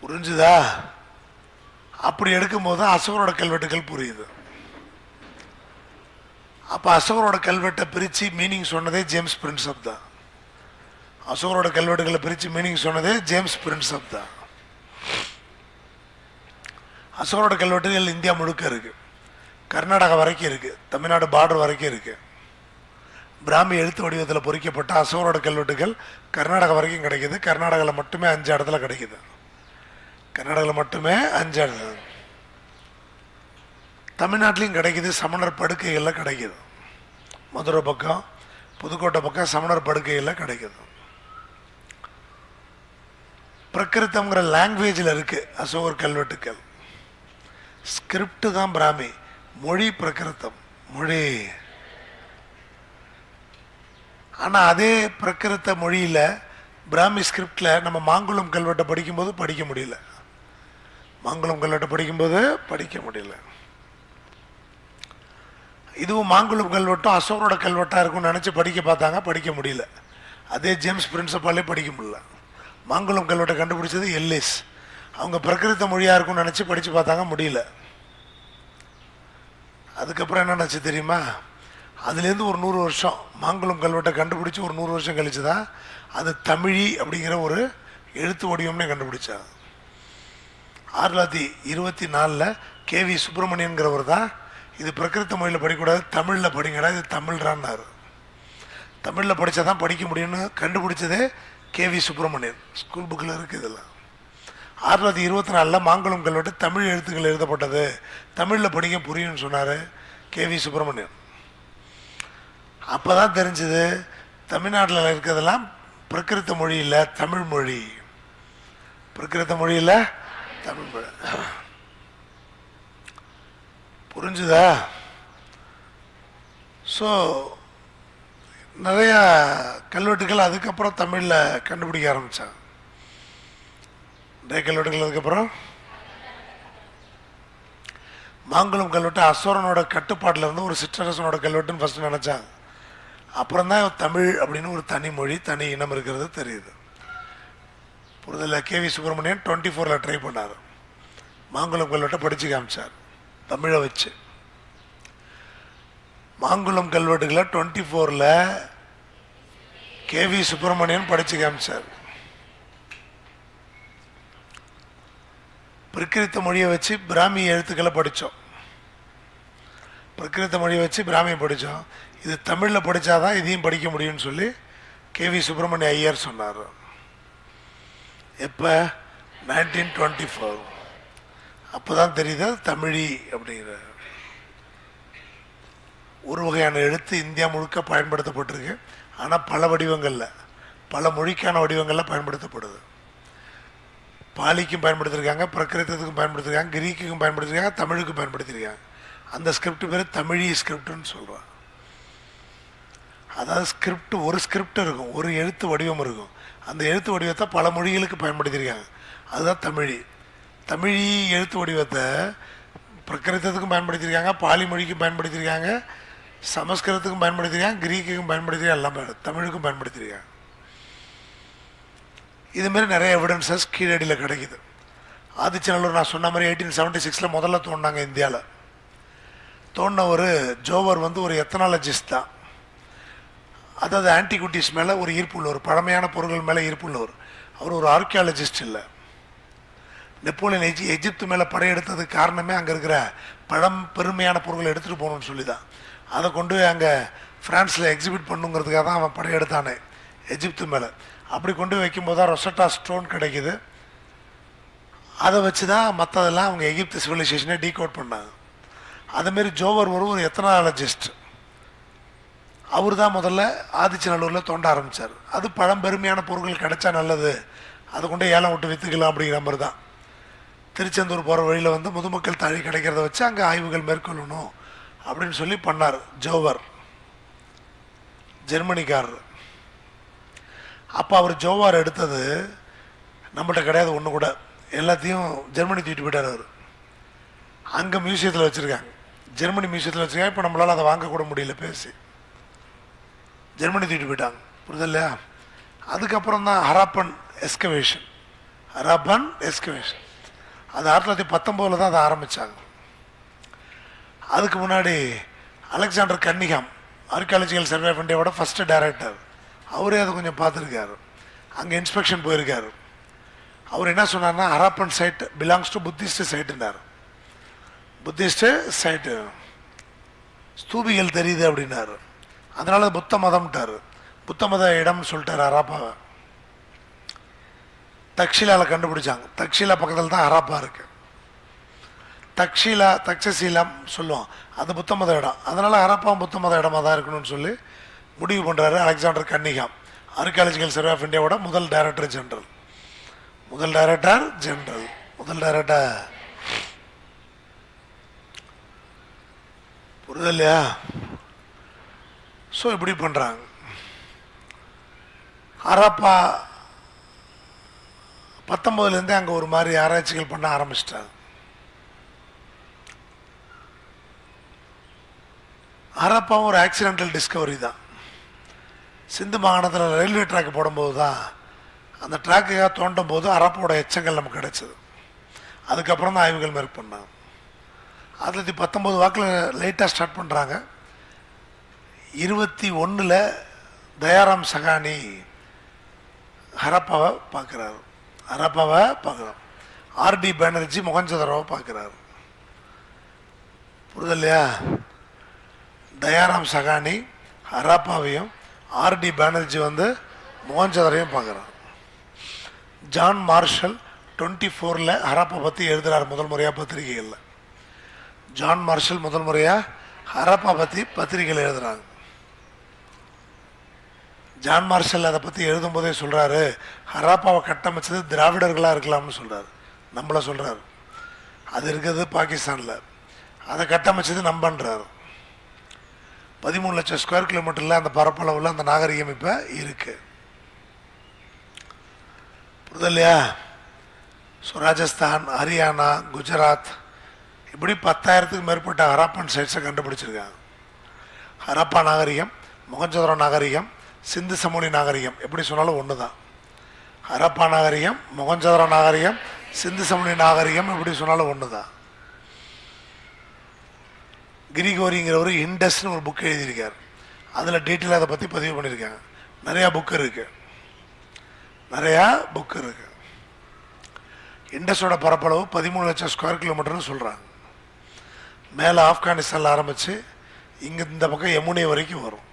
புரிஞ்சுதா? அப்படி எடுக்கும்போது தான் அசோகரோட கல்வெட்டுகள் புரியுது. அப்போ அசோகரோட கல்வெட்டை பிரித்து மீனிங் சொன்னதே ஜேம்ஸ் பிரின்சப் தான். அசோகரோட கல்வெட்டுகளை பிரித்து மீனிங் சொன்னதே ஜேம்ஸ் பிரின்சப் தான். அசோகரோட கல்வெட்டுகள் இந்தியா முழுக்க இருக்குது, கர்நாடகா வரைக்கும் இருக்குது, தமிழ்நாடு பார்டர் வரைக்கும் இருக்குது. பிராமி எழுத்து வடிவத்தில் பொறிக்கப்பட்ட அசோகரோட கல்வெட்டுகள் கர்நாடகா வரைக்கும் கிடைக்கிது. கர்நாடகாவில் மட்டுமே 5 இடத்துல கிடைக்கிது. கர்நாடகாவில் மட்டுமே 5 இடத்துல. தமிழ்நாட்டிலையும் கிடைக்கிது, சமணர் படுக்கைகளில் கிடைக்கிது. மதுரை பக்கம், புதுக்கோட்டை பக்கம் சமணர் படுக்கைகளில் கிடைக்கிது. பிரகிருத்தம்ங்கிற லாங்குவேஜில் இருக்குது அசோகர் கல்வெட்டுக்கள். ஸ்கிரிப்ட் தான் பிராமி, மொழி பிரகிருத்தம் மொழி. ஆனால் அதே பிரகிருத்த மொழியில் பிராமி ஸ்கிரிப்டில் நம்ம மாங்குளம் கல்வெட்டை படிக்கும்போது படிக்க முடியல. மாங்குளம் கல்வெட்டை படிக்கும்போது படிக்க முடியல. இதுவும் மாங்குளம் கல்வெட்டும் அசோகரோட கல்வெட்டாக இருக்கும்னு நினச்சி படிக்க பார்த்தாங்க, படிக்க முடியல. அதே ஜேம்ஸ் பிரின்சப்பாலே படிக்க முடியல. மாங்குளம் கல்வெட்டை கண்டுபிடிச்சது எல்லிஸ். அவங்க பிரகிருத்த மொழியாக இருக்கும்னு நினச்சி படித்து பார்த்தாங்க, முடியல. அதுக்கப்புறம் என்ன நினச்சி தெரியுமா? அதுலேருந்து ஒரு 100 வருஷம் மாங்குளம் கல்வெட்டை கண்டுபிடிச்சி ஒரு 100 வருஷம் கழிச்சு தான் அது தமிழி அப்படிங்கிற ஒரு எழுத்து வடிவம்னே கண்டுபிடிச்சாங்க. 1924 KV சுப்பிரமணியன்கிறவர் தான் இது பிரகிருத்த மொழியில் படிக்கக்கூடாது, தமிழில் படிங்கடா, இது தமிழ்றான்னாரு. தமிழில் படித்தா தான் படிக்க முடியும்னு கண்டுபிடிச்சதே KV சுப்பிரமணியன். ஸ்கூல் புக்கில் இருக்குது இதெல்லாம். 1924 மாங்குளம் கல்வெட்டு தமிழ் எழுத்துக்கள் எழுதப்பட்டது, தமிழில் படிக்க புரியும்னு சொன்னார் KV சுப்பிரமணியன். அப்போ தான் தெரிஞ்சது தமிழ்நாட்டில் இருக்கிறதெல்லாம் பிரகிருத்த மொழியில் தமிழ் மொழி. பிரகிருத்த மொழியில் தமிழ் மொழி. புரிஞ்சுதா? ஸோ நிறையா கல்வெட்டுகள் அதுக்கப்புறம் தமிழில் கண்டுபிடிக்க ஆரம்பித்தாங்க. நிறைய கல்வெட்டுகள் அதுக்கப்புறம் மாங்குளம் கல்வெட்டு அசோரனோட கட்டுப்பாட்டில் இருந்து ஒரு சிற்றரசனோட கல்வெட்டுன்னு ஃபஸ்ட்டு நினச்சாங்க. அப்புறம் தான் தமிழ் அப்படின்னு ஒரு தனி மொழி, தனி இனம் இருக்கிறது தெரியுது. புரிதல? KV சுப்பிரமணியன் 24 ட்ரை பண்ணார். மாங்குளம் கல்வெட்டை படித்து காமிச்சார் தமிழை வச்சு. மாங்குளம் கல்வெட்டுகளை 24 KV சுப்பிரமணியன் படித்து காமிச்சார். பிரகிருத்த மொழியை வச்சு பிராமி எழுத்துக்களை படித்தோம். பிரகிருத்த மொழியை வச்சு பிராமியை படித்தோம். இது தமிழில் படித்தாதான் இதையும் படிக்க முடியும்னு சொல்லி KV சுப்பிரமணிய ஐயர் சொன்னார். எப்போ? 1924. அப்போ தான் தெரியுது தமிழி அப்படிங்கிற ஒரு வகையான எழுத்து இந்தியா முழுக்க பயன்படுத்தப்பட்டிருக்கு. ஆனால் பல வடிவங்களில், பல மொழிக்கான வடிவங்களில் பயன்படுத்தப்படுது. பாலிக்கும் பயன்படுத்தியிருக்காங்க, பிரகிருதத்துக்கும் பயன்படுத்தியிருக்காங்க, கிரீக்குக்கும் பயன்படுத்தியிருக்காங்க, தமிழுக்கும் பயன்படுத்தியிருக்காங்க. அந்த ஸ்கிரிப்ட் பேர் தமிழி ஸ்கிரிப்டுன்னு சொல்கிறான். அதாவது ஸ்கிரிப்ட், ஒரு ஸ்கிரிப்ட் இருக்கும், ஒரு எழுத்து வடிவம் இருக்கும். அந்த எழுத்து வடிவத்தை பல மொழிகளுக்கு பயன்படுத்தியிருக்காங்க. அதுதான் தமிழி. தமிழி எழுத்து வடிவத்தை பிரகிருதத்துக்கும் பயன்படுத்தியிருக்காங்க, பாலி மொழிக்கும் பயன்படுத்தியிருக்காங்க, சமஸ்கிருதத்துக்கும் பயன்படுத்தியிருக்காங்க, கிரீக்குக்கும் பயன்படுத்தியிருக்காங்க, எல்லாம் தமிழுக்கும் பயன்படுத்தியிருக்காங்க. இதுமாரி நிறைய எவிடன்சஸ் கீழடியில் கிடைக்குது. ஆதிச்சநல்லூர் நான் சொன்ன மாதிரி 1876 முதல்ல தோண்டினாங்க இந்தியாவில். தோண்டின ஒரு ஜோவர் வந்து ஒரு எத்தனாலஜிஸ்ட் தான். அதாவது ஆன்டிகுட்டிஸ் மேலே ஒரு ஈர்ப்பு உள்ளவர், பழமையான பொருட்கள் மேலே ஈர்ப்பு உள்ளவர். அவர் ஒரு ஆர்கியாலஜிஸ்ட் இல்லை. நெப்போலியன் எஜிப்து மேலே படையெடுத்ததுக்கு காரணமே அங்கே இருக்கிற பெருமையான பொருட்களை எடுத்துகிட்டு போகணும்னு சொல்லி தான். அதை கொண்டு போய் அங்கே ஃப்ரான்ஸில் எக்ஸிபிட் பண்ணுங்கிறதுக்காக தான் அவன் படையெடுத்தானே எஜிப்து மேலே. அப்படி கொண்டு போய் வைக்கும்போது தான் ரொசட்டா ஸ்டோன் கிடைக்கிது. அதை வச்சு தான் மற்றதெல்லாம் அவங்க எகிப்து சிவிலைசேஷனை டீகோட் பண்ணாங்க. அதுமாரி ஜோவர் ஒரு எத்தனாலஜிஸ்ட். அவர் தான் முதல்ல ஆதிச்சநல்லூரில் தோண்ட ஆரம்பித்தார். அது பழம்பெருமையான பொருட்கள் கிடைச்சா நல்லது, அதை கொண்டு ஏலம் விட்டு விற்றுக்கலாம் அப்படிங்கிற மாதிரி தான். திருச்செந்தூர் போகிற வழியில் வந்து முதுமக்கள் தாழி கிடைக்கிறத வச்சு அங்கே ஆய்வுகள் மேற்கொள்ளணும் அப்படின்னு சொல்லி பண்ணார் ஜோவர், ஜெர்மனிக்காரர். அப்போ அவர் ஜோவார் எடுத்தது நம்மகிட்ட கிடையாது ஒன்று கூட, எல்லாத்தையும் ஜெர்மனி தூக்கிட்டு போயிட்டார் அவர். அங்கே மியூசியத்தில் வச்சுருக்காங்க, ஜெர்மனி மியூசியத்தில் வச்சுருக்காங்க. இப்போ நம்மளால் அதை வாங்கக்கூட முடியல, பேசி ஜெர்மனி தூக்கிட்டு போயிட்டாங்க. புரியுது இல்லையா? அதுக்கப்புறம் தான் ஹராப்பன் எஸ்கவேஷன் அது 1919 தான் அதை ஆரம்பித்தாங்க. அதுக்கு முன்னாடி Alexander Cunningham, archaeological survey of இந்தியாவோட ஃபஸ்ட்டு டைரக்டர், அவரே அதை கொஞ்சம் பார்த்துருக்காரு, அங்கே இன்ஸ்பெக்ஷன் போயிருக்காரு. அவர் என்ன சொன்னார்னா, Harappan site belongs to Buddhist சைட்டுனார். புத்திஸ்ட்டு சைட்டு, ஸ்தூபிகள் தெரியுது அப்படின்னாரு. அதனால புத்த மதம்ட்டார், புத்த மத இடம்னு சொல்லிட்டார் ஹராப்பாவை. தக்ஷிலாவில் கண்டுபிடிச்சாங்க. தக்ஷிலா பக்கத்தில் தான் ஹராப்பா இருக்கு. தக்ஷசீலம் சொல்லுவோம், அது புத்த மத இடம். அதனால் ஹராப்பாவும் புத்த மத இடமாக தான் இருக்கணும்னு சொல்லி முடிவு பண்ணுறாரு Alexander Cunningham, archaeological survey of இந்தியாவோட முதல் டைரக்டர் ஜெனரல். புரியுது இல்லையா? ஸோ இப்படி பண்ணுறாங்க. ஹராப்பா 19 அங்கே ஒரு மாதிரி ஆராய்ச்சிகள் பண்ண ஆரம்பிச்சிட்டாங்க. ஹராப்பாவும் ஒரு ஆக்சிடென்டல் டிஸ்கவரி தான். சிந்து மாகாணத்தில் ரயில்வே ட்ராக் போடும்போது தான், அந்த ட்ராக்குக்காக தோண்டும் போது ஹராப்பாவோட எச்சங்கள் நமக்கு கிடைச்சது. அதுக்கப்புறம் தான் ஆய்வுகள் மேற்கொண்டாங்க. 1919 வாக்கில் லைட்டாக ஸ்டார்ட் பண்ணுறாங்க. 21 தயாராம் சகானி ஹராப்பாவை பார்க்குறாரு. ஆர்டி பானர்ஜி மொகஞ்சதரோவை பார்க்குறாரு. புரியுது இல்லையா? தயாராம் சகானி ஹராப்பாவையும் ஆர்டி பானர்ஜி வந்து மொகஞ்சதரையும் பார்க்குறாரு. ஜான் மார்ஷல் 24 ஹராப்பா பற்றி எழுதுகிறார் முதல் முறையாக பத்திரிகைகளில். ஜான் மார்ஷல் முதல் முறையாக ஹராப்பா பற்றி பத்திரிகைகள் எழுதுகிறாங்க. ஜான் மார்ஷல் அதை பற்றி எழுதும்போதே சொல்கிறாரு, ஹராப்பாவை கட்டமைச்சது திராவிடர்களாக இருக்கலாம்னு சொல்கிறார். நம்மளை சொல்கிறார், அது இருக்கிறது பாகிஸ்தானில், அதை கட்டமைச்சது நம்பன்றார். 13 லட்சம் ஸ்கொயர் கிலோமீட்டரில் அந்த பரப்பளவில் அந்த நாகரிகம் இப்போ இருக்குது. புரியுது இல்லையா? ஸோ ராஜஸ்தான், ஹரியானா, குஜராத், இப்படி 10,000க்கு மேற்பட்ட ஹராப்பன் சைட்ஸை கண்டுபிடிச்சிருக்காங்க. ஹராப்பா நாகரிகம், மொகஞ்சதரோ நாகரிகம், சிந்து சமூலி நாகரிகம், எப்படி சொன்னாலும் ஒன்று தான். ஹராப்பா நாகரிகம், மொகஞ்சதரோ நாகரிகம், சிந்து சமூலி நாகரிகம், எப்படி சொன்னாலும் ஒன்று தான். கிரிகோரிங்கிறவர் இண்டஸ்னு ஒரு புக் எழுதியிருக்கார். அதில் டீட்டெயிலாக அதை பற்றி பதிவு பண்ணியிருக்காங்க. நிறையா புக்கு இருக்குது. இண்டஸோட பரப்பளவு 13 லட்சம் ஸ்கொயர் கிலோமீட்டர்னு சொல்கிறாங்க. மேலே ஆப்கானிஸ்தானில் ஆரம்பித்து இங்கே இந்த பக்கம் யமுனை வரைக்கும் வரும்.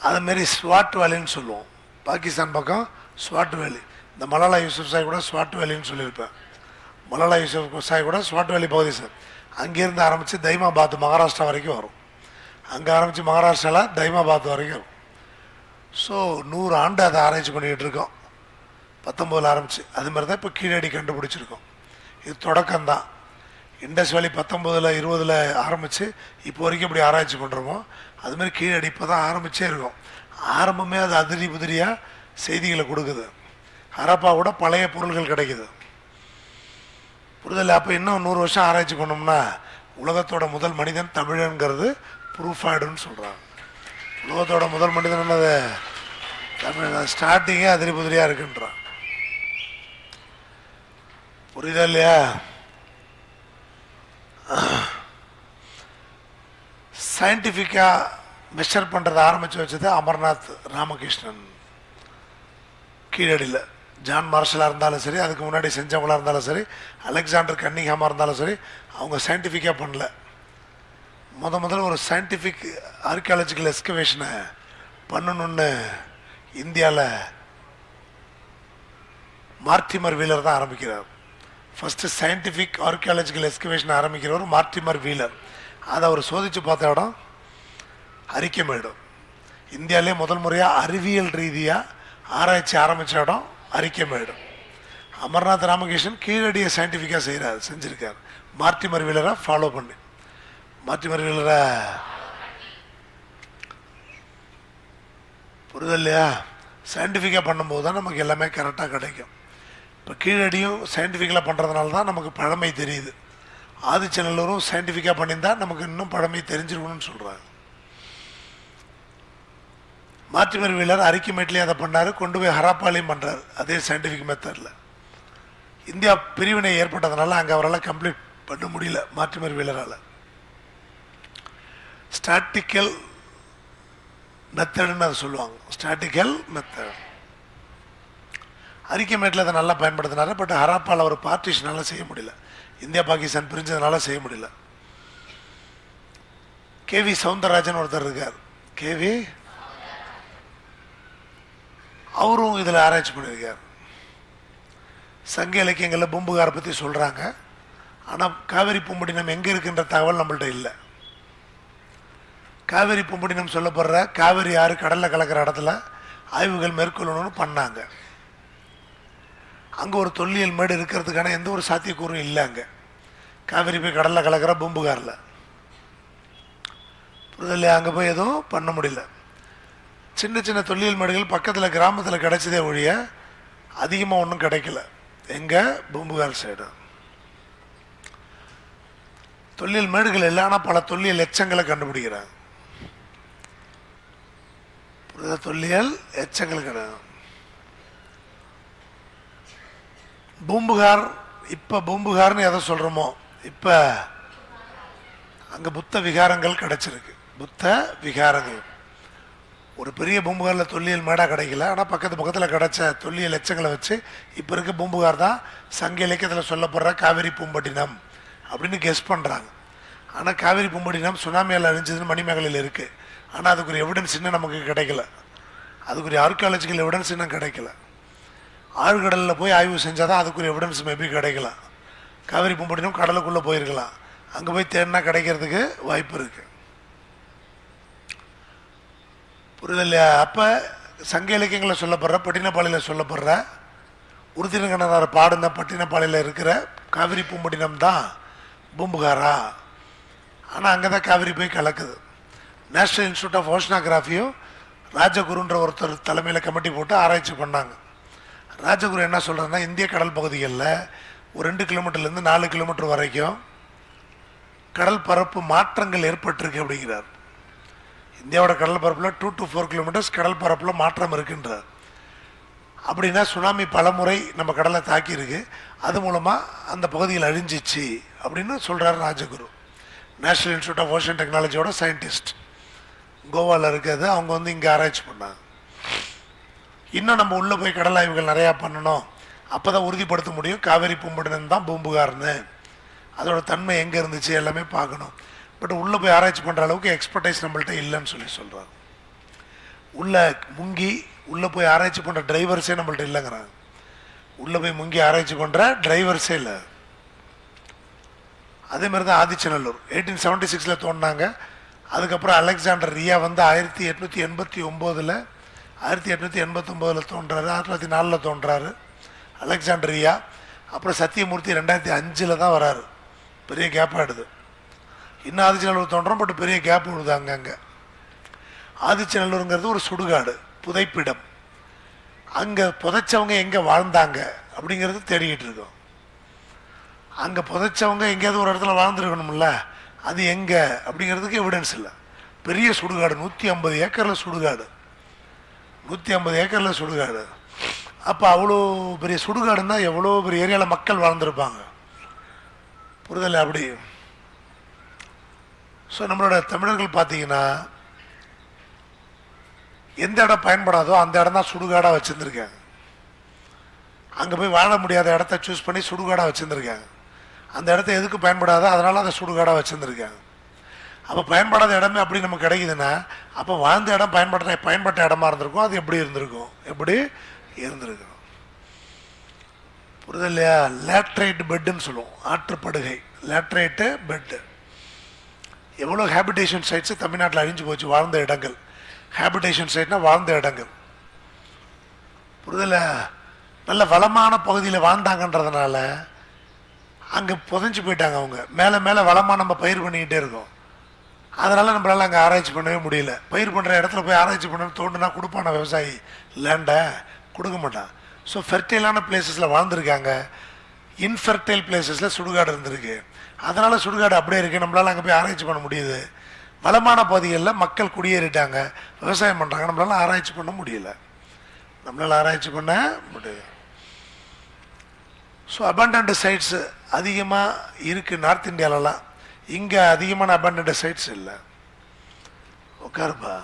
அதுமாரி ஸ்வாட் வேலின்னு சொல்லுவோம், பாகிஸ்தான் பக்கம் ஸ்வாட் வேலி. இந்த மலாலா யூசுப்சாய் கூட ஸ்வாட் வேலின்னு சொல்லியிருப்பேன். மலாலா யூசுப்சாய் கூட ஸ்வாட் வேலி பகுதி சார். அங்கேருந்து ஆரம்பித்து தைமாபாத் மகாராஷ்டிரா வரைக்கும் வரும். அங்கே ஆரம்பித்து மகாராஷ்டிராவில் தைமாபாத் வரைக்கும் வரும். ஸோ 100 ஆண்டு அதை ஆராய்ச்சி பண்ணிக்கிட்டு இருக்கோம். 19 ஆரம்பிச்சு அது மாதிரி தான் இப்போ கீழடி கண்டுபிடிச்சிருக்கோம். இது தொடக்கம்தான். இண்டஸ் வேலி 19 20 ஆரம்பித்து இப்போ வரைக்கும் இப்படி ஆராய்ச்சி பண்ணுறோமோ அதுமாதிரி கீழடி இப்போ தான் ஆரம்பிச்சே இருக்கும். ஆரம்பமே அது அதிரி புதிரியாக செய்திகளை கொடுக்குது. ஹரப்பா கூட பழைய பொருள்கள் கிடைக்குது. புரிதல். அப்போ இன்னும் 100 வருஷம் ஆராய்ச்சி பண்ணோம்னா உலகத்தோட முதல் மனிதன் தமிழன்கிறது ப்ரூஃப் ஆகிடுன்னு சொல்கிறாங்க. உலகத்தோட முதல் மனிதன் என்னது? தமிழ். ஸ்டார்டிங்கே அதிரி புதிரியாக இருக்குன்றான். புரியுதா இல்லையா? சயின்டிஃபிக்காக மெஷர் பண்ணுறதை ஆரம்பித்து வச்சது அமர்நாத் ராமகிருஷ்ணன் கீழடியில். ஜான் மார்ஷலாக இருந்தாலும் சரி, அதுக்கு முன்னாடி செஞ்சவங்களாக இருந்தாலும் சரி, அலெக்சாண்டர் கன்னிங்ஹாமாக இருந்தாலும் சரி, அவங்க சயின்டிஃபிக்காக பண்ணல. முதல்ல ஒரு சயின்டிஃபிக் ஆர்கியாலஜிக்கல் எக்ஸ்கவேஷனை பண்ணணுன்னு இந்தியாவில் மார்டிமர் வீலர் தான் ஆரம்பிக்கிறார். ஃபஸ்ட்டு சயின்டிஃபிக் ஆர்கியாலஜிக்கல் எக்ஸ்கவேஷன் ஆரம்பிக்கிறவர் மார்டிமர் வீலர். அதை அவர் சோதித்து பார்த்த இடம் அரிக்கமேடு. இந்தியாவிலே முதல் முறையாக அறிவியல் ரீதியாக ஆராய்ச்சி ஆரம்பித்த இடம் அரிக்கமேடு. அமர்நாத் ராமகிருஷ்ணன் கீழடியை சயின்டிஃபிக்காக செஞ்சுருக்கார். மார்டிமர் வீலரை ஃபாலோ பண்ணி. மார்டிமர் வீலரை புரிதல் இல்லையா? சயின்டிஃபிக்காக பண்ணும்போது தான் நமக்கு எல்லாமே கரெக்டாக கிடைக்கும். இப்போ கீழடியும் சயின்டிஃபிக்கலாக பண்ணுறதுனால தான் நமக்கு பழமை தெரியுது. ஆதிச்சநல்லூரும் சயின்டிஃபிக்காக பண்ணியிருந்தால் நமக்கு இன்னும் பழமை தெரிஞ்சிருக்கணும்னு சொல்கிறாங்க. மார்டிமர் வீலர் அரிக்கமேட்லேயும் அதை பண்ணார், கொண்டு போய் ஹராப்பாலையும் பண்ணுறாரு அதே சயின்டிஃபிக் மெத்தடில். இந்தியா பிரிவினை ஏற்பட்டதுனால அங்கே அவரால் கம்ப்ளீட் பண்ண முடியல மார்டிமர் வீலரால். ஸ்டாட்டிக்கல் மெத்தடுன்னு அதை சொல்லுவாங்க. ஸ்டாட்டிக்கல் மெத்தட். அரிக்கமேட்டில் அதை நல்லா பயன்படுத்தினார். பட் ஹராப்பால் ஒரு பார்ட்டிஷனால் செய்ய முடியல. இந்தியா பாகிஸ்தான் பிரிஞ்சதுனால செய்ய முடியல. கேவி சவுந்தரராஜன் ஒருத்தர் இருக்கார். கேவி அவரும் இதில் ஆராய்ச்சி பண்ணியிருக்கார். சங்க இலக்கியங்களில் பூம்புகாரை பற்றி சொல்கிறாங்க. ஆனால் காவேரி பூம்பட்டினம் எங்கே இருக்குன்ற தகவல் நம்மள்ட்ட இல்லை. காவேரி பூம்பட்டினம் சொல்லப்படுற காவேரி ஆறு கடலில் கலக்கிற இடத்துல ஆய்வுகள் மேற்கொள்ளணும்னு பண்ணாங்க. அங்கே ஒரு தொல்லியல் மேடு இருக்கிறதுக்கான எந்த ஒரு சாத்தியக்கூறும் இல்லை. அங்கே காவேரி போய் கடலில் கலக்கிற பூம்புகாரில் புரிதல். அங்கே போய் எதுவும் பண்ண முடியல. சின்ன சின்ன தொல்லியல் மேடுகள் பக்கத்தில் கிராமத்தில் கிடைச்சதே ஒழிய அதிகமாக ஒன்றும் கிடைக்கல. எங்கே? பூம்புகார் சைடு. தொல்லியல் மேடுகள் இல்லை, ஆனால் பல தொல்லியல் எச்சங்களை கண்டுபிடிக்கிறாங்க. தொல்லியல் எச்சங்கள் கிடையாது. பூம்புகார் இப்போ பூம்புகார்னு எதை சொல்கிறோமோ இப்போ அங்கே புத்த விகாரங்கள் கிடைச்சிருக்கு. புத்த விகாரங்கள் ஒரு பெரிய பூம்புகாரில் தொல்லியல் மேடாக கிடைக்கல. ஆனால் பக்கத்தில் கிடைச்ச தொல்லியல் எச்சங்களை வச்சு இப்போ இருக்க பூம்புகார் தான் சங்க இலக்கியத்தில் சொல்லப்படுற காவேரி பூம்பட்டினம் அப்படின்னு கெஸ் பண்ணுறாங்க. ஆனால் காவேரி பூம்பட்டினம் சுனாமியால் அழிஞ்சதுன்னு மணிமேகலையில் இருக்குது. ஆனால் அதுக்குரிய எவிடன்ஸ் இன்னும் நமக்கு கிடைக்கல. அதுக்குரிய ஆர்கியாலஜிக்கல் எவிடன்ஸ் இன்னும் கிடைக்கல. ஆழ்கடலில் போய் ஆய்வு செஞ்சால் தான் அதுக்குரிய எவிடன்ஸ் மேபி கிடைக்கலாம். காவேரி பூம்பட்டினம் கடலுக்குள்ளே போயிருக்கலாம். அங்கே போய் தேடினா கிடைக்கிறதுக்கு வாய்ப்பு இருக்குது. புரியுது இல்லையா? அப்போ சங்க இலக்கியங்களில் சொல்லப்படுற பட்டினப்பாளையில் சொல்லப்படுற உருத்திரங்கண்ணனார் பாடுன பட்டினப்பாளையில் இருக்கிற காவிரி பூம்பட்டினம் தான் பூம்புகாரா? ஆனால் அங்கே தான் காவிரி போய் கலக்குது. நேஷ்னல் இன்ஸ்டியூட் ஆஃப் ஓஷனாகிராஃபியும் ராஜகுருன்ற ஒருத்தர் தலைமையில் கமிட்டி போட்டு ஆராய்ச்சி பண்ணாங்க. ராஜகுரு என்ன சொல்கிறேன்னா, இந்திய கடல் பகுதிகளில் ஒரு 2 கிலோமீட்டர்லேருந்து 4 கிலோமீட்டர் வரைக்கும் கடல் பரப்பு மாற்றங்கள் ஏற்பட்டிருக்கு அப்படிங்கிறார். இந்தியாவோட கடல் பரப்பில் 2 to 4 கிலோமீட்டர்ஸ் கடல் பரப்பில் மாற்றம் இருக்குன்றார். அப்படின்னா சுனாமி பல முறை நம்ம கடலை தாக்கியிருக்கு, அது மூலமாக அந்த பகுதியில் அழிஞ்சிச்சு அப்படின்னு சொல்கிறார் Rajaguru. National institute of ocean டெக்னாலஜியோட சயின்டிஸ்ட் கோவாவில் இருக்கிறது. அவங்க வந்து இங்கே ஆராய்ச்சி பண்ணாங்க. இன்னும் நம்ம உள்ளே போய் கடல் ஆய்வுகள் நிறையா பண்ணணும். அப்போ தான் உறுதிப்படுத்த முடியும் காவேரி பூம்பட்டினம் தான் பூம்புகார்னு. அதோட தன்மை எங்கே இருந்துச்சு எல்லாமே பார்க்கணும். பட் உள்ளே போய் ஆராய்ச்சி பண்ணுற அளவுக்கு எக்ஸ்பர்டைஸ் நம்மள்ட்ட இல்லைன்னு சொல்கிறாங்க. உள்ளே முங்கி உள்ளே போய் ஆராய்ச்சி பண்ணுற டிரைவர்ஸே நம்மள்ட்ட இல்லைங்கிறாங்க. உள்ளே போய் முங்கி ஆராய்ச்சி பண்ணுற டிரைவர்ஸே இல்லை. அதே மாதிரி தான் ஆதிச்சநல்லூர் 1876 தோண்டினாங்க. அதுக்கப்புறம் அலெக்சாண்டர் ரியா வந்து 1889 1889 தோன்றாரு. 1904 தோன்றாரு அலெக்சாண்டர் ரியா. அப்புறம் சத்தியமூர்த்தி 2005 தான் வராரு. பெரிய கேப் ஆகிடுது. இன்னும் ஆதிச்சநல்லூர் தோன்றும், பட் பெரிய கேப் விடுது அங்கங்கே. ஆதிச்சநல்லூருங்கிறது ஒரு சுடுகாடு, புதைப்பிடம். அங்கே புதைச்சவங்க எங்கே வாழ்ந்தாங்க அப்படிங்கிறது தேடிக்கிட்டு இருக்கோம். அங்கே புதைச்சவங்க எங்கேயாவது ஒரு இடத்துல வாழ்ந்துருக்கணும்ல, அது எங்கே அப்படிங்கிறதுக்கு எவிடன்ஸ் இல்லை. பெரிய சுடுகாடு, 150 ஏக்கரில் சுடுகாடு, 150 ஏக்கரில் சுடுகாடு. அப்போ அவ்வளோ பெரிய சுடுகாடுன்னா எவ்வளோ பெரிய ஏரியாவில் மக்கள் வாழ்ந்துருப்பாங்க, புரிதல் அப்படி. ஸோ நம்மளோட தமிழர்கள் பார்த்தீங்கன்னா எந்த இடம் பயன்படாதோ அந்த இடம் தான் சுடுகாடாக வச்சுருந்துருக்காங்க. அங்கே போய் வாழ முடியாத இடத்த சூஸ் பண்ணி சுடுகாடாக வச்சுருந்துருக்காங்க. அந்த இடத்த எதுக்கு பயன்படாதோ அதனால் அதை சுடுகாடாக வச்சுருந்துருக்காங்க. அப்போ பயன்படாத இடமே அப்படி நமக்கு கிடைக்குதுன்னா அப்போ வாழ்ந்த இடம் பயன்பட்ட இடமா இருந்திருக்கும். அது எப்படி இருந்திருக்கும், எப்படி இருந்திருக்கும், புரியுது இல்லையா? லேட்ரைட் பெட்டுன்னு சொல்லுவோம், ஆற்றுப்படுகை, லேட்ரைட்டு பெட்டு. எவ்வளோ ஹேபிடேஷன் சைட்ஸு தமிழ்நாட்டில் அழிஞ்சு போச்சு, வாழ்ந்த இடங்கள். ஹேபிடேஷன் சைட்னா வாழ்ந்த இடங்கள், புரிதல. நல்ல வளமான பகுதியில் வாழ்ந்தாங்கன்றதுனால அங்கே புதைஞ்சு போயிட்டாங்க அவங்க. மேலே மேலே வளமாக நம்ம பயிர் பண்ணிக்கிட்டே இருக்கோம். அதனால் நம்மளால் அங்கே ஆராய்ச்சி பண்ணவே முடியல. பயிர் பண்ணுற இடத்துல போய் ஆராய்ச்சி பண்ணணும்னு தோண்டுனா கொடுப்பான விவசாயி லேண்டை? கொடுக்க மாட்டான். ஸோ ஃபெர்டைலான பிளேசஸில் வாழ்ந்துருக்காங்க, இன்ஃபெர்டைல் பிளேசஸில் சுடுகாடு இருந்திருக்கு. அதனால் சுடுகாடு அப்படியே இருக்குது, நம்மளால் அங்கே போய் ஆராய்ச்சி பண்ண முடியுது. வளமான பகுதிகளில் மக்கள் குடியேறிட்டாங்க, விவசாயம் பண்ணுறாங்க, நம்மளால் ஆராய்ச்சி பண்ண முடியல, நம்மளால் ஆராய்ச்சி பண்ண முடியும். ஸோ அபண்டன்ட் சைட்ஸு அதிகமாக இருக்குது நார்த் இந்தியாவிலலாம். இங்கே அதிகமான அபண்டன்ட் சைட்ஸ் இல்லை. உட்காருப்பா.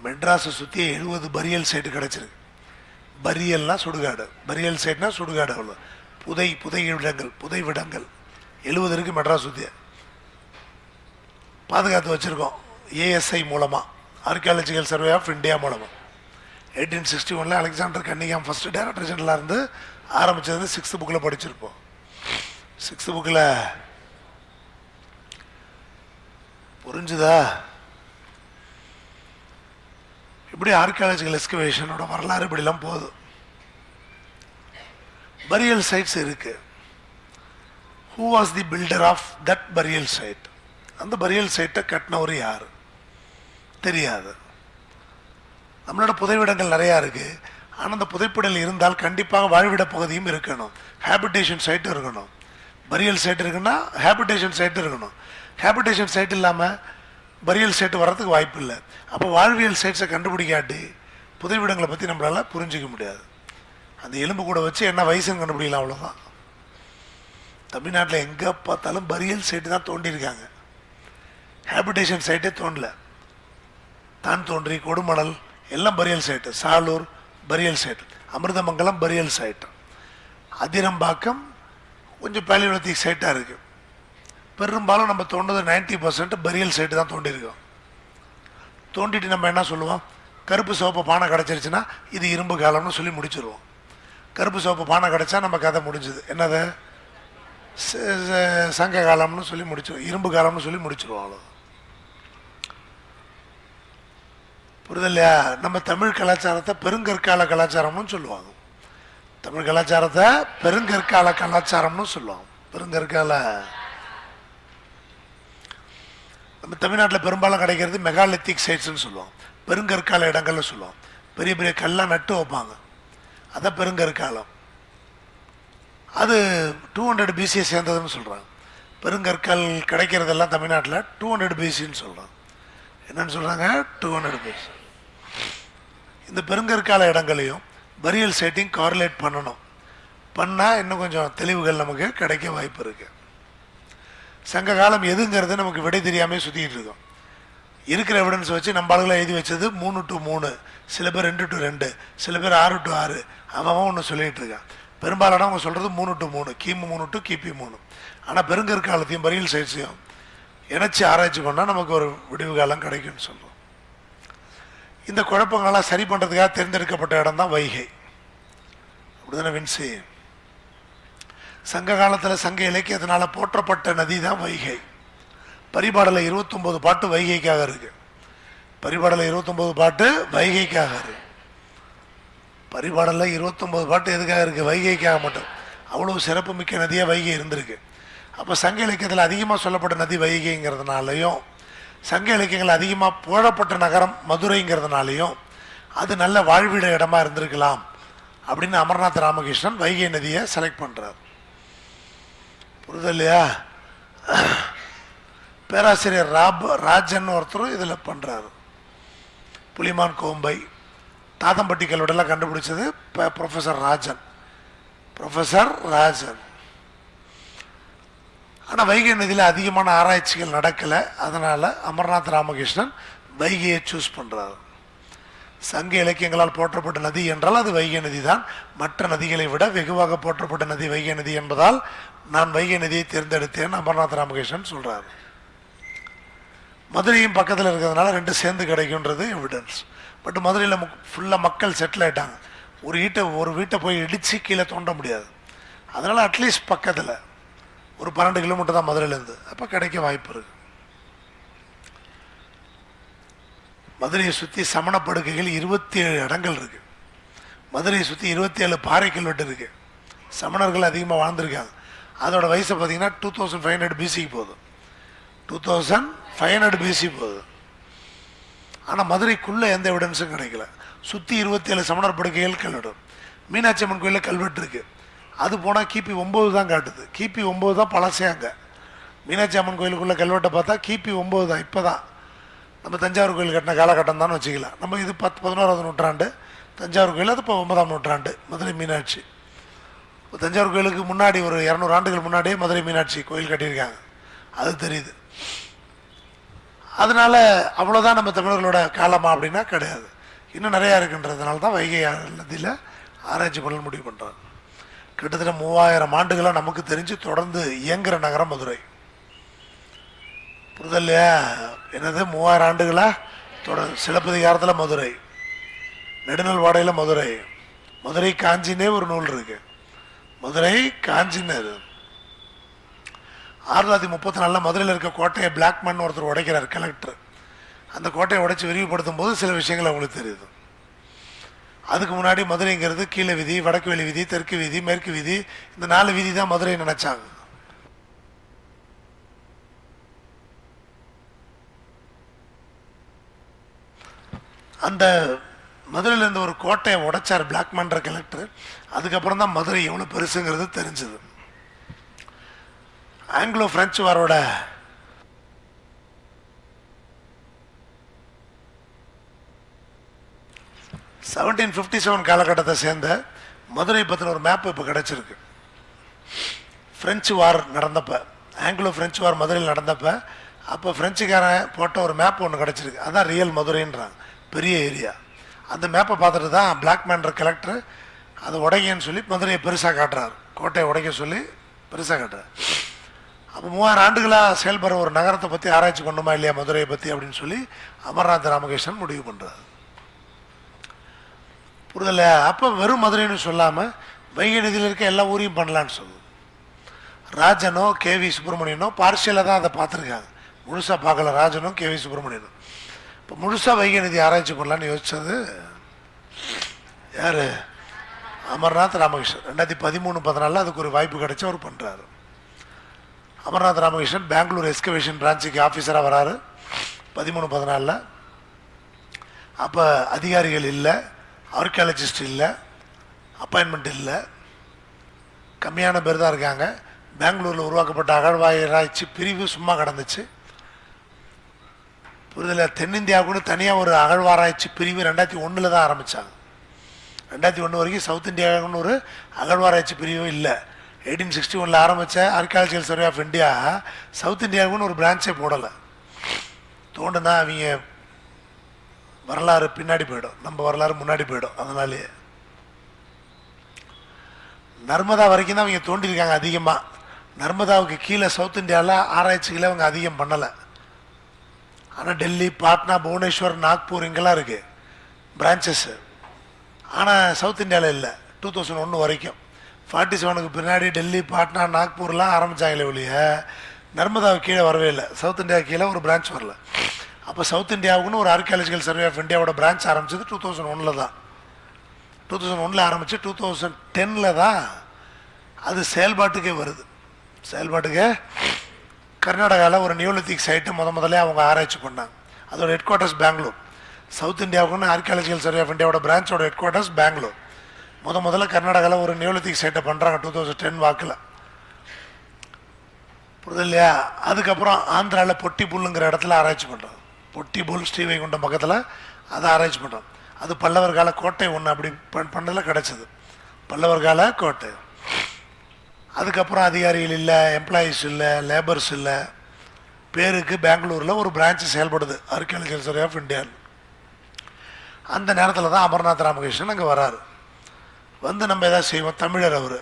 மெட்ராஸை சுற்றி 70 பரியல் சைட்டு கிடச்சிருக்கு. பரியல்னால் சுடுகாடு, பரியல் சைட்னா சுடுகாடு. அவ்வளோ புதைவிடங்கள் 70 இருக்குது மெட்ராஸ் சுற்றி. பாதுகாத்து வச்சுருக்கோம் ஏஎஸ்ஐ மூலமாக, ஆர்கியாலஜிக்கல் சர்வே ஆஃப் இந்தியா மூலமாக. 1861 அலெக்சாண்டர் கன்னிங்ஹாம் ஃபஸ்ட்டு டைரக்டர் ஜெனரலாக இருந்து ஆரம்பித்தது 6th புக்கில் படிச்சிருப்போம். 6th புக்கில் புரிஞ்சுதா? இப்படி ஆர்கியாலஜிக்கல் எக்ஸ்கவேஷனோட வரலாறு இப்படிலாம் போகுது. பரியல் சைட்ஸ் இருக்கு. Who was the builder of that burial site? அந்த பரியல் சைட்டை கட்டினவர் யார் தெரியாது. நம்மளோட புதைவிடங்கள் நிறையா இருக்குது. ஆனால் அந்த புதைப்பிடல் இருந்தால் கண்டிப்பாக வாழ்விட பகுதியும் இருக்கணும், ஹேபிடேஷன் சைட்டு இருக்கணும். பரியல் சைட் இருக்குன்னா ஹேபிடேஷன் சைட்டு இருக்கணும். ஹேபிடேஷன் சைட் இல்லாமல் பரியல் சைட்டு வர்றதுக்கு வாய்ப்பு இல்லை. அப்போ வாழ்வியல் சைட்ஸை கண்டுபிடிக்காட்டி புதைவிடங்களை பற்றி நம்மளால் புரிஞ்சிக்க முடியாது. அந்த எலும்பு கூட வச்சு என்ன வயசுன்னு கண்டுபிடிக்கலாம், அவ்வளோதான். தமிழ்நாட்டில் எங்கே பார்த்தாலும் பரியல் சைட்டு தான் தோண்டியிருக்காங்க, ஹேபிடேஷன் சைட்டே தோண்டல. தான் தோன்றி, கொடுமணல் எல்லாம் பரியல் site, சாலூர் பரியல் site, Amirthamangalam பரியல் site, Athirampakkam கொஞ்சம் பேலியோலித்திக் சைட்டாக இருக்குது. பெரும்பாலும் நம்ம தோண்டது 90% பரியல் சைட்டு தான் தோண்டியிருக்கோம். தோண்டிட்டு நம்ம என்ன சொல்லுவோம், கருப்பு சிவப்பு பானை கிடச்சிருச்சுன்னா இது இரும்பு காலம்னு சொல்லி முடிச்சிருவோம். கருப்பு சிவப்பு பானை கிடச்சா நம்ம கதை முடிஞ்சுது. என்னது, சங்க காலம்னு சொல்லி முடிச்சிருவோம், இரும்பு காலம்னு சொல்லி முடிச்சிருவோம், அவ்வளோ. புரியுது இல்லையா? நம்ம தமிழ் கலாச்சாரத்தை பெருங்கற்கால கலாச்சாரம்னு சொல்லுவாங்க. தமிழ் கலாச்சாரத்தை பெருங்கற்கால கலாச்சாரம்னு சொல்லுவாங்க. பெருங்கற்கால நம்ம தமிழ்நாட்டில் பெரும்பாலும் கிடைக்கிறது மெகாலித்திக் சைட்ஸ்ன்னு சொல்லுவோம், பெருங்கற்கால இடங்கள்னு சொல்லுவோம். பெரிய பெரிய கல்லாம் நட்டு வைப்பாங்க, அதான் பெருங்கற்காலம். அது 200 BC சேர்ந்ததுன்னு சொல்கிறாங்க. பெருங்கற்கால் கிடைக்கிறதெல்லாம் தமிழ்நாட்டில் 200 BCன்னு சொல்கிறாங்க. என்னன்னு சொல்கிறாங்க, 200 BC. இந்த பெருங்கற்கால இடங்களையும் பரியல் சைட்டிங் கார்லேட் பண்ணணும். பண்ணால் இன்னும் கொஞ்சம் தெளிவுகள் நமக்கு கிடைக்க வாய்ப்பு இருக்குது. சங்க காலம் எதுங்கிறது நமக்கு விடை தெரியாமல் சுற்றிக்கிட்டு இருக்கோம். இருக்கிற எவிடன்ஸ் வச்சு நம்ம ஆளுகளை எழுதி வச்சது 3 to 3, சில பேர் 2 to 2, சில பேர் 6 to 6, அவன் ஒன்று சொல்லிகிட்டு இருக்கான். பெரும்பாலான அவங்க சொல்கிறது 3 to 3, கிமு 3 to கிபி 3. ஆனால் பெருங்கற்காலத்தையும் பரியல் சைட்ஸையும் இணைச்சி ஆராய்ச்சி பண்ணால் நமக்கு ஒரு விடிவு காலம் கிடைக்கும்னு சொல்கிறோம். இந்த குழப்பங்கள்லாம் சரி பண்ணுறதுக்காக தேர்ந்தெடுக்கப்பட்ட இடம் தான் வைகை. அப்படிதானே வின்சி? சங்க காலத்தில் சங்க இலக்கியத்தினால் போற்றப்பட்ட நதி தான் வைகை. பரிபாடலில் 29 பாட்டு வைகைக்காக இருக்கு. பரிபாடலில் 29 பாட்டு வைகைக்காக இருக்கு. பரிபாடலில் 29 பாட்டு எதுக்காக இருக்குது? வைகைக்காக மட்டும். அவ்வளோ சிறப்பு மிக்க நதியாக வைகை இருந்திருக்கு. அப்போ சங்க இலக்கியத்தில் அதிகமாக சொல்லப்பட்ட நதி வைகைங்கிறதுனாலையும் சங்க இலக்கியங்கள் அதிகமாக புகழப்பட்ட நகரம் மதுரைங்கிறதுனாலையும் அது நல்ல வாழ்விட இடமா இருந்திருக்கலாம் அப்படின்னு அமர்நாத் ராமகிருஷ்ணன் வைகை நதியை செலக்ட் பண்ணுறார். புரியுது இல்லையா? பேராசிரியர் ராஜன் ஒருத்தரும் இதில் பண்ணுறாரு. புலிமான் கோம்பை தாதம்பட்டி கல்வெட்டெல்லாம் கண்டுபிடிச்சது ப்ரொஃபஸர் ராஜன். ஆனால் வைகை நதியில் அதிகமான ஆராய்ச்சிகள் நடக்கலை. அதனால் அமர்நாத் ராமகிருஷ்ணன் வைகையை சூஸ் பண்ணுறாரு. சங்க இலக்கியங்களால் போற்றப்பட்ட நதி என்றால் அது வைகை நதி தான். மற்ற நதிகளை விட வெகுவாக போற்றப்பட்ட நதி வைகை நதி என்பதால் நான் வைகை நதியை தேர்ந்தெடுத்தேன் அமர்நாத் ராமகிருஷ்ணன் சொல்கிறார். மதுரையும் பக்கத்தில் இருக்கிறதுனால ரெண்டு சேர்ந்து கிடைக்குன்றது எவிடன்ஸ். பட் மதுரையில் ஃபுல்லாக மக்கள் செட்டில் ஆகிட்டாங்க. ஒரு வீட்டை போய் இடித்து கீழே தோண்ட முடியாது. அதனால் அட்லீஸ்ட் பக்கத்தில் ஒரு 12 கிலோமீட்டர் தான் மதுரையிலேருந்து. அப்போ கிடைக்க வாய்ப்பு இருக்குது. மதுரையை சுற்றி சமணப்படுக்கைகள் 27 இடங்கள் இருக்குது. மதுரையை சுற்றி 27 பாறை கல்வெட்டு இருக்குது. சமணர்கள் அதிகமாக வாழ்ந்துருக்காங்க. அதோட வயசை பார்த்தீங்கன்னா 2500 பிசிக்கு போகுது. 2500 பிசி போகுது. ஆனால் மதுரைக்குள்ளே எந்த எவிடன்ஸும் கிடைக்கல. சுற்றி 27 சமணர் படுக்கைகள் கல்வெட்டு. மீனாட்சி அம்மன் கோயிலில் கல்வெட்டு இருக்குது. அது போனால் கிபி 9 தான் காட்டுது. கிபி 9 தான் பழசேங்க. மீனாட்சி அம்மன் கோயிலுக்குள்ளே கல்வெட்டை பார்த்தா கிபி 9 தான். இப்போ தான் நம்ம தஞ்சாவூர் கோயில் கட்டின காலகட்டம் தான் வச்சுக்கலாம். நம்ம இது 11ஆவது நூற்றாண்டு. தஞ்சாவூர் கோயில் அது இப்போ 9ஆம் நூற்றாண்டு. மதுரை மீனாட்சி இப்போ தஞ்சாவூர் கோயிலுக்கு முன்னாடி ஒரு 200 ஆண்டுகள் முன்னாடியே மதுரை மீனாட்சி கோயில் கட்டியிருக்காங்க. அது தெரியுது. அதனால் அவ்வளோதான் நம்ம தமிழர்களோட காலமா அப்படின்னா கிடையாது. இன்னும் நிறையா இருக்குன்றதுனால தான் வைகை நதியில் ஆராய்ச்சி பண்ண முடிவு பண்ணுறாங்க. கிட்டத்தட்ட 3000 ஆண்டுகளாக நமக்கு தெரிஞ்சு தொடர்ந்து இயங்குகிற நகரம் மதுரை. புரிதல்லையா? என்னது 3000 ஆண்டுகளாக சிலப்பதிகாரத்தில் மதுரை, நெடுநல் வாடையில் மதுரை, மதுரை காஞ்சினே ஒரு நூல் இருக்கு. மதுரை காஞ்சின்னு 1934 மதுரையில் இருக்க கோட்டையை பிளாக்மேன் ஒருத்தர் உடைக்கிறார், கலெக்டர். அந்த கோட்டையை உடைச்சி விரிவுபடுத்தும் போது சில விஷயங்கள் அவங்களுக்கு தெரியுது. அதுக்கு முன்னாடி மதுரைங்கிறது கீழே வீதி, வடக்கு வெளி வீதி, தெற்கு வீதி, மேற்கு வீதி, இந்த 4 வீதி தான் மதுரை நினைச்சாங்க. அந்த மதுரையில் இருந்த ஒரு கோட்டையை உடைச்சார் பிளாக்மேன்ற கலெக்டர். அதுக்கப்புறம் தான் மதுரை எவ்வளோ பெருசுங்கிறது தெரிஞ்சது. ஆங்கிலோ பிரெஞ்சு வாரோட காலகட்டத்தை சேர்ந்த மதுரை பற்றின ஒரு மேப் இப்போ கிடச்சிருக்கு. பிரெஞ்சு வார் நடந்தப்ப, ஆங்கிலோ பிரெஞ்சு வார் மதுரையில் நடந்தப்ப அப்போ பிரெஞ்சுக்காரன் போட்ட ஒரு மேப் ஒன்று கிடச்சிருக்கு. அதான் ரியல் மதுரைன்றாங்க, பெரிய ஏரியா. அந்த மேப்பை பார்த்துட்டு தான் பிளாக்மேன்ற கலெக்டர் அதை உடைங்கன்னு சொல்லி மதுரையை பெருசாக காட்டுறாரு, கோட்டையை உடைக்க சொல்லி பெருசாக காட்டுறாரு. அப்போ 3000 ஆண்டுகளாக செயல்படுற ஒரு நகரத்தை பற்றி ஆராய்ச்சி பண்ணுமா இல்லையா மதுரையை பற்றி அப்படின்னு சொல்லி அமர்நாத் ராமகிருஷ்ணன் முடிவு பண்ணுறாரு. புரிதல? அப்போ வெறும் மதுரைன்னு சொல்லாமல் வைகை நதியில் இருக்க எல்லா ஊரையும் பண்ணலான்னு சொல்லுது. ராஜனோ கேவி சுப்பிரமணியனோ பார்சியலாக தான் அதை பார்த்துருக்காங்க, முழுசாக பார்க்கல. ராஜனும் கேவி சுப்பிரமணியனும் இப்போ முழுசாக வைகை நதி ஆராய்ச்சி பண்ணலான்னு யோசித்தது யார்? அமர்நாத் ராமகிருஷ்ணன். 2013-14 அதுக்கு ஒரு வாய்ப்பு கிடைச்சி அவர் பண்ணுறாரு. அமர்நாத் ராமகிருஷ்ணன் பெங்களூர் எக்ஸ்கவேஷன் பிரான்ச்சுக்கு ஆஃபீஸராக வராரு 13-14. அப்போ அதிகாரிகள் இல்லை, ஆர்கியாலஜிஸ்ட் இல்லை, அப்பாயின்மெண்ட் இல்லை, கம்மியான பேர் தான் இருக்காங்க. பெங்களூரில் உருவாக்கப்பட்ட அகழ்வாராய்ச்சி பிரிவு சும்மா கிடந்துச்சு. புரிதல? தென்னிந்தியாவுக்குன்னு தனியாக ஒரு அகழ்வாராய்ச்சி பிரிவு 2001 தான் ஆரம்பித்தாங்க. 2001 வரைக்கும் சவுத் இந்தியாவுக்குன்னு ஒரு அகழ்வாராய்ச்சி பிரிவு இல்லை. 1861 ஆரம்பித்த archaeological survey of India south இந்தியாவுக்குன்னு ஒரு பிரான்ச்சே போடலை. தோண்டுனா அவங்க வரலாறு பின்னாடி போயிடும், நம்ம வரலாறு முன்னாடி போயிடும். அதனாலேயே நர்மதா வரைக்கும் தான் அவங்க தோண்டியிருக்காங்க அதிகமாக. நர்மதாவுக்கு கீழே சவுத் இந்தியாவில் ஆராய்ச்சிகளை அவங்க அதிகம் பண்ணலை. ஆனால் டெல்லி, பாட்னா, புவனேஸ்வர், நாக்பூர் இங்கெல்லாம் இருக்குது பிரான்ச்சஸ்ஸு. ஆனால் சவுத் இந்தியாவில் இல்லை 2001 வரைக்கும். 47க்கு பின்னாடி டெல்லி, பாட்னா, நாக்பூர்லாம் ஆரம்பித்தாங்களே ஒழிய நர்மதாவுக்கு கீழே வரவே இல்லை. சவுத் இந்தியா கீழே ஒரு பிரான்ச் வரல. அப்போ சவுத் இந்தியாவுக்குன்னு ஒரு ஆர்கியாலஜிக்கல் சர்வே ஆஃப் இந்தியாவோட பிரான்ச் ஆரம்பிச்சது 2001 தான். 2001 ஆரம்பித்து 2010 தான் அது செயல்பாட்டுக்கே வருது. செயல்பாட்டுக்கே கர்நாடகாவில் ஒரு நியோலித்திக் சைட்டு முதல்ல அவங்க ஆராய்ச்சி பண்ணாங்க. அதோட ஹெட் குவார்ட்டர்ஸ் பெங்களூர். சவுத் இந்தியாவுக்குன்னு ஆர்கியாலஜிக்கல் சர்வே ஆஃப் இந்தியாவோட பிரான்ச்சோட ஹெட் குவார்ட்டர்ஸ் பெங்களூர். முதல்ல கர்நாடகாவில் ஒரு நியோலித்திக் சைட்டை பண்ணுறாங்க 2010 வாக்கில். புரியுது இல்லையா? அதுக்கப்புறம் ஆந்திராவில் பொட்டிபுல்லுங்கிற இடத்துல ஆராய்ச்சி பண்ணுறோம். பொட்டிபுல் ஸ்ரீவைகுண்டம் பக்கத்தில் அதை ஆராய்ச்சி பண்ணுறோம். அது பல்லவர் கால கோட்டை ஒன்று அப்படி பண்ணதில் கிடச்சிது, பல்லவர் கால கோட்டை. அதுக்கப்புறம் அதிகாரிகள் இல்லை, எம்ப்ளாயீஸ் இல்லை, லேபர்ஸ் இல்லை. பேருக்கு பெங்களூரில் ஒரு பிரான்ச்சு செயல்படுது ஆர்கியாலஜிக்கல் சர்வே ஆஃப் இந்தியா. அந்த நேரத்தில் தான் அமர்நாத் ராமகிருஷ்ணன் அங்கே வராரு. வந்து நம்ம எதாவது செய்வோம், தமிழர் அவர்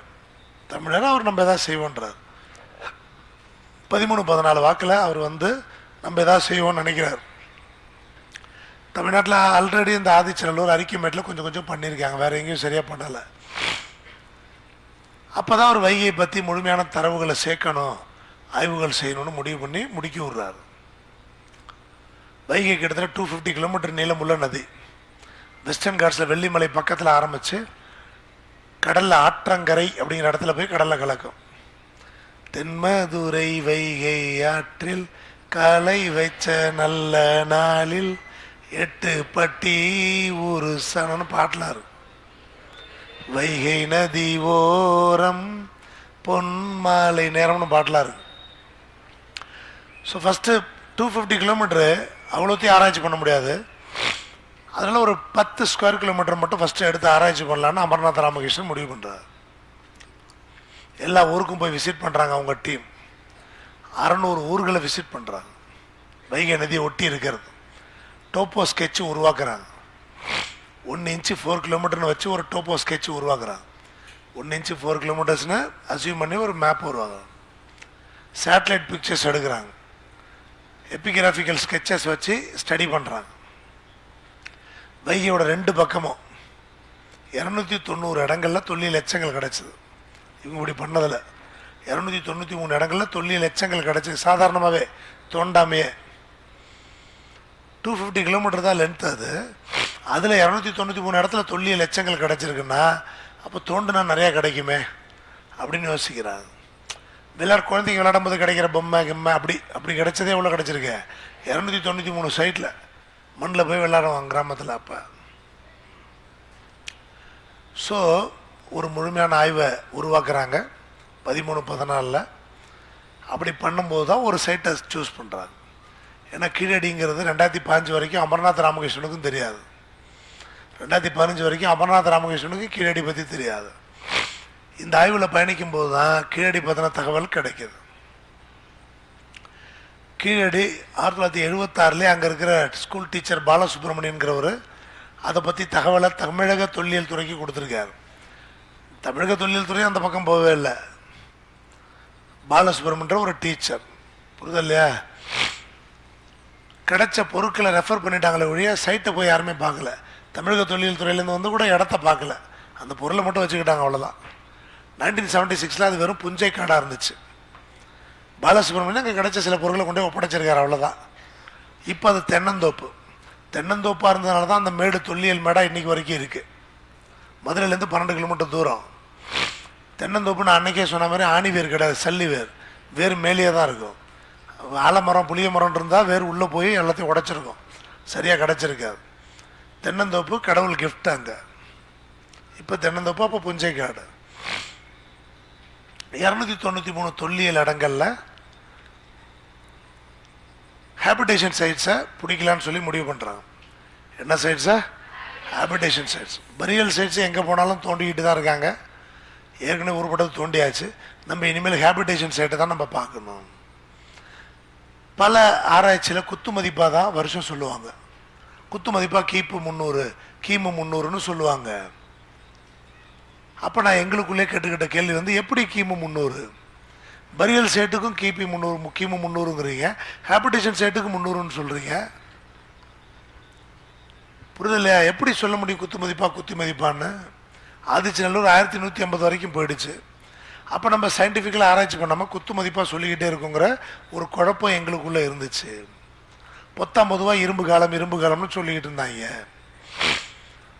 நம்ம எதாவது செய்வோன்றார். 13-14 வாக்கில் அவர் வந்து நம்ம எதாவது செய்வோம்னு நினைக்கிறார். தமிழ்நாட்டில் ஆல்ரெடி இந்த ஆதிச்சநல்லூர் அரிக்கமேட்டில் கொஞ்சம் பண்ணியிருக்காங்க, வேறு எங்கேயும் சரியாக பண்ணலை. அப்போ தான் அவர் வைகையை பற்றி முழுமையான தரவுகளை சேர்க்கணும், ஆய்வுகள் செய்யணும்னு முடிவு பண்ணி முடிக்க விடுறாரு. வைகை கிட்டத்தட்ட 250 கிலோமீட்டர் நீளமுள்ள நதி. வெஸ்டர்ன் காட்ஸில் வெள்ளிமலை பக்கத்தில் ஆரம்பித்து கடலில் ஆற்றங்கரை அப்படிங்கிற இடத்துல போய் கடலில் கலக்கும். தென்மதுரை வைகை ஆற்றில் காலை வைச்ச நல்ல நாளில் 8 பட்டி ஊரு சனன்னு பாட்டெலாம் இருக்கு. வைகை நதி ஓரம் பொன் மாலை நேரம்னு பாட்டெலாம் இருக்கு. ஸோ ஃபஸ்ட்டு 250 கிலோமீட்டரு அவ்வளோத்தையும் ஆராய்ச்சி பண்ண முடியாது. அதனால் ஒரு 10 ஸ்கொயர் கிலோமீட்டர் மட்டும் ஃபஸ்ட்டு எடுத்து ஆராய்ச்சி பண்ணலான்னு அமர்நாத் ராமகிருஷ்ணன் முடிவு பண்ணுறாரு. எல்லா ஊருக்கும் போய் விசிட் பண்ணுறாங்க அவங்க டீம். 600 ஊர்களை விசிட் பண்ணுறாங்க. வைகை நதியை ஒட்டி இருக்கிறது. டோப்போ ஸ்கெட்சு உருவாக்குறாங்க. 1 இன்ச்சு 4 கிலோமீட்டர்னு வச்சு ஒரு டோப்போ ஸ்கெட்சு உருவாக்குறாங்க. 1 இன்ச்சு 4 கிலோமீட்டர்ஸ்னு அசியூம் பண்ணி ஒரு மேப் உருவாக்குறாங்க. சேட்டலைட் பிக்சர்ஸ் எடுக்கிறாங்க. எபிகிராஃபிக்கல் ஸ்கெச்சஸ் வச்சு ஸ்டடி பண்ணுறாங்க. வைகையோட 2 பக்கமும் 290 இடங்களில் தொல்லியல் எச்சங்கள் கிடச்சிது. இவங்க இப்படி பண்ணதில் 293 இடங்களில் தொல்லியல் எச்சங்கள் கிடச்சிது. சாதாரணமாகவே தோண்டாமையே 250 கிலோமீட்டர் தான் லென்த். அதில் 293 இடத்துல தொல்லியல் எச்சங்கள் கிடச்சிருக்குன்னா அப்போ தோண்டுனா நிறையா கிடைக்குமே அப்படின்னு யோசிக்கிறாங்க. குழந்தைங்க விளையாடும்போது கிடைக்கிற பொம்மை அப்படி கிடைச்சதே எவ்வளோ கிடச்சிருக்கு? 293 சைட்டில் மண்ணில் போய் விளையாடுவாங்க கிராமத்தில். அப்போ ஸோ ஒரு முழுமையான ஆய்வை உருவாக்குறாங்க 13-14. அப்படி பண்ணும்போது தான் ஒரு சைட்டை சூஸ் பண்ணுறாங்க. ஏன்னா கீழடிங்கிறது 2015 வரைக்கும் அமர்நாத் ராமகிருஷ்ணனுக்கும் தெரியாது. 2015 வரைக்கும் அமர்நாத் ராமகிருஷ்ணனுக்கு கீழடி பற்றி தெரியாது. இந்த ஆய்வில் பயணிக்கும் போது தான் கீழடி பற்றின தகவல் கிடைக்கிது. கீழடி 1976 அங்கே இருக்கிற ஸ்கூல் டீச்சர் பாலசுப்ரமணியன்கிறவர் அதை பற்றி தகவலை தமிழக தொல்லியல் துறைக்கு கொடுத்துருக்காரு. தமிழக தொல்லியல் துறை அந்த பக்கம் போகவே இல்லை. பாலசுப்ரமணியன்ற ஒரு டீச்சர், புரியுது இல்லையா? கிடைச்ச பொருட்களை ரெஃபர் பண்ணிட்டாங்களே ஒழிய சைட்டை போய் யாருமே பார்க்கல. தமிழக தொல்லியல் துறையிலேருந்து வந்து கூட இடத்த பார்க்கல, அந்த பொருளை மட்டும் வச்சுக்கிட்டாங்க, அவ்வளோதான். 1976 அது வெறும் புஞ்சை காடாக இருந்துச்சு. பாலசுப்ரமணியன் அங்கே கிடைச்ச சில பொருட்களை கொண்டு போய் ஒப்படைச்சிருக்காரு, அவ்வளோதான். இப்போ அது தென்னந்தோப்பாக இருந்ததுனால தான் அந்த மேடு தொல்லியல் மேடாக இன்றைக்கி வரைக்கும் இருக்குது. மதுரையிலேருந்து 12 கிலோமீட்டர் தூரம். தென்னந்தோப்பு நான் அன்றைக்கே சொன்ன மாதிரி ஆணி வேர் கிடையாது, சல்லி வேர் மேலேயே தான் இருக்கும். ஆலமரம் புளிய மரம் இருந்தால் வேர் உள்ளே போய் எல்லாத்தையும் உடைச்சிருக்கும், சரியாக கிடச்சிருக்காது. தென்னந்தோப்பு கடவுள் கிஃப்ட் அங்கே. இப்போ தென்னந்தோப்பு, அப்போ புஞ்சை காடு. 293 தொல்லியல் இடங்களில் ஹேபிடேஷன் சைட்ஸை பிடிக்கலான்னு சொல்லி முடிவு பண்ணுறாங்க. என்ன சைட்ஸை? Habitation sides. பரியல் சைட்ஸு எங்கே போனாலும் தோண்டிக்கிட்டு தான் இருக்காங்க. ஏற்கனவே உருப்பட்டது தோண்டியாச்சு. நம்ம இனிமேல் ஹேபிடேஷன் சைட்டை தான் நம்ம பார்க்கணும். பல ஆராய்ச்சியில் குத்து மதிப்பாக தான் வருஷம் சொல்லுவாங்க. குத்து மதிப்பாக கிமு 300ன்னு சொல்லுவாங்க. அப்போ நான் எங்களுக்குள்ளே கேட்டுக்கிட்ட கேள்வி வந்து, எப்படி கிமு 300? பரியல் சைட்டுக்கும் கிமு 300ங்கிறீங்க, ஹேபிடேஷன் சைட்டுக்கு 300ன்னு சொல்கிறீங்க, புரியுது இல்லையா? எப்படி சொல்ல முடியும் குத்து மதிப்பான்னு? ஆதிச்சநல்லூர் 1150 வரைக்கும் போயிடுச்சு. அப்போ நம்ம சயின்டிஃபிக்கலாக ஆராய்ச்சி பண்ணாமல் குத்து மதிப்பாக சொல்லிக்கிட்டே இருக்குங்கிற ஒரு குழப்பம் எங்களுக்குள்ளே இருந்துச்சு. பொதுவாக இரும்பு காலம்னு சொல்லிக்கிட்டு இருந்தாங்க.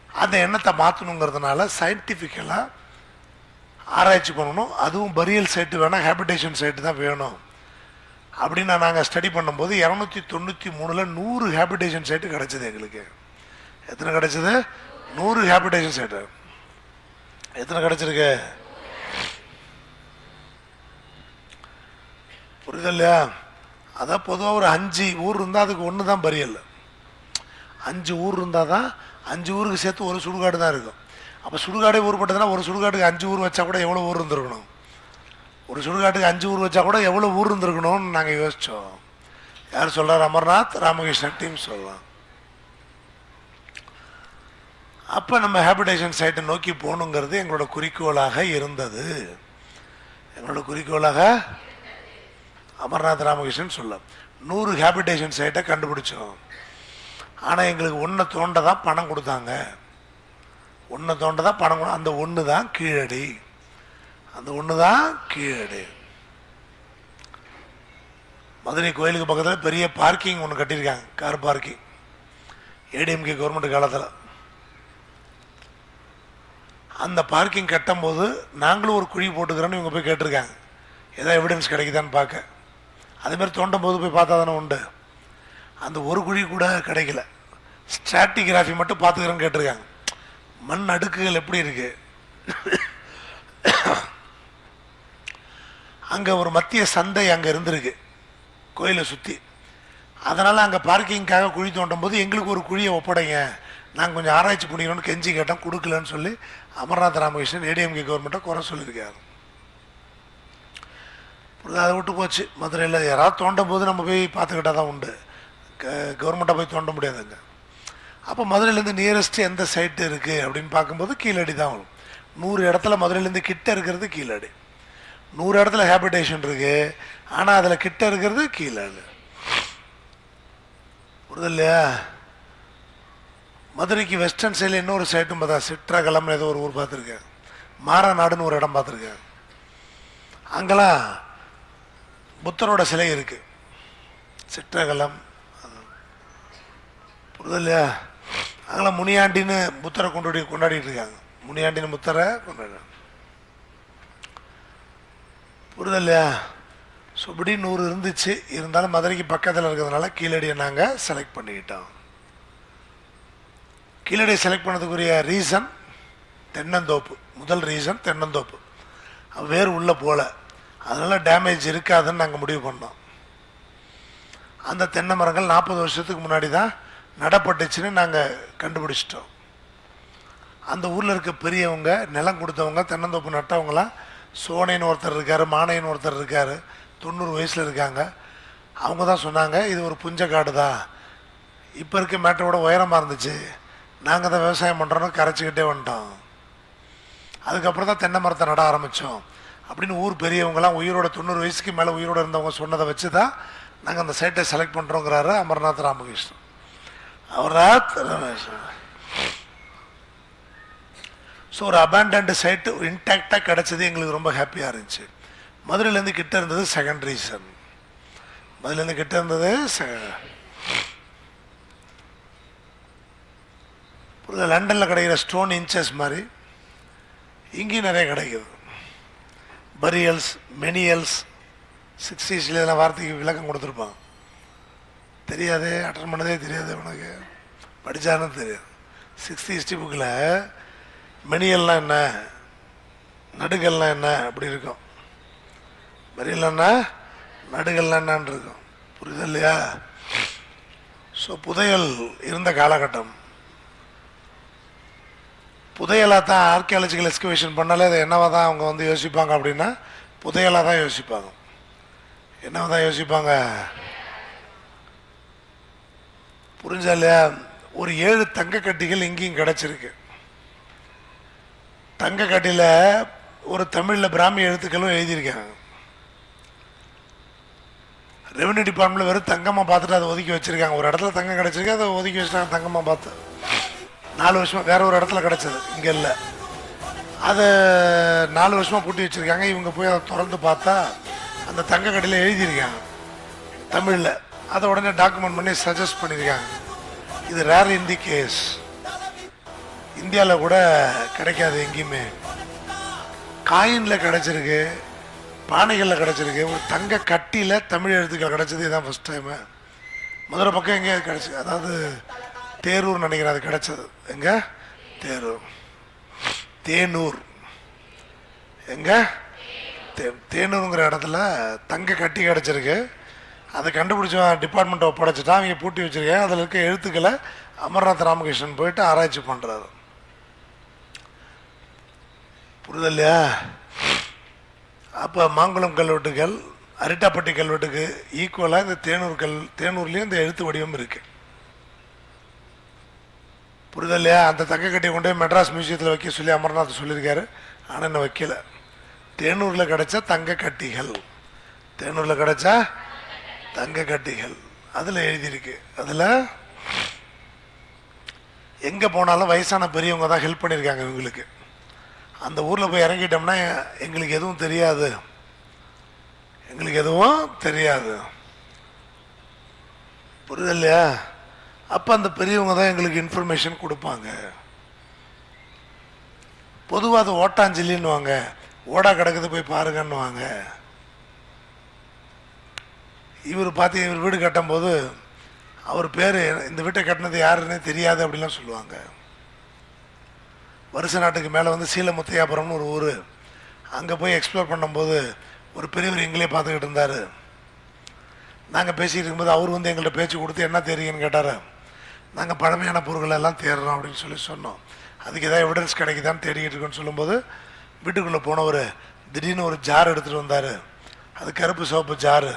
அந்த எண்ணத்தை மாற்றணுங்கிறதுனால சயின்டிஃபிக்கலாக ஆராய்ச்சி பண்ணணும். அதுவும் பரியல் சைட்டு வேணால், ஹேபிடேஷன் சைட்டு தான் வேணும் அப்படின்னு நாங்கள் ஸ்டடி பண்ணும்போது 293 100 ஹேபிடேஷன் சைட்டு கிடச்சிது எங்களுக்கு. எத்தனை கிடச்சிது? 100 ஹேபிடேஷன் சைட்டு. எத்தனை கிடச்சிருக்கு? புரியுது இல்லையா? அதான் பொதுவாக ஒரு 5 ஊர் இருந்தால் அதுக்கு ஒன்று தான் பரியல். 5 ஊர் இருந்தால் தான் 5 ஊருக்கு சேர்த்து ஒரு சுடுகாடு தான் இருக்கும். அப்போ சுடுகாடே ஊர்பட்டதுன்னா ஒரு சுடுகாட்டுக்கு 5 ஊர் வச்சா கூட எவ்வளோ ஊர் இருந்திருக்கணும்? ஒரு சுடுகாட்டுக்கு 5 ஊர் வச்சா கூட எவ்வளோ ஊர் இருந்திருக்கணும்னு நாங்கள் யோசித்தோம். யார் சொல்கிறார்? அமர்நாத் ராமகிருஷ்ணன் டீம் சொல்லலாம். அப்போ நம்ம ஹேபிடேஷன் சைட்டை நோக்கி போகணுங்கிறது எங்களோட குறிக்கோளாக இருந்தது. எங்களோட குறிக்கோளாக அமர்நாத் ராமகிருஷ்ணன் சொல்ல 100 ஹேபிடேஷன் சைட்டை கண்டுபிடிச்சோம். ஆனால் எங்களுக்கு ஒன்றை தோண்ட தான் பணம் கொடுத்தாங்க. ஒன்றை தோண்ட தான் பணம் கொடு. அந்த ஒன்று தான் கீழடி. அந்த ஒன்று தான் கீழடி. மதுரை கோயிலுக்கு பக்கத்தில் பெரிய பார்க்கிங் ஒன்று கட்டியிருக்காங்க, கார் பார்க்கிங். ஏடிஎம்கே கவர்மெண்ட் காலத்தில் அந்த பார்க்கிங் கட்டும்போது நாங்களும் ஒரு குழி போட்டுக்கிறோன்னு இவங்க போய் கேட்டிருக்காங்க, ஏதாவது எவிடன்ஸ் கிடைக்குதான்னு பார்க்க. அதேமாதிரி தோண்டும் போது போய் பார்த்தா தானே உண்டு. அந்த ஒரு குழி கூட கிடைக்கல. ஸ்ட்ராட்டிகிராஃபி மட்டும் பார்த்துக்கிறேன்னு கேட்டிருக்காங்க. மண் அடுக்குகள் எப்படி இருக்கு. அங்கே ஒரு மத்திய சந்தை அங்கே இருந்திருக்கு கோயிலை சுற்றி. அதனால் அங்கே பார்க்கிங்காக குழி தோண்டும் போது எங்களுக்கு ஒரு குழியை ஒப்படைங்க, நாங்கள் கொஞ்சம் ஆராய்ச்சி பண்ணிக்கணும்னு கெஞ்சி கேட்டோம், கொடுக்கலன்னு சொல்லி அமர்நாத் ராமகிருஷ்ணன் ஏடிஎம்கே கவர்மெண்ட்டை குறை சொல்லியிருக்காரு. அதை விட்டு போச்சு. மதுரையில் யாராவது தோண்டும் போது நம்ம போய் பார்த்துக்கிட்டா தான் உண்டு, கவர்மெண்ட்டாக போய் தோண்ட முடியாதுங்க. அப்போ மதுரையிலேருந்து நியரஸ்ட் எந்த சைட்டு இருக்குது அப்படின்னு பார்க்கும்போது கீழடி தான் வரும். 100 இடத்துல மதுரையிலேருந்து கிட்ட இருக்கிறது கீழடி. 100 இடத்துல ஹேபிடேஷன் இருக்குது, ஆனால் அதில் கிட்ட இருக்கிறது கீழடி. புரியுது இல்லையா? மதுரைக்கு வெஸ்டர்ன் சைடில் இன்னொரு சைட்டும் பார்த்தா சிற்றகலம்னு ஏதோ ஒரு ஊர் பார்த்துருக்கேன். மாரநாடுன்னு ஒரு இடம் பார்த்துருக்கேன். அங்கெல்லாம் புத்தரோட சிலை இருக்குது, சிற்றகலம். புரியுது இல்லையா? அங்கெல்லாம் முனியாண்டின்னு புத்தரை கொண்டாடிட்டு இருக்காங்க. முனியாண்டின்னு புத்தரை கொண்டாடுறாங்க. புரியுது இல்லையா? ஸோ இப்படி 100 இருந்துச்சு. இருந்தாலும் மதுரைக்கு பக்கத்தில் இருக்கிறதுனால கீழடியை நாங்கள் செலக்ட் பண்ணிக்கிட்டோம். கீழடியை செலக்ட் பண்ணதுக்குரிய ரீசன் தென்னந்தோப்பு. முதல் ரீசன் தென்னந்தோப்பு. வேறு உள்ளே போகல, அதனால் டேமேஜ் இருக்காதுன்னு நாங்கள் முடிவு பண்ணோம். அந்த தென்னை மரங்கள் 40 வருஷத்துக்கு முன்னாடி தான் நடப்பட்டுச்சுன்னு நாங்கள் கண்டுபிடிச்சிட்டோம். அந்த ஊரில் இருக்க பெரியவங்க, நிலம் கொடுத்தவங்க, தென்னந்தோப்பு நட்டவங்களாம் சோனைன்னு ஒருத்தர் இருக்கார், மானைன்னு ஒருத்தர் இருக்கார், 90 வயசில் இருக்காங்க. அவங்க தான் சொன்னாங்க, இது ஒரு புஞ்ச காடு தான், இப்போ இருக்க மேட்டரோட உயரமாக இருந்துச்சு, நாங்கள் தான் விவசாயம் பண்ணுறோன்னு கரைச்சிக்கிட்டே வந்துட்டோம். அதுக்கப்புறம் தான் தென்னை மரத்தை நட ஆரம்பித்தோம் அப்படின்னு ஊர் பெரியவங்களாம் உயிரோட 90 வயசுக்கு மேலே உயிரோடு இருந்தவங்க சொன்னதை வச்சு தான் நாங்கள் அந்த சைட்டை செலக்ட் பண்ணுறோங்கிறாரு அமர்நாத் ராமகிருஷ்ணன். ஸோ ஒரு அபேண்டன்டு சைட்டு இன்டாக்டாக கிடச்சது எங்களுக்கு ரொம்ப ஹாப்பியாக இருந்துச்சு. மதுரையிலேருந்து கிட்ட இருந்தது செகண்ட் ரீசன். மதுரையிலேருந்து கிட்ட இருந்தது லண்டனில் கிடைக்கிற ஸ்டோன் இன்ச்சஸ் மாதிரி இங்கேயும் நிறைய கிடைக்குது. பரியல்ஸ், மெனியல்ஸ், 60s இதெல்லாம் வார்த்தைக்கு விளக்கம் கொடுத்துருப்பாங்க. தெரியாதே, அட்டன் பண்ணதே தெரியாது, உனக்கு படித்தானு தெரியாது. 60 ஹிஸ்ட்ரி புக்கில் மெனியல்லாம் என்ன, நடுகள்லாம் என்ன அப்படி இருக்கும். பரியல்னா நடுகள்லாம் என்னன்னு இருக்கும். புரியுது இல்லையா? ஸோ புதையல் இருந்த காலகட்டம். புதையலாக தான் ஆர்கியாலஜிக்கல் எக்ஸ்கவேஷன் பண்ணாலே அதை என்னவா தான் அவங்க வந்து யோசிப்பாங்க அப்படின்னா புதையலாக தான் யோசிப்பாங்க. என்னவா தான் யோசிப்பாங்க, புரிஞ்சா இல்லையா? ஒரு 7 தங்க கட்டிகள் இங்கேயும் கிடச்சிருக்கு. தங்க கட்டியில் ஒரு தமிழில் பிராமி எழுத்துக்களும் எழுதியிருக்காங்க. ரெவன்யூ டிபார்ட்மெண்ட்டில் வெறும் தங்கமாக பார்த்துட்டு அதை ஒதுக்கி வச்சுருக்காங்க. ஒரு இடத்துல தங்கம் கிடச்சிருக்கு, அதை ஒதுக்கி வச்சுட்டாங்க தங்கமாக பார்த்து. 4 வருஷமாக வேற ஒரு இடத்துல கிடச்சது, இங்கே இல்லை. அதை 4 வருஷமாக பூட்டி வச்சுருக்காங்க. இவங்க போய் அதை திறந்து பார்த்தா அந்த தங்க கடையில் எழுதியிருக்காங்க தமிழில். அதை உடனே டாக்குமெண்ட் பண்ணி சஜஸ்ட் பண்ணியிருக்காங்க. இது ரேர் இன் தி கேஸ், இந்தியாவில் கூட கிடைக்காது எங்கேயுமே. காயினில் கிடச்சிருக்கு, பானைகளில் கிடச்சிருக்கு. ஒரு தங்க கட்டியில் தமிழ் எழுத்துக்கள் கிடச்சது இதுதான் ஃபஸ்ட் டைமு. மதுரை பக்கம் எங்கேயாவது கிடச்சி, அதாவது தேரூர் நினைக்கிறேன் அது கிடச்சது. எங்கே? தேரூர். தேனூர் எங்கே? தேனூருங்கிற இடத்துல தங்க கட்டி கிடச்சிருக்கு. அதை கண்டுபிடிச்சவன் டிபார்ட்மெண்ட்டை ஒப்படைச்சிட்டான். அவங்க பூட்டி வச்சுருக்கேன். அதில் இருக்க எழுத்துக்களை அமர்நாத் ராமகிருஷ்ணன் போயிட்டு ஆராய்ச்சி பண்ணுறாரு. புரிதல்லையா? அப்போ மாங்குளம் கல்வெட்டுகள் அரிட்டாப்பட்டி கல்வெட்டுக்கு ஈக்குவலாக இந்த தேனூர்லேயும் இந்த எழுத்து வடிவம் இருக்குது. புரிதல்லையா? அந்த தங்க கட்டியை கொண்டு போய் மெட்ராஸ் மியூசியத்தில் வைக்க சொல்லி அமர்நாத் சொல்லியிருக்காரு. ஆனால் இன்னும் வைக்கல. தேனூரில் கிடைச்ச தங்க கட்டிகள், தேனூரில் கிடைச்ச தங்க கட்டிகள் அதில் எழுதியிருக்கு. அதில் எங்கே போனாலும் வயசான பெரியவங்க தான் ஹெல்ப் பண்ணியிருக்காங்க இவங்களுக்கு. அந்த ஊரில் போய் இறங்கிட்டோம்னா எங்களுக்கு எதுவும் தெரியாது, எங்களுக்கு எதுவும் தெரியாது. புரியுது இல்லையா? அப்போ அந்த பெரியவங்க தான் எங்களுக்கு இன்ஃபர்மேஷன் கொடுப்பாங்க. பொதுவாக அது ஓட்டாஞ்சலின்னுவாங்க, ஓடா கிடக்குது போய் பாருங்கன்னுவாங்க. இவர் பார்த்து இவர் வீடு கட்டும்போது அவர் பேர், இந்த வீட்டை கட்டினது யாருன்னே தெரியாது அப்படிலாம் சொல்லுவாங்க. வருஷ நாட்டுக்கு மேலே வந்து சீலமுத்தையாபுரம்னு ஒரு ஊர், அங்கே போய் எக்ஸ்ப்ளோர் பண்ணும்போது ஒரு பெரியவர் எங்களே பார்த்துக்கிட்டு இருந்தார். நாங்கள் பேசிகிட்டு இருக்கும்போது அவர் வந்து எங்கள்கிட்ட பேச்சு கொடுத்து என்ன தெரியுன்னு கேட்டார். நாங்கள் பழமையான பொருட்கள் எல்லாம் தேடுறோம் அப்படின்னு சொல்லி சொன்னோம். அதுக்கு எதாவது எவிடன்ஸ் கிடைக்குதான்னு தேடிக்கிட்டு இருக்கோன்னு சொல்லும்போது வீட்டுக்குள்ளே போனவர் திடீர்னு ஒரு ஜார் எடுத்துகிட்டு வந்தார். அது கருப்பு சிவப்பு ஜாரு.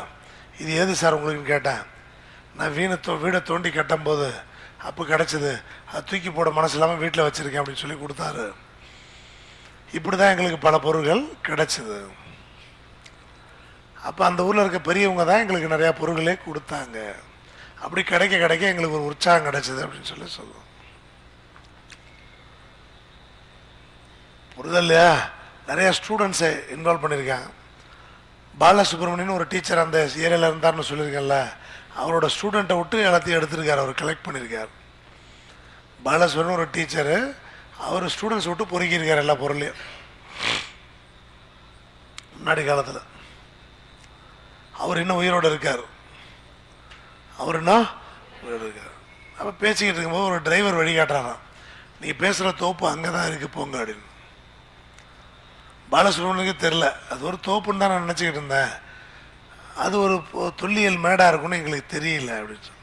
இது ஏது சார் உங்களுக்குன்னு கேட்டேன். நான் வீடை தோண்டி கட்டும்போது அப்போ கிடச்சிது, அது தூக்கி போட மனசு இல்லாமல் வீட்டில் வச்சுருக்கேன் அப்படின்னு சொல்லி கொடுத்தாரு. இப்படி தான் எங்களுக்கு பல பொருட்கள் கிடச்சிது. அப்போ அந்த ஊரில் இருக்க பெரியவங்க தான் எங்களுக்கு நிறையா பொருட்களே கொடுத்தாங்க. அப்படி கிடைக்க கிடைக்க எங்களுக்கு ஒரு உற்சாகம் கிடச்சிது அப்படின்னு சொல்லி சொல்லுவோம். புரிதல் இல்லையா? நிறையா ஸ்டூடெண்ட்ஸை இன்வால்வ் பண்ணியிருக்காங்க. பாலசுப்ரமணியன் ஒரு டீச்சர் அந்த ஏரியாவில் இருந்தார்னு சொல்லியிருக்கேன்ல, அவரோட ஸ்டூடெண்ட்டை விட்டு எல்லாத்தையும் எடுத்திருக்காரு, அவர் கலெக்ட் பண்ணியிருக்கார். பாலசுப்ரமணியன் ஒரு டீச்சரு, அவர் ஸ்டூடெண்ட்ஸ் விட்டு பொறுக்கியிருக்கார் எல்லா பொருளையும் முன்னாடி காலத்தில். அவர் இன்னும் உயிரோடு இருக்கார். அவர் இன்னும் உயிரோடு இருக்கார். அப்போ பேசிக்கிட்டு இருக்கும்போது ஒரு டிரைவர் வழிகாட்டுறாராம், நீங்கள் பேசுகிற தோப்பு அங்கே தான் இருக்குது போங்க அப்படின்னு. பாலசுப்ரமணியனுக்கு தெரில, அது ஒரு தோப்புன்னு தான் நான் நினச்சிக்கிட்டு இருந்தேன், அது ஒரு தொல்லியல் மேடாக இருக்குன்னு எங்களுக்கு தெரியல அப்படின்னு சொல்லி.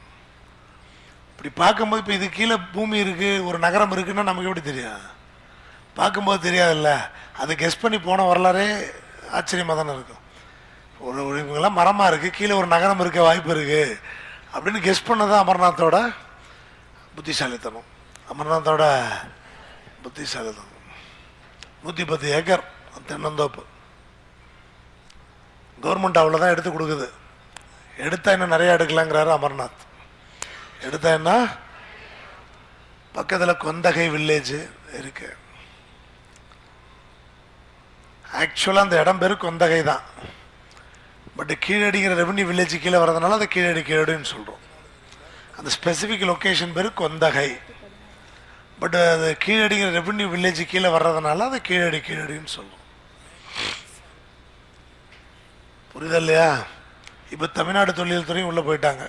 இப்படி பார்க்கும்போது இப்போ இது கீழே பூமி இருக்குது, ஒரு நகரம் இருக்குன்னா நமக்கு எப்படி தெரியும்? பார்க்கும்போது தெரியாதுல்ல. அதை கெஸ் பண்ணி போன வரலாறே ஆச்சரியமாக தானே இருக்கும். ஒரு இவங்கெல்லாம் மரமாக இருக்குது, கீழே ஒரு நகரம் இருக்க வாய்ப்பு இருக்குது அப்படின்னு கெஸ் பண்ணதான் அமர்நாத்தோட புத்திசாலித்தனம். அமர்நாத்தோட புத்திசாலித்தனம். 110 ஏக்கர் தென்னந்தோப்பு கவர்மெண்ட் அவ்வளோதான் எடுத்து கொடுக்குது. எடுத்தா இன்னும் நிறையா எடுக்கலாங்கிறாரு அமர்நாத். எடுத்தா என்ன, பக்கத்தில் கொந்தகை வில்லேஜ் இருக்கு. ஆக்சுவலாக அந்த இடம் பேர் கொந்தகை தான். பட் கீழடிங்கிற ரெவன்யூ வில்லேஜ் கீழே வரதுனால அதை கீழடி கீழடின்னு சொல்கிறோம். அந்த ஸ்பெசிஃபிக் லொக்கேஷன் பேர் கொந்தகை. பட் அது கீழடிங்கிற ரெவன்யூ வில்லேஜ் கீழே வர்றதுனால அதை கீழடி கீழடின்னு சொல்லுவோம். புரியுது இல்லையா? இப்போ தமிழ்நாடு தொழில் துறையும் உள்ளே போயிட்டாங்க.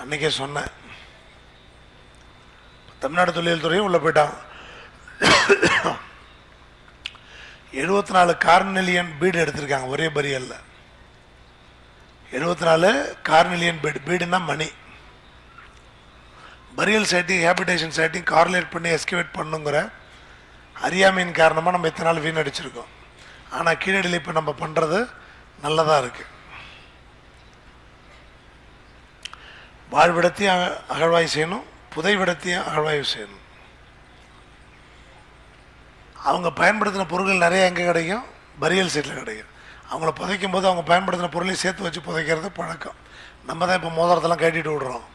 அன்றைக்கே சொன்னேன், தமிழ்நாடு தொழில் துறையும் உள்ளே போயிட்டாங்க. 74 கார்னெலியன் பீடு எடுத்திருக்காங்க ஒரே பரியல்ல. 74 கார்னெலியன் பீடு. பீடுன்னா மணி. பரியல் சைட்டையும் ஹேபிடேஷன் சைட்டையும் கார்லேட் பண்ணி எஸ்கவேட் பண்ணுங்கிற அறியாமையின் காரணமாக நம்ம இத்தனை நாள் வீணடிச்சிருக்கோம். ஆனால் கீழடியில் இப்போ நம்ம பண்ணுறது நல்லதாக இருக்குது. வாழ்விடத்தையும் அகழ்வாய்வு செய்யணும், புதைவிடத்தையும் அகழ்வாய்வு செய்யணும். அவங்க பயன்படுத்தின பொருட்கள் நிறைய எங்கே கிடைக்கும்? பரியல் சைட்டில் கிடைக்கும். அவங்கள புதைக்கும் போது அவங்க பயன்படுத்தின பொருளையும் சேர்த்து வச்சு புதைக்கிறது பழக்கம். நம்ம தான் இப்போ மோதிரத்தெல்லாம் கட்டிட்டு விடுறோம்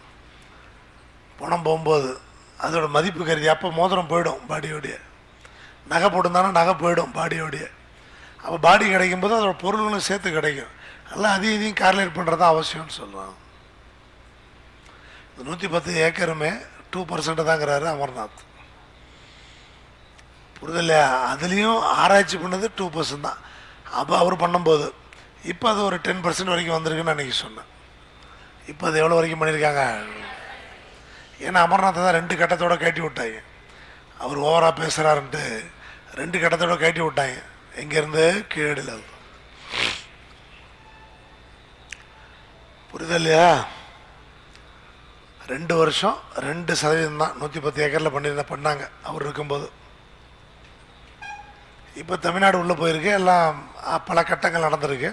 பணம் போகும்போது. அதோட மதிப்பு கருதி அப்போ மோதிரம் போயிடும் பாடியோடைய. நகை போட்டிருந்தாலும் நகை போயிடும் பாடியோடைய. அப்போ பாடி கிடைக்கும்போது அதோட பொருள்களும் சேர்த்து கிடைக்கும். அதெல்லாம் அதையும் இதையும் கார்லேட் பண்ணுறது தான் அவசியம்னு சொல்கிறான். இந்த 110 ஏக்கருமே 2% தாங்கிறாரு அமர்நாத். புரிதல்? அதுலேயும் ஆராய்ச்சி பண்ணது 2% தான். அப்போ அவர் பண்ணும்போது இப்போ அது ஒரு 10% வரைக்கும் வந்திருக்குன்னு அன்றைக்கி சொன்னேன். இப்போ அது எவ்வளோ வரைக்கும் பண்ணியிருக்காங்க? ஏன்னா அமர்நாத்தை தான் 2 கட்டத்தோடு கட்டி விட்டாங்க. அவர் ஓவராக பேசுகிறாருன்ட்டு 2 கட்டத்தோடு கட்டி விட்டாங்க. எங்கேருந்து? கீழடியில். புரியுதா இல்லையா? 2 வருஷம் 2% தான் 110 ஏக்கரில் பண்ணாங்க அவர் இருக்கும்போது. இப்போ தமிழ்நாடு உள்ளே போயிருக்கு, எல்லாம் பல கட்டங்கள் நடந்திருக்கு.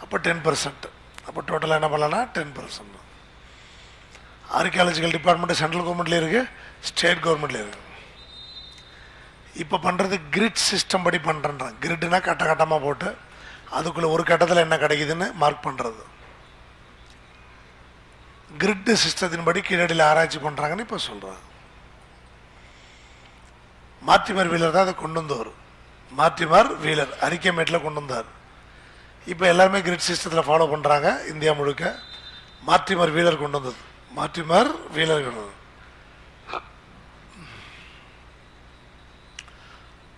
அப்போ 10%. அப்போ டோட்டலாக என்ன பண்ணலான்னா 10%. ஆர்கியாலஜிக்கல் டிபார்ட்மெண்ட்டு சென்ட்ரல் கவர்மெண்ட்லேயும் இருக்குது, ஸ்டேட் கவர்மெண்ட்லேயும் இருக்குது. இப்போ பண்ணுறது கிரிட் சிஸ்டம் படி பண்ணுறேன். கிரிட்னா கட்டமாக போட்டு அதுக்குள்ளே ஒரு கட்டத்தில் என்ன கிடைக்குதுன்னு மார்க் பண்ணுறது. கிரிட் சிஸ்டத்தின்படி கீழடியில் ஆராய்ச்சி பண்ணுறாங்கன்னு இப்போ சொல்கிறாங்க. மார்டிமர் வீலர் தான் அதை கொண்டு வந்தவர். மார்டிமர் வீலர் அரிக்கமேட்டில் கொண்டு வந்தார். இப்போ எல்லாருமே கிரிட் சிஸ்டத்தில் ஃபாலோ பண்ணுறாங்க இந்தியா முழுக்க. மார்டிமர் வீலர் கொண்டு வந்தது. மார்டிமர் வீலர் கொண்டு வந்தது.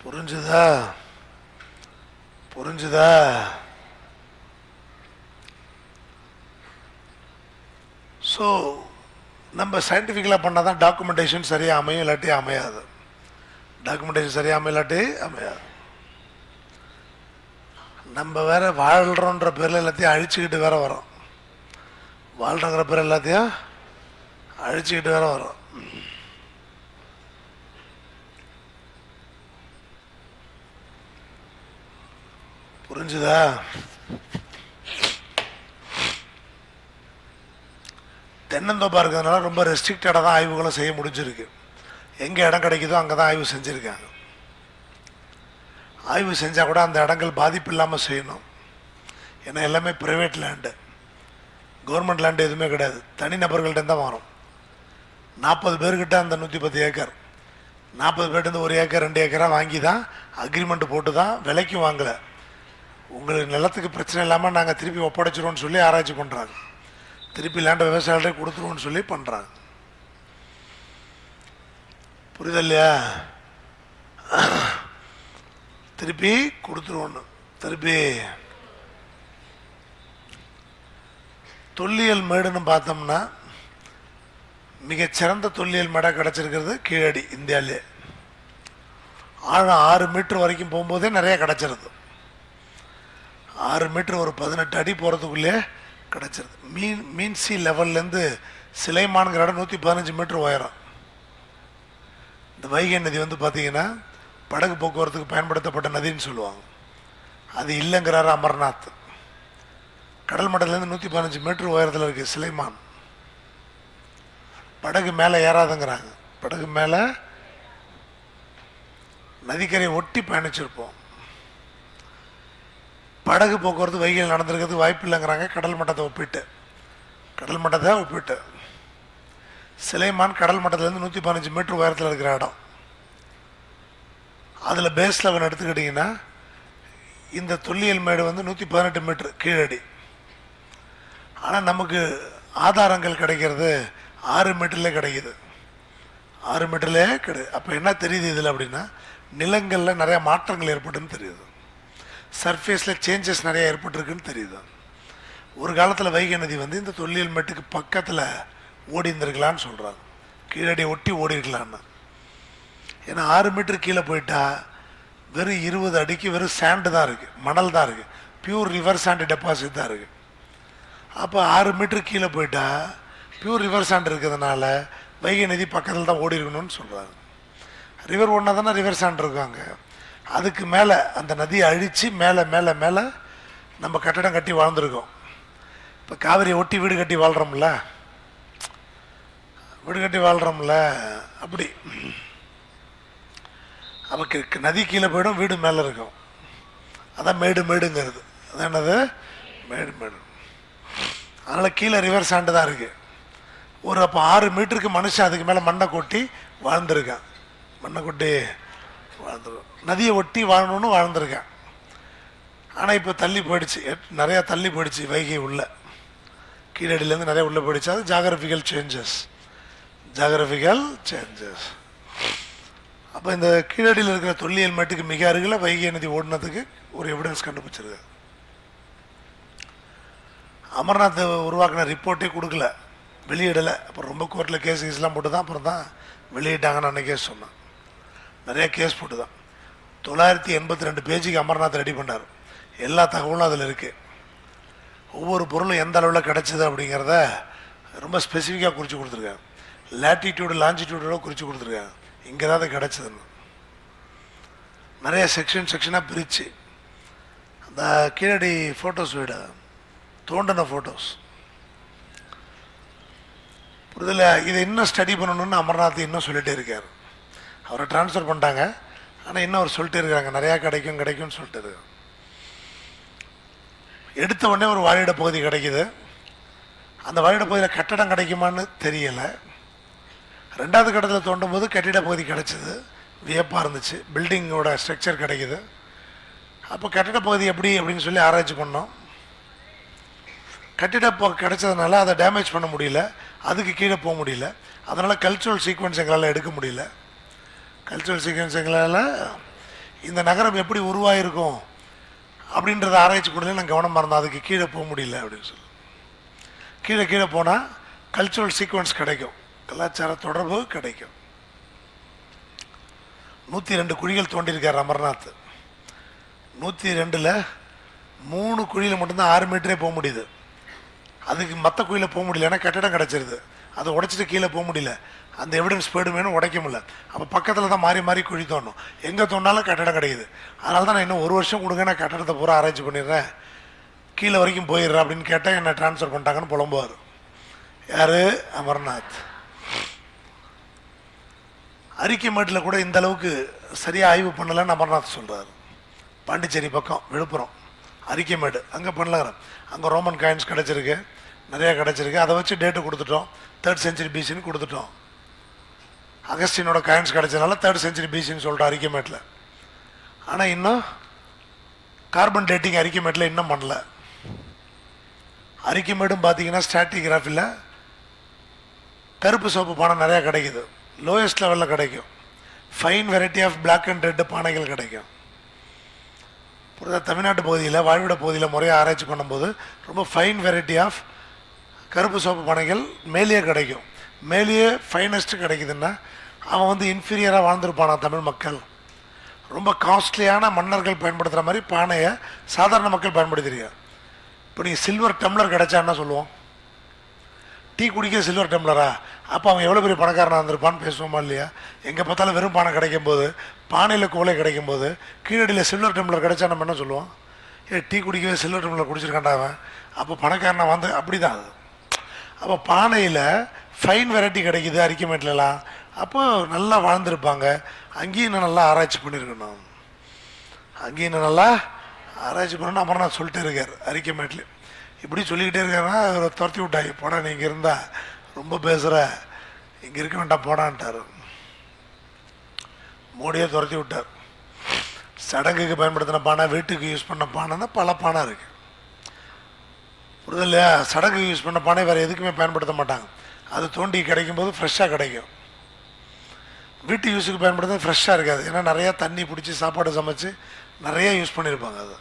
புரிஞ்சுதா? புரிஞ்சுதா? ஸோ நம்ம சயின்டிஃபிக்கலாக பண்ணால் தான் டாக்குமெண்டேஷன் சரியாக அமையும், இல்லாட்டி அமையாது. டாக்குமெண்டேஷன் சரியாக அமையலாட்டி அமையாது. நம்ம வேற வாழ்கிறோன்ற பேரில் எல்லாத்தையும் அழிச்சுக்கிட்டு வேற வரோம். வாழ்கிறங்கிற பேர் எல்லாத்தையும் அழிச்சுக்கிட்டு வேற வரோம். புரிஞ்சுதா? தென்னந்தோப்பாக இருக்கிறதுனால ரொம்ப ரெஸ்ட்ரிக்டடாக தான் ஆய்வுகளும் செய்ய முடிஞ்சிருக்கு. எங்கே இடம் கிடைக்குதோ அங்கே தான் ஆய்வு செஞ்சுருக்காங்க. ஆய்வு செஞ்சால் கூட அந்த இடங்கள் பாதிப்பு இல்லாமல் செய்யணும். ஏன்னா எல்லாமே ப்ரைவேட் லேண்டு, கவர்மெண்ட் லேண்டு எதுவுமே கிடையாது. தனிநபர்கள்ட்ட தான் வரும். 40 பேர்கிட்ட அந்த 110 ஏக்கர், 40 பேர்கிட்ட 1 ஏக்கர் 2 ஏக்கராக வாங்கி தான் அக்ரிமெண்ட் போட்டு தான் விலைக்கும் வாங்கலை. உங்களுக்கு நிலத்துக்கு பிரச்சனை இல்லாமல் நாங்கள் திருப்பி ஒப்படைச்சிருவோம்னு சொல்லி ஆராய்ச்சி பண்ணுறாங்க. திருப்பி லேண்டை விவசாயிகளே கொடுத்துருவோன்னு சொல்லி பண்ணுறாங்க. புரியுது இல்லையா? திருப்பி கொடுத்துருவோன்னு. திருப்பி தொல்லியல் மேடுன்னு பார்த்தோம்னா மிகச்சிறந்த தொல்லியல் மேடாக கிடச்சிருக்கிறது கீழடி. இந்தியாவிலே ஆழம் 6 மீட்டர் வரைக்கும் போகும்போதே நிறைய கிடச்சிருது. 6 மீட்டர் ஒரு 18 அடி போகிறதுக்குள்ளே கிடச்சிருது. மீன்சி லெவல்லேருந்து சிலைமான்கிற இடம் 115 மீட்டர் உயரம். இந்த வைகை நதி வந்து பார்த்தீங்கன்னா படகு போக்குவரத்துக்கு பயன்படுத்தப்பட்ட நதின்னு சொல்லுவாங்க. அது இல்லைங்கிறாரு அமர்நாத். கடல் மட்டத்துலேருந்து 115 மீட்டர் உயரத்தில் இருக்குது சிலைமான். படகு மேலே ஏறாதுங்கிறாங்க. படகு மேலே நதிக்கரையை ஒட்டி பயணிச்சிருப்போம். படகு போக்குவரத்து வைகையில் நடந்திருக்கிறதுக்கு வாய்ப்பு இல்லைங்கிறாங்க. கடல் மட்டத்தை ஒப்பிட்டு சிலைமான் கடல் மட்டத்திலேருந்து 115 மீட்டர் உயரத்தில் இருக்கிற இடம். அதில் பேஸ் லெவல் எடுத்துக்கிட்டிங்கன்னா இந்த தொல்லியல் மேடு வந்து 118 மீட்டர் கீழடி. ஆனால் நமக்கு ஆதாரங்கள் கிடைக்கிறது 6 மீட்டர்லேயே கிடைக்கிது. 6 மீட்டர்லேயே அப்போ என்ன தெரியுது இதில் அப்படின்னா, நிலங்களில் நிறையா மாற்றங்கள் ஏற்பட்டுன்னு தெரியுது. சர்ஃபேஸில் சேஞ்சஸ் நிறையா ஏற்பட்டுருக்குன்னு தெரியுது. ஒரு காலத்தில் வைகை நதி வந்து இந்த தொல்லியல் மேட்டுக்கு பக்கத்தில் ஓடி இருந்திருக்கலான்னு சொல்கிறாங்க. கீழடி ஒட்டி ஓடி இருக்கலான்னு. ஏன்னா 6 மீட்டர் கீழே போயிட்டா வெறும் 20 அடிக்கு வெறும் சாண்டு தான் இருக்குது, மணல் தான் இருக்குது, பியூர் ரிவர் சாண்டு டெபாசிட் தான் இருக்குது. அப்போ 6 மீட்டர் கீழே போயிட்டா பியூர் ரிவர் சாண்ட் இருக்கிறதுனால வைகை நதி பக்கத்தில் தான் ஓடி இருக்கணும்னு சொல்கிறாங்க. ரிவர் ஒன்றா தானே ரிவர் சாண்ட் இருக்காங்க. அதுக்கு மேலே அந்த நதியை அழித்து மேலே மேலே மேலே நம்ம கட்டடம் கட்டி வாழ்ந்துருக்கோம். இப்போ காவிரியை ஒட்டி வீடு கட்டி வாழ்கிறோம்ல, அப்படி. அப்போ நதி கீழே போய்டும், வீடு மேலே இருக்கும். அதான் மேடுங்கிறது. அதான் என்னது? மேடு. அதனால் கீழே ரிவர் சாண்டு தான் இருக்குது. அப்போ 6 மீட்டருக்கு மனுஷன் அதுக்கு மேலே மண்ணை கொட்டி வாழ்ந்துருக்கான். நதியை ஒட்டி வாழணும்னு வாழ்ந்துருக்கேன். ஆனால் இப்போ தள்ளி போயிடுச்சு, நிறையா தள்ளி போயிடுச்சு. வைகை உள்ள கீழடியிலேருந்து நிறையா உள்ளே போயிடுச்சு. அது ஜாகிரபிக்கல் சேஞ்சஸ். அப்போ இந்த கீழடியில் இருக்கிற தொல்லியல் மேட்டுக்கு மிக அருகில் வைகை நதி ஓடினதுக்கு ஒரு எவிடன்ஸ் கண்டுபிடிச்சிருக்கு. அமர்நாத் உருவாக்கின ரிப்போர்ட்டே கொடுக்கல, வெளியிடலை. அப்புறம் ரொம்ப கோர்ட்டில் கேஸ்லாம் போட்டு தான் அப்புறம் தான் வெளியிட்டாங்கன்னு அன்றைக்கே சொன்னேன். நிறைய கேஸ் போட்டு தான் 982 பேஜுக்கு அமர்நாத் ரெடி பண்ணார். எல்லா தகவலும் அதில் இருக்குது. ஒவ்வொரு பொருளும் எந்த அளவில் கிடச்சிது அப்படிங்கிறத ரொம்ப ஸ்பெசிஃபிக்காக குறித்து கொடுத்துருக்காங்க. லேட்டிடியூடு லாஞ்சிடியூடோட குறித்து கொடுத்துருக்காங்க, இங்கே தான் அது கிடச்சிதுன்னு. நிறைய செக்ஷனாக பிரித்து அந்த கீழடி ஃபோட்டோஸ் விட தோண்டின ஃபோட்டோஸ் புரிதல. இதை இன்னும் ஸ்டடி பண்ணணும்னு அமர்நாத் இன்னும் சொல்லிகிட்டே இருக்கார். அவரை ட்ரான்ஸ்ஃபர் பண்ணிட்டாங்க, ஆனால் இன்னும் அவர் சொல்லிட்டே இருக்காங்க நிறையா கிடைக்கும்னு சொல்லிட்டு இருக்காங்க. எடுத்த உடனே ஒரு வாழிட பகுதி கிடைக்குது. அந்த வாழிட பகுதியில் கட்டடம் கிடைக்குமான்னு தெரியலை. ரெண்டாவது கட்டத்தில் தோண்டும் போது கட்டிட பகுதி கிடச்சிது, வியப்பாக இருந்துச்சு. பில்டிங்கோட ஸ்ட்ரக்சர் கிடைக்குது. அப்போ கட்டிட பகுதி எப்படி அப்படின்னு சொல்லி ஆராய்ச்சி பண்ணோம். கட்டிட கிடைச்சதுனால அதை டேமேஜ் பண்ண முடியல, அதுக்கு கீழே போக முடியல. அதனால் கல்ச்சுரல் சீக்வன்ஸ் எங்களால் எடுக்க முடியல. கல்ச்சுரல் சீக்வன்ஸ் எங்களால் இந்த நகரம் எப்படி உருவாயிருக்கும் அப்படின்றத ஆராய்ச்சி பண்ணல. நான் கவனமாக இருந்தோம், அதுக்கு கீழே போக முடியல அப்படின்னு சொல்லி. கீழே போனால் கல்ச்சுரல் சீக்வன்ஸ் கிடைக்கும், கலாச்சார தொடர்பு கிடைக்கும். 102 குழிகள் தோண்டியிருக்கார் அமர்நாத். 102ல் 3 குழியில் மட்டும்தான் 6 மீட்டரே போக முடியுது. அதுக்கு மற்ற குழியில் போக முடியல, ஏன்னா கட்டிடம் கிடச்சிருது. அதை உடைச்சிட்டு கீழே போக முடியல, அந்த எவிடன்ஸ் போய்டுமேனு உடைக்க முடியல. அப்போ பக்கத்தில் தான் மாறி குழி தோணும், எங்கே தோண்டினாலும் கட்டடம் கிடைக்குது. அதனால தான் நான் இன்னும் 1 வருஷம் கொடுங்க, நான் கட்டடத்தை பூரா ஆராய்ச்சி பண்ணிடுறேன், கீழே வரைக்கும் போயிடுறேன் அப்படின்னு கேட்டால் என்னை ட்ரான்ஸ்ஃபர் பண்ணிட்டாங்கன்னு புலம்புவார். யார்? அமர்நாத். அரிக்கமேட்டில் கூட இந்த அளவுக்கு சரியாக ஆய்வு பண்ணலைன்னு அமர்நாத் சொல்கிறார். பாண்டிச்சேரி பக்கம் விழுப்புரம் அரிக்கமேடு அங்கே பண்ணல. அங்கே ரோமன் காயின்ஸ் கிடச்சிருக்கு, நிறையா கிடச்சிருக்கு. அதை வச்சு டேட்டு கொடுத்துட்டோம், 3rd century BCன்னு கொடுத்துட்டோம். அகஸ்டினோட காயின்ஸ் கிடச்சதுனால 3rd century BCன்னு சொல்லிட்டோம் அரிக்கமேட்டில். ஆனால் இன்னும் கார்பன் டேட்டிங் அரிக்கமேட்டில் இன்னும் பண்ணல. அரிக்கமேடும் பார்த்தீங்கன்னா ஸ்ட்ராட்டிகிராஃபியில் கருப்பு சோப்பு பானை நிறையா கிடைக்குது, லோயஸ்ட் லெவலில் கிடைக்கும். Fine variety of black and red பானைகள் கிடைக்கும். புரிதா? தமிழ்நாட்டு பகுதியில் வாழ்விட பகுதியில் முறையாக ஆராய்ச்சி பண்ணும்போது ரொம்ப ஃபைன் வெரைட்டி ஆஃப் கருப்பு சோப்பு பானைகள் மேலேயே கிடைக்கும். மேலேயே ஃபைனஸ்ட்டு கிடைக்குதுன்னா அவன் வந்து இன்ஃபீரியராக வாழ்ந்துருப்பானா தமிழ் மக்கள். ரொம்ப காஸ்ட்லியான மன்னர்கள் பயன்படுத்துகிற மாதிரி பானையை சாதாரண மக்கள் பயன்படுத்துறீங்க. இப்போ நீங்கள் சில்வர் டம்ளர் கிடச்சா என்ன சொல்லுவோம்? டீ குடிக்க சில்வர் டம்ளரா? அப்போ அவன் எவ்வளோ பெரிய பணக்காரனாக இருந்திருப்பான்னு பேசுவோமா இல்லையா? எங்கே பார்த்தாலும் வெறும் பானை கிடைக்கும் போது, பானையில் கோலை கிடைக்கும் போது, கீழடியில் சில்வர் டம்ளர் கிடைச்சா நம்ம என்ன சொல்லுவோம்? டீ குடிக்கவே சில்வர் டம்ளர் குடிச்சிருக்காண்டா அவன், அப்போ பணக்காரனாக வந்து அப்படி தான் அது. அப்போ பானையில் ஃபைன் வெரைட்டி கிடைக்குது அரிக்கமேட்லலாம், அப்போ நல்லா வாழ்ந்துருப்பாங்க. அங்கேயும் இன்னும் நல்லா ஆராய்ச்சி பண்ணியிருக்கணும், அங்கேயும் இன்னும் நல்லா ஆராய்ச்சி பண்ணணும். அமர்நாத் சொல்லிட்டே இருக்கார் அரிக்கமேட்ல. இப்படி சொல்லிக்கிட்டே இருக்காருன்னா அவரை துரத்தி விட்டாங்க. போடா, நீங்கள் இருந்தால் ரொம்ப பேசுகிற, இங்கே இருக்க வேண்டாம் போடான்ட்டார். மோடியே துரத்தி விட்டார். சடங்குக்கு பயன்படுத்தின பானை, வீட்டுக்கு யூஸ் பண்ண பானைன்னா பல பானை இருக்குது. புரியுது இல்லையா? சடங்குக்கு யூஸ் பண்ண பானை வேறு எதுக்குமே பயன்படுத்த மாட்டாங்க. அது தோண்டி கிடைக்கும்போது ஃப்ரெஷ்ஷாக கிடைக்கும். வீட்டு யூஸுக்கு பயன்படுத்த ஃப்ரெஷ்ஷாக இருக்காது, ஏன்னா நிறையா தண்ணி பிடிச்சி சாப்பாடு சமைச்சு நிறையா யூஸ் பண்ணியிருப்பாங்க. அது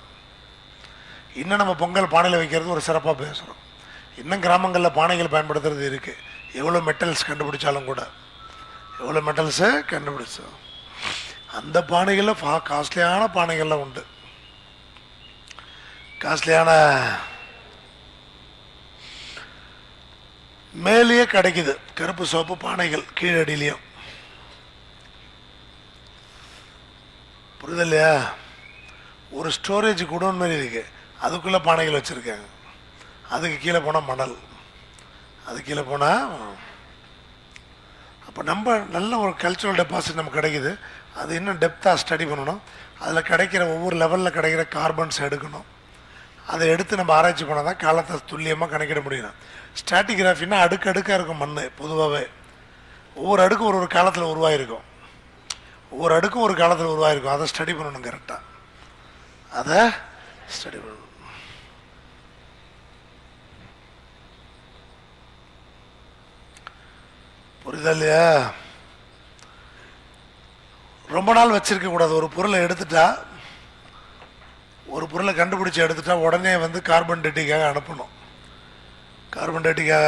இன்னும் நம்ம பொங்கல் பானையில் வைக்கிறது ஒரு சிறப்பாக பேசுகிறோம். இன்னும் கிராமங்களில் பானைகள் பயன்படுத்துறது இருக்குது. எவ்வளோ மெட்டல்ஸ் கண்டுபிடிச்சாலும் கூட, எவ்வளோ மெட்டல்ஸை கண்டுபிடிச்சோம். அந்த பானைகளில் காஸ்ட்லியான பானைகள்லாம் உண்டு. காஸ்ட்லியான மேலேயே கிடைக்குது கருப்பு சோப்பு பானைகள் கீழடியிலையும். புரியுது இல்லையா? ஒரு ஸ்டோரேஜ் குடோன் மாதிரி இருக்குது, அதுக்குள்ளே பானைகள் வச்சுருக்காங்க. அதுக்கு கீழே போனால் மணல், அது கீழே போனால். அப்போ நம்ம நல்ல ஒரு கல்ச்சுரல் டெபாசிட் நமக்கு கிடைக்குது. அது இன்னும் டெப்த்தாக ஸ்டடி பண்ணணும். அதில் கிடைக்கிற ஒவ்வொரு லெவலில் கிடைக்கிற கார்பன்ஸ் எடுக்கணும். அதை எடுத்து நம்ம ஆராய்ச்சி பண்ணால் தான் காலத்தை துல்லியமாக கணக்கிட முடியும். ஸ்ட்ராட்டிகிராஃபின்னா அடுக்கடுக்காக இருக்கும் மண். பொதுவாகவே ஒவ்வொரு அடுக்கும் ஒரு காலத்தில் உருவாகிருக்கும், ஒவ்வொரு அடுக்கும் ஒரு காலத்தில் உருவாகிருக்கும். அதை ஸ்டடி பண்ணணும் கரெக்டாக, அதை ஸ்டடி பண்ணணும். புரியுதா இல்லையா? ரொம்ப நாள் வச்சிருக்க கூடாது. ஒரு பொருளை எடுத்துட்டா, ஒரு பொருளை கண்டுபிடிச்சி எடுத்துட்டா உடனே வந்து கார்பன் டேட்டிங்காக அனுப்பணும். கார்பன் டேட்டிங்காக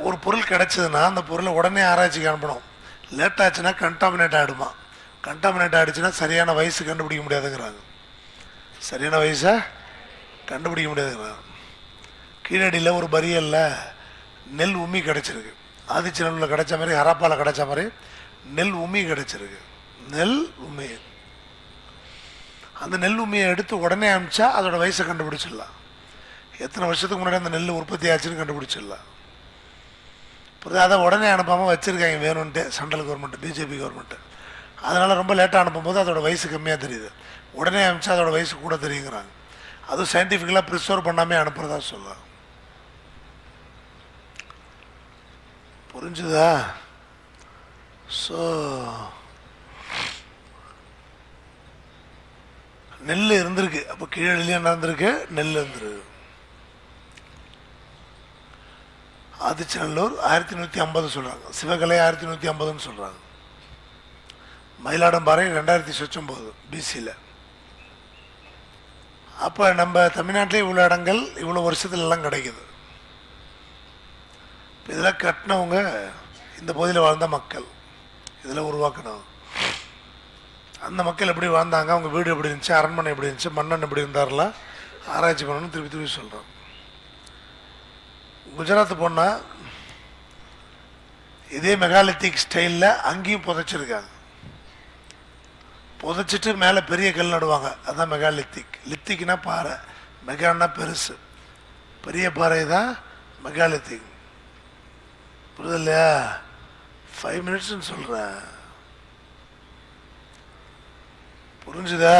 ஒரு பொருள் கிடைச்சதுன்னா அந்த பொருளை உடனே ஆராய்ச்சிக்கு அனுப்பணும். லேட் ஆச்சுன்னா கண்டாமினேட் ஆகிடுமா. கண்டாமினேட் ஆகிடுச்சுன்னா சரியான வயசு கண்டுபிடிக்க முடியாதுங்கிறாங்க. சரியான வயசை கண்டுபிடிக்க முடியாதுங்கிறாங்க. கீழடியில் ஒரு பரியலில் நெல் உம்மி கிடச்சிருக்கு. ஆதிச்சநல்லூரில் கிடைச்ச மாதிரி, ஹராப்பாவில் கிடைச்ச மாதிரி நெல் உம்மி கிடச்சிருக்கு. நெல் உம்மி. அந்த நெல் உம்மியை எடுத்து உடனே அனுப்பிச்சா அதோட வயசை கண்டுபிடிச்சிடலாம். எத்தனை வருஷத்துக்கு முன்னாடி அந்த நெல் உற்பத்தி ஆச்சுன்னு கண்டுபிடிச்சிடலாம். அதை உடனே அனுப்பாமல் வச்சுருக்காங்க வேணும்ன்ட்டு சென்ட்ரல் கவர்மெண்ட்டு, பிஜேபி கவர்மெண்ட்டு. அதனால் ரொம்ப லேட்டாக அனுப்பும்போது அதோட வயசு கம்மியாக தெரியுது. உடனே அனுப்பிச்சா அதோட வயசு கூட தெரியுங்கிறாங்க. அதுவும் சயின்டிஃபிக்கலாக ப்ரிசர்வ் பண்ணாமே அனுப்புகிறதா சொல்லலாம். புரிஞ்சுதா? ஸோ நெல் இருந்திருக்கு. அப்போ கீழடிலையும் நடந்திருக்கு, நெல் இருந்திருக்கு. ஆதிச்சநல்லூர் 1150 சொல்கிறாங்க, சிவகலை 1150ன்னு சொல்கிறாங்க, மயிலாடும்பாறை 2019 பிசியில். அப்போ நம்ம தமிழ்நாட்டிலே இவ்வளோ இடங்கள் இவ்வளோ வருஷத்துல எல்லாம் கிடைக்குது. இதெல்லாம் கட்டினவங்க இந்த பகுதியில் வாழ்ந்த மக்கள், இதில் உருவாக்கணும். அந்த மக்கள் எப்படி வாழ்ந்தாங்க, அவங்க வீடு எப்படி இருந்துச்சு, அரண்மனை எப்படி இருந்துச்சு, மன்னன் எப்படி இருந்தாரெலாம் ஆராய்ச்சி பண்ணணும்னு திருப்பி திருப்பி சொல்கிறோம். குஜராத் போனால் இதே மெகாலித்திக் ஸ்டைலில் அங்கேயும் புதைச்சிருக்காங்க. புதைச்சிட்டு மேலே பெரிய கல் நடுவாங்க. அதுதான் மெகாலித்திக். லித்திக்னா பாறை, மெகான்னா பெருசு, பெரிய பாறை தான் மெகாலித்திக். புரியுது இல்லையா? 5 மினிட்ஸ்ன்னு சொல்கிறேன். புரிஞ்சுதா?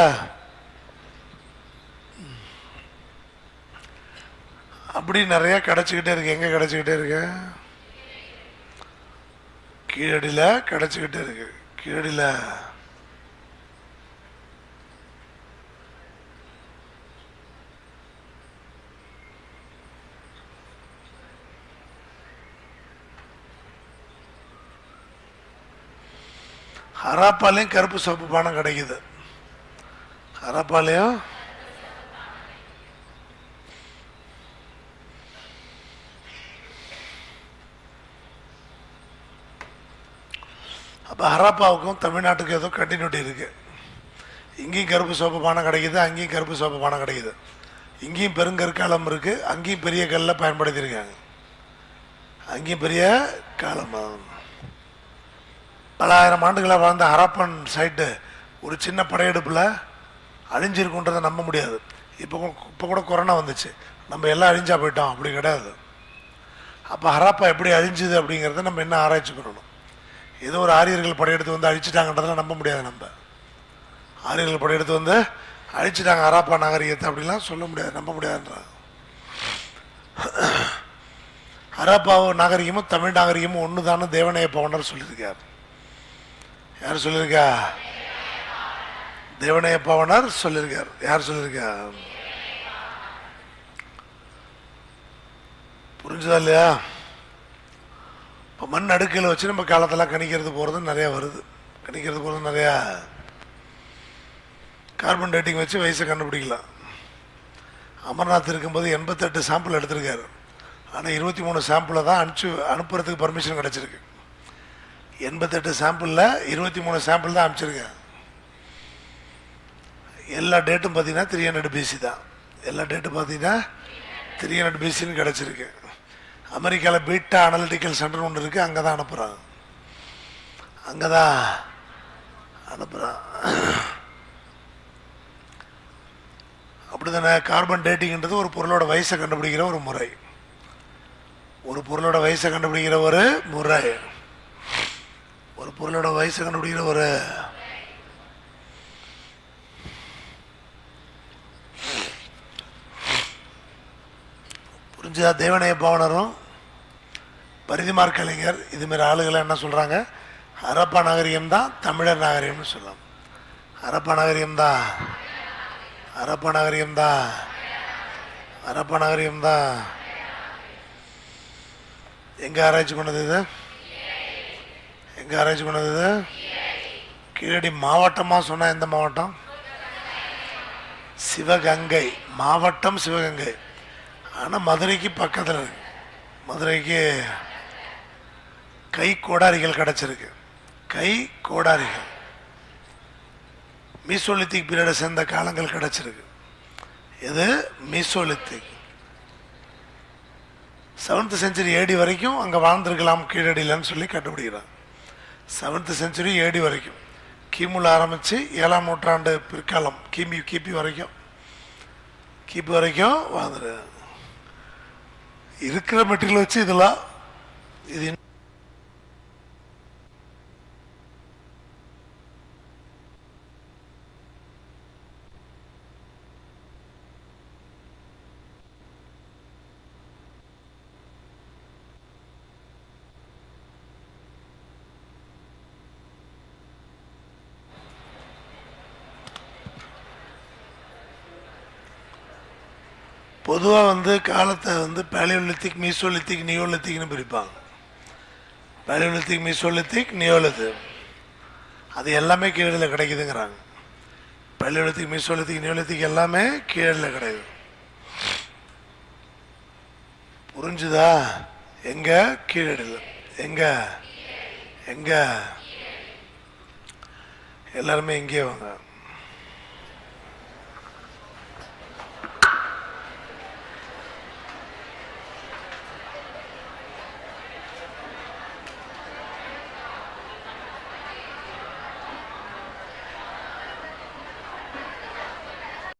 அப்படி நிறையா கிடச்சிக்கிட்டே இருக்கு. எங்கே கிடச்சிக்கிட்டே இருக்கு? கீழடியில் கிடச்சிக்கிட்டே இருக்கு. கீழடியில் ஹராப்பாலையும் கருப்பு சோப்பு பானம் கிடைக்குது. ஹராப்பாலையும் அப்போ ஹராப்பாவுக்கும் தமிழ்நாட்டுக்கும் ஏதோ கண்டினியூட்டி இருக்குது. இங்கேயும் கருப்பு சோப்பு பானம் கிடைக்கிது, அங்கேயும் கருப்பு சோப்பு பானம் கிடைக்கிது. இங்கேயும் பெருங்கற்காலம் இருக்குது, அங்கேயும் பெரிய கல்லில் பயன்படுத்தியிருக்காங்க. அங்கேயும் பெரிய காலம். பல ஆயிரம் ஆண்டுகளாக வாழ்ந்த ஹராப்பன் சைட்டு ஒரு சின்ன படையெடுப்பில் அழிஞ்சிருக்குன்றதை நம்ப முடியாது. இப்போ கூட கொரோனா வந்துச்சு, நம்ம எல்லாம் அழிஞ்சா போயிட்டோம், அப்படி கிடையாது. அப்போ ஹராப்பா எப்படி அழிஞ்சுது அப்படிங்கிறத நம்ம என்ன ஆராய்ச்சி பண்ணணும். ஏதோ ஒரு ஆரியர்கள் படையெடுத்து வந்து அழிச்சிட்டாங்கன்றதெல்லாம் நம்ப முடியாது. நம்ம ஆரியர்கள் படையெடுத்து வந்து அழிச்சிட்டாங்க ஹராப்பா நாகரிகத்தை அப்படிலாம் சொல்ல முடியாது, நம்ப முடியாதுன்றாங்க. ஹராப்பாவும் நாகரிகமும் தமிழ் நாகரிகமும் ஒன்று தானே தேவனைய பவனர் சொல்லியிருக்கார். யார் சொல்லியிருக்கா? தேவனைய பவனர் சொல்லியிருக்கார். யார் சொல்லியிருக்கா? புரிஞ்சுதா இல்லையா? இப்போ மண் அடுக்கையில் வச்சு நம்ம காலத்தெல்லாம் கணிக்கிறது போகிறது நிறையா வருது. கணிக்கிறது போகிறது நிறையா. கார்பன் டேட்டிங் வச்சு வயசை கண்டுபிடிக்கலாம். அமர்நாத் இருக்கும்போது 88 சாம்பிள் எடுத்திருக்காரு. ஆனால் 23 சாம்பிளை தான் அனுப்புறதுக்கு பர்மிஷன் கிடச்சிருக்கு. 88 சாம்பிளில் 23 சாம்பிள் தான் அனுப்பிச்சிருக்கேன். எல்லா டேட்டும் பார்த்தீங்கன்னா 300 BC தான். எல்லா டேட்டும் பார்த்தீங்கன்னா 300 BCன்னு கிடச்சிருக்கு. அமெரிக்காவில் பீட்டா அனலிட்டிக்கல் சென்டர் ஒன்று இருக்குது, அங்கே தான் அனுப்புகிறாங்க. அங்கே தான் அனுப்புகிறான். அப்படி தானே கார்பன் டேட்டிங்கிறது ஒரு பொருளோட வயசை கண்டுபிடிக்கிற ஒரு முறை. ஒரு பொருளோட வயசை கண்டுபிடிக்கிற ஒரு முறை. ஒரு பொருளோட வயசை கண்டுபிடிக்கிற ஒரு புரிஞ்சுதா? தேவனைய பவனரும் பரிதிமார் கலைஞர் இதுமாரி ஆளுகளை என்ன சொல்கிறாங்க? ஹரப்பா நாகரிகம் தான் தமிழர் நாகரிகம்னு சொல்லலாம். ஹரப்பா நாகரிகம் தான், ஹரப்பா நாகரிகம் தான், ஹரப்பா நாகரிகம் தான். எங்க ஆராய்ச்சி பண்ணது இது? எங்க ஆராய்ச்சி பண்ணது இது? கீழடி மாவட்டமா சொன்னா எந்த மாவட்டம்? சிவகங்கை மாவட்டம், சிவகங்கை. ஆனா மதுரைக்கு பக்கத்தில் இருக்கு. மதுரைக்கு கை கோடாரிகள் கிடைச்சிருக்கு. கை கோடாரிகள் மீசோலித்திக் பீரியடை சேர்ந்த காலங்கள் கிடைச்சிருக்கு. இது மீசோலித்திக் 7th century AD வரைக்கும் அங்கே வாழ்ந்திருக்கலாம் கீழடியிலன்னு சொல்லி கண்டுபிடிக்கிறாங்க. 7th century AD வரைக்கும், கிமுல ஆரம்பித்து 7ஆம் நூற்றாண்டு பிற்காலம் கிபி வரைக்கும் வாழ்ந்துரு. இருக்கிற மெட்டீரியல் வச்சு இதெல்லாம் இது பொதுவாக காலத்தை பேலியோலித்திக், மீசோலித்திக், நியோலித்திக்னு பிரிப்பாங்க. பேலியோலித்திக், மீசோலித்திக், நியோலித்திக் அது எல்லாமே கீழடியில் கிடைக்குதுங்கிறாங்க. பேலியோலித்திக், மீசோலித்திக், நியோலித்திக் எல்லாமே கீழடியில் கிடைக்குது. புரிஞ்சுதா? எங்க? கீழடியில். எங்க? எங்க? எல்லாருமே இங்கே வாங்க.